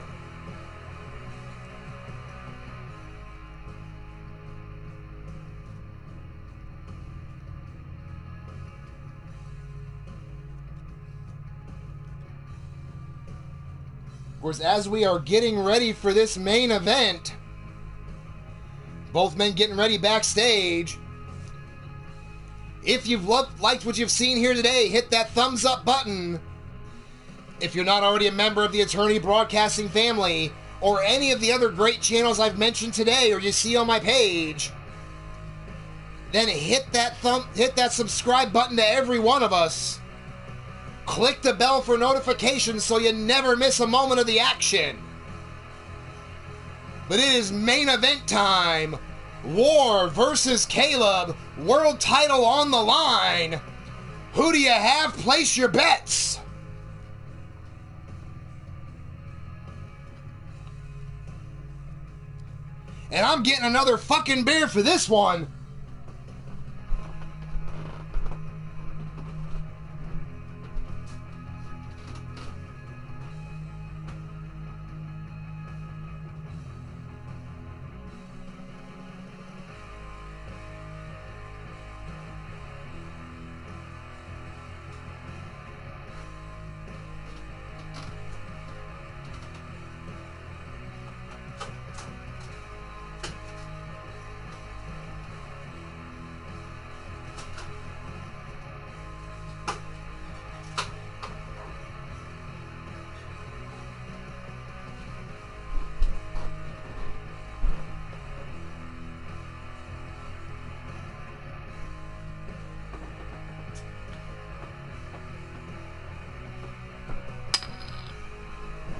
Of course, as we are getting ready for this main event, both men getting ready backstage. If you've liked what you've seen here today, hit that thumbs up button. If you're not already a member of the Eternity Broadcasting family, or any of the other great channels I've mentioned today, or you see on my page, then hit that subscribe button to every one of us. Click the bell for notifications so you never miss a moment of the action. But it is main event time. War versus Caleb. World title on the line. Who do you have? Place your bets. And I'm getting another fucking beer for this one.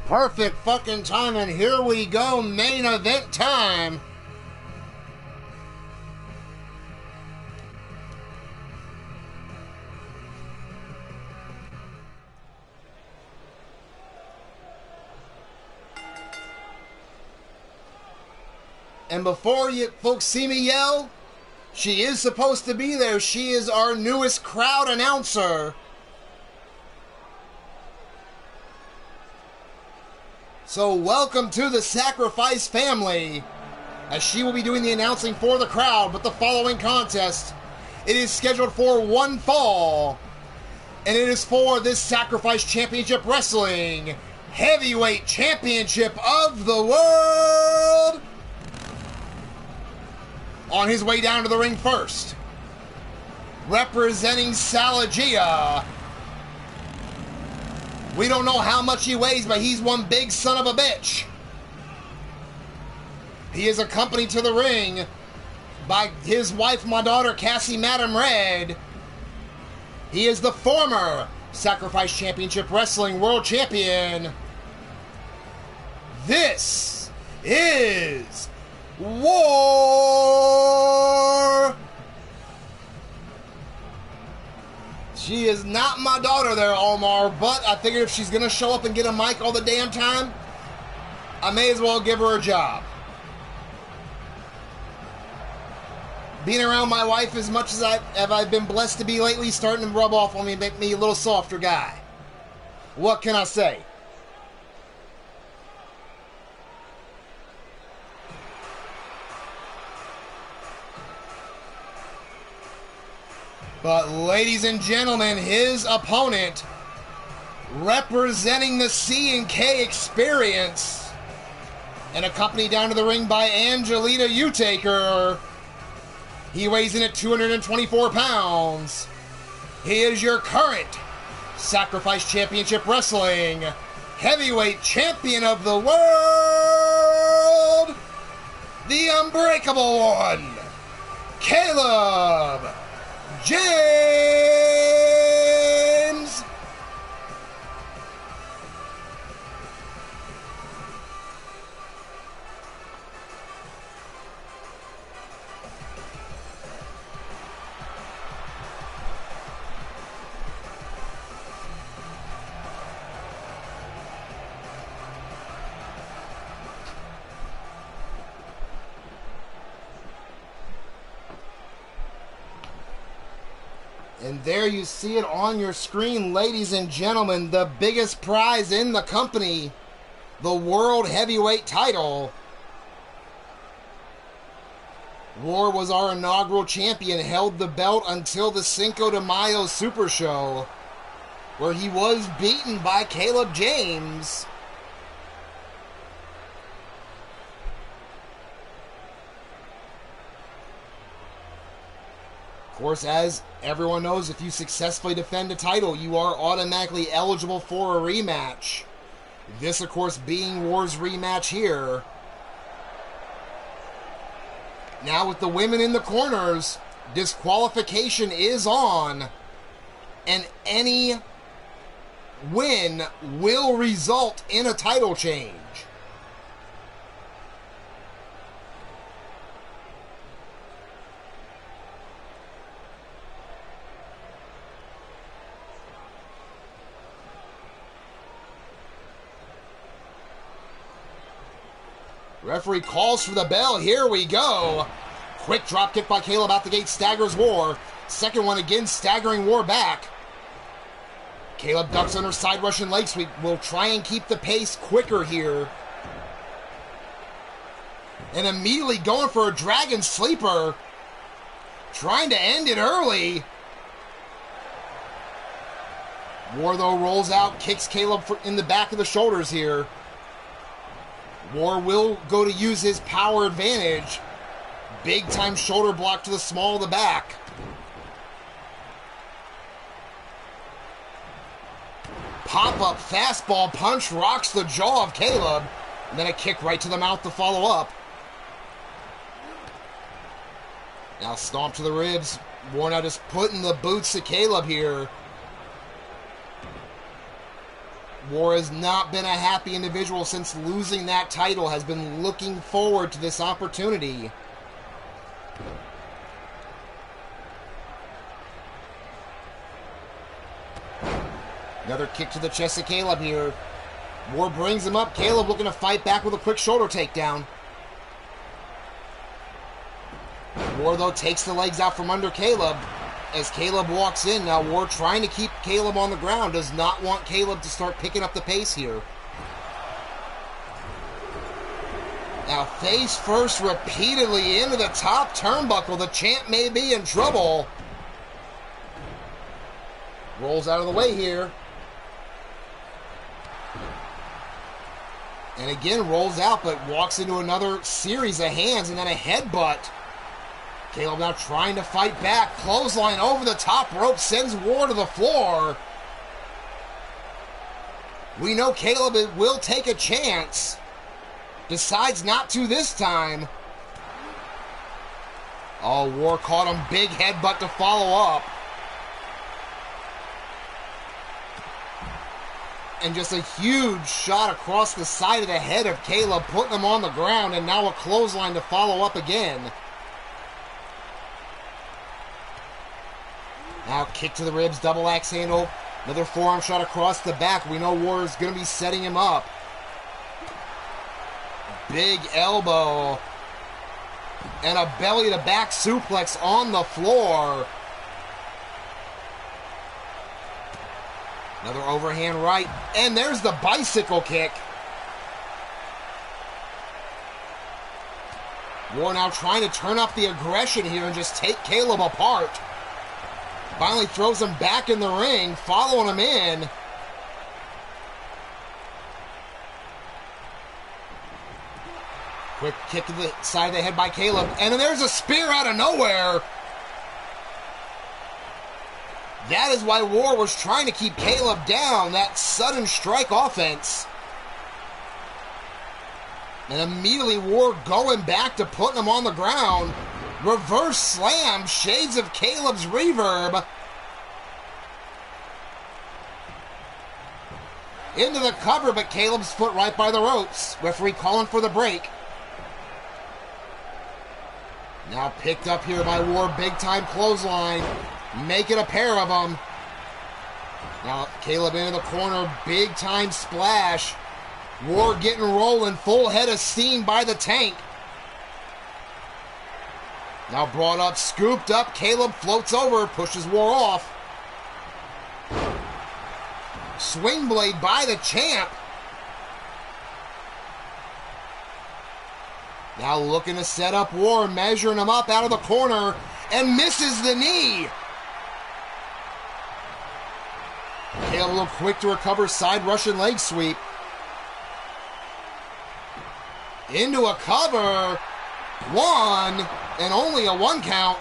Perfect fucking time, and here we go, main event time. And before you folks see me yell, she is supposed to be there. She is our newest crowd announcer. So welcome to the Sacrifice family, as she will be doing the announcing for the crowd. But the following contest, it is scheduled for one fall, and it is for this Sacrifice Championship Wrestling Heavyweight Championship of the World. On his way down to the ring first, representing Salagia. We don't know how much he weighs, but he's one big son of a bitch. He is accompanied to the ring by his wife, my daughter, Cassie Madam Red. He is the former Sacrifice Championship Wrestling World Champion. This is War. She is not my daughter there, Omar, but I figured if she's going to show up and get a mic all the damn time, I may as well give her a job. Being around my wife as much as I've been blessed to be lately, starting to rub off on me and make me a little softer guy. What can I say? But ladies and gentlemen, his opponent, representing the C&K Experience, and accompanied down to the ring by Angelita Utaker. He weighs in at 224 pounds. He is your current Sacrifice Championship Wrestling heavyweight champion of the world, the unbreakable one, Caleb James. And there you see it on your screen, ladies and gentlemen, the biggest prize in the company, the World Heavyweight title. War was our inaugural champion, held the belt until the Cinco de Mayo Super Show, where he was beaten by Caleb James. Of course, as everyone knows, if you successfully defend a title, you are automatically eligible for a rematch. This, of course, being War's rematch here. Now with the women in the corners, disqualification is on, and any win will result in a title change. Referee calls for the bell. Here we go. Quick drop kick by Caleb out the gate. Staggers War. Second one again. Staggering War back. Caleb ducks under side Russian leg sweep. Will try and keep the pace quicker here. And immediately going for a Dragon Sleeper. Trying to end it early. War, though, rolls out. Kicks Caleb in the back of the shoulders here. War will go to use his power advantage. Big time shoulder block to the small of the back. Pop-up fastball punch rocks the jaw of Caleb. And then a kick right to the mouth to follow up. Now stomp to the ribs. War now just putting the boots to Caleb here. War has not been a happy individual since losing that title, has been looking forward to this opportunity. Another kick to the chest of Caleb here. War brings him up. Caleb looking to fight back with a quick shoulder takedown. War, though, takes the legs out from under Caleb. As Caleb walks in, now War trying to keep Caleb on the ground, does not want Caleb to start picking up the pace here. Now face first repeatedly into the top turnbuckle. The champ may be in trouble. Rolls out of the way here. And again rolls out, but walks into another series of hands and then a headbutt. Caleb now trying to fight back. Clothesline over the top rope sends War to the floor. We know Caleb will take a chance. Decides not to this time. Oh, War caught him. Big headbutt to follow up. And just a huge shot across the side of the head of Caleb, putting him on the ground, and now a clothesline to follow up again. Now kick to the ribs, double axe handle. Another forearm shot across the back. We know War is going to be setting him up. Big elbow. And a belly to back suplex on the floor. Another overhand right. And there's the bicycle kick. War now trying to turn up the aggression here and just take Caleb apart. Finally throws him back in the ring, following him in. Quick kick to the side of the head by Caleb. And then there's a spear out of nowhere. That is why War was trying to keep Caleb down. That sudden strike offense. And immediately War going back to putting him on the ground. Reverse slam, shades of Caleb's reverb. Into the cover, but Caleb's foot right by the ropes. Referee calling for the break. Now picked up here by War, big time clothesline. Make it a pair of them. Now Caleb into the corner, big time splash. War getting rolling, full head of steam by the tank. Now brought up, scooped up, Caleb floats over, pushes War off. Swing blade by the champ. Now looking to set up War, measuring him up out of the corner, and misses the knee. Caleb a little quick to recover, side Russian leg sweep. Into a cover. One, and only a 1 count.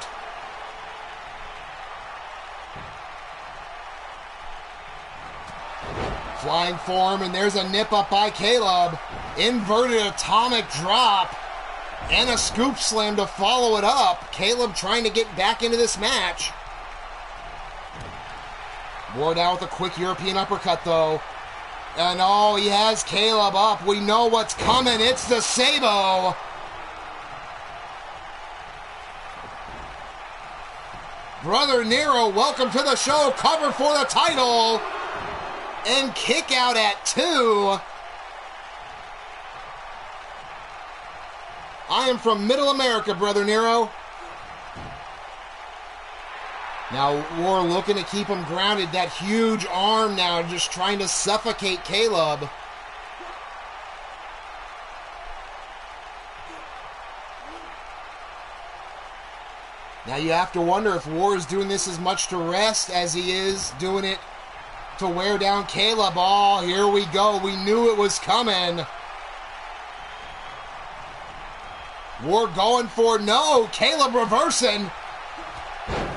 Flying form, and there's a nip up by Caleb. Inverted atomic drop. And a scoop slam to follow it up. Caleb trying to get back into this match. Ward out with a quick European uppercut, though. And oh, he has Caleb up. We know what's coming. It's the Sabo. Brother Nero, welcome to the show. Cover for the title. And kick out at 2. I am from Middle America, Brother Nero. Now War looking to keep him grounded. That huge arm now just trying to suffocate Caleb. Now you have to wonder if War is doing this as much to rest as he is doing it to wear down Caleb. Oh, here we go. We knew it was coming. War going for no. Caleb reversing.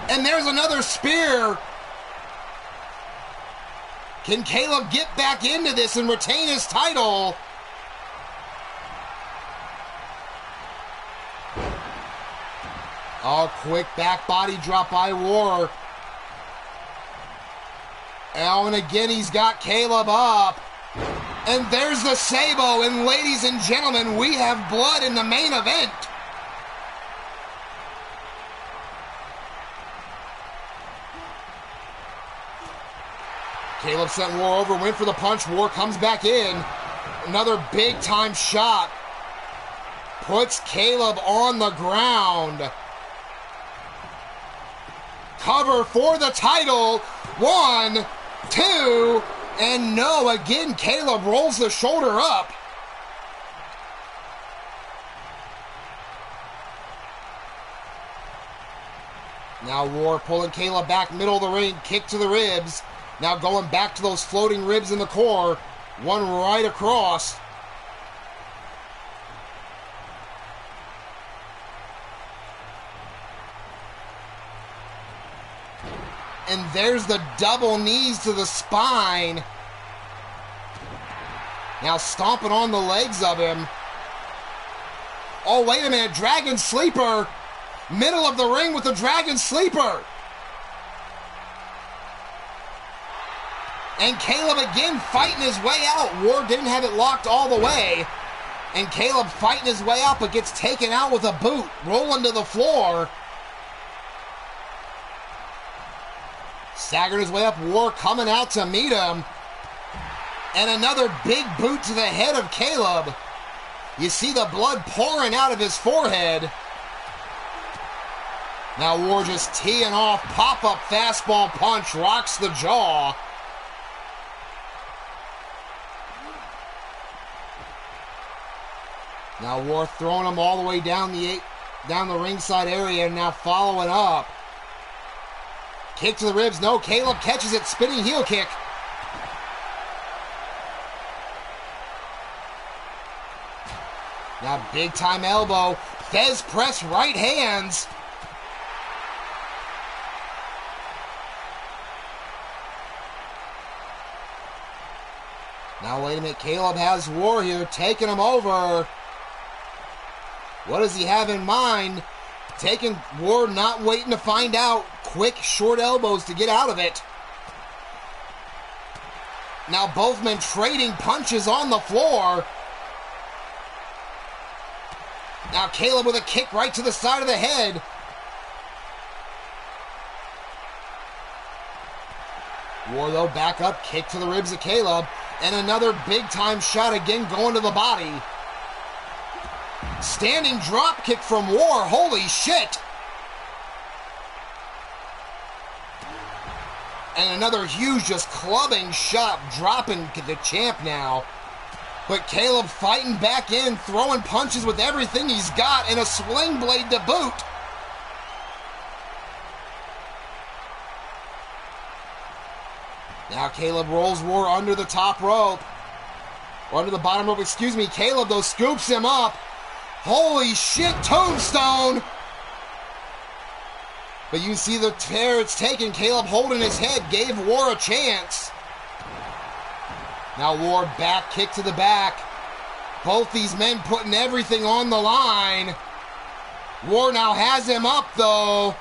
And there's another spear. Can Caleb get back into this and retain his title? Oh, quick back body drop by War. Oh, and again he's got Caleb up. And there's the Sabo, and ladies and gentlemen, we have blood in the main event. Caleb sent War over, went for the punch. War comes back in. Another big time shot. Puts Caleb on the ground. Cover for the title. 1, 2, and no. Again, Caleb rolls the shoulder up. Now War pulling Caleb back, middle of the ring, kick to the ribs. Now going back to those floating ribs in the core. One right across. And there's the double knees to the spine. Now stomping on the legs of him. Oh, wait a minute. Dragon Sleeper. Middle of the ring with the Dragon Sleeper. And Caleb again fighting his way out. War didn't have it locked all the way. And Caleb fighting his way out, but gets taken out with a boot. Rolling to the floor. Staggering his way up. War coming out to meet him. And another big boot to the head of Caleb. You see the blood pouring out of his forehead. Now War just teeing off. Pop-up fastball punch. Rocks the jaw. Now War throwing him all the way down the ringside area, and now following up. Kick to the ribs. No, Caleb catches it. Spinning heel kick. Now big time elbow. Fez press right hands. Now wait a minute. Caleb has War here, taking him over. What does he have in mind? Taking Ward, not waiting to find out. Quick, short elbows to get out of it. Now both men trading punches on the floor. Now Caleb with a kick right to the side of the head. Ward, though, back up, kick to the ribs of Caleb. And another big-time shot again going to the body. Standing drop kick from War. Holy shit. And another huge just clubbing shot, dropping the champ now. But Caleb fighting back in, throwing punches with everything he's got, and a sling blade to boot. Now Caleb rolls War under the top rope. Or under the bottom rope, excuse me. Caleb, though, scoops him up. Holy shit, tombstone! But you can see the tear it's taken. Caleb holding his head gave War a chance. Now War back kick to the back. Both these men putting everything on the line. War now has him up, though.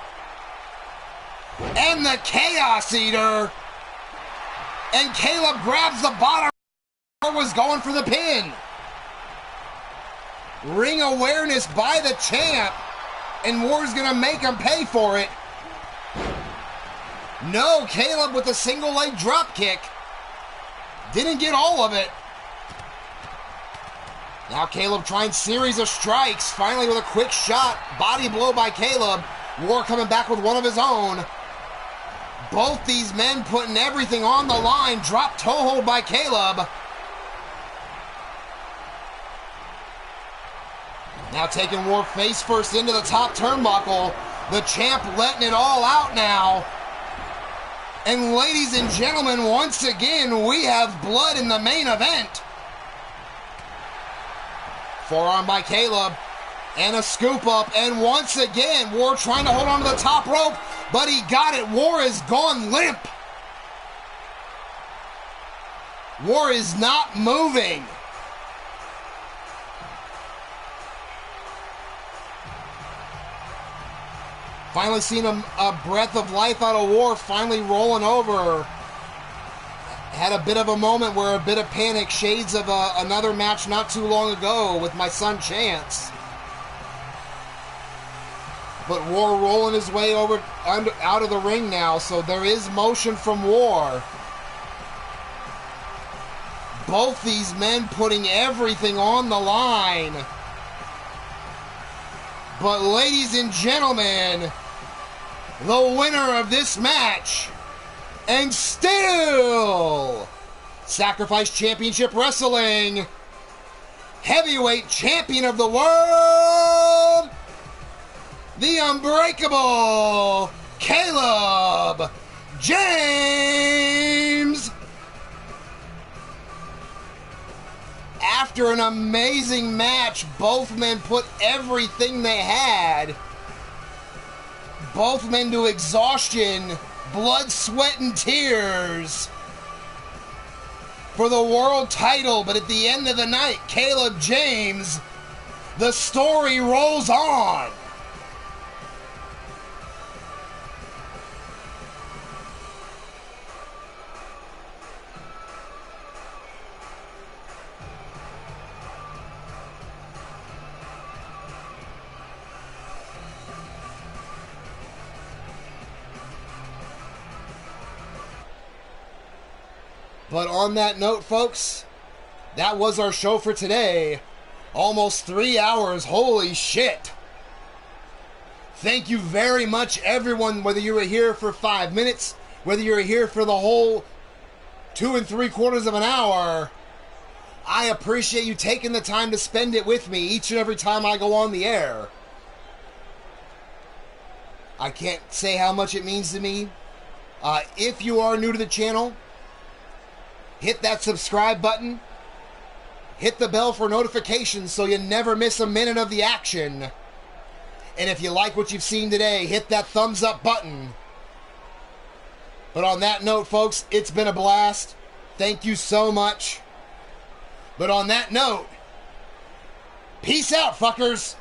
And the Chaos Eater. And Caleb grabs the bottom. War was going for the pin. Ring awareness by the champ. And War's going to make him pay for it. No, Caleb with a single leg drop kick. Didn't get all of it. Now Caleb trying series of strikes. Finally with a quick shot. Body blow by Caleb. War coming back with one of his own. Both these men putting everything on the line. Drop toe hold by Caleb. Now taking War face first into the top turnbuckle. The champ letting it all out now. And ladies and gentlemen, once again, we have blood in the main event. Forearm by Caleb. And a scoop up. And once again, War trying to hold on to the top rope. But he got it. War is gone limp. War is not moving. Finally seen a breath of life out of War, finally rolling over. Had a bit of a moment where a bit of panic, shades of another match not too long ago with my son Chance. But War rolling his way over out of the ring now, so there is motion from War. Both these men putting everything on the line. But ladies and gentlemen, the winner of this match, and still Sacrifice Championship Wrestling Heavyweight Champion of the World, the Unbreakable Caleb James. After an amazing match, both men put everything they had. Both men to exhaustion, blood, sweat, and tears for the world title. But at the end of the night, Caleb James, the story rolls on. But on that note, folks, that was our show for today. Almost 3 hours. Holy shit. Thank you very much, everyone, whether you were here for 5 minutes, whether you were here for the whole 2 3/4 of an hour. I appreciate you taking the time to spend it with me each and every time I go on the air. I can't say how much it means to me. If you are new to the channel, hit that subscribe button. Hit the bell for notifications so you never miss a minute of the action. And if you like what you've seen today, hit that thumbs up button. But on that note, folks, it's been a blast. Thank you so much. But on that note, peace out, fuckers.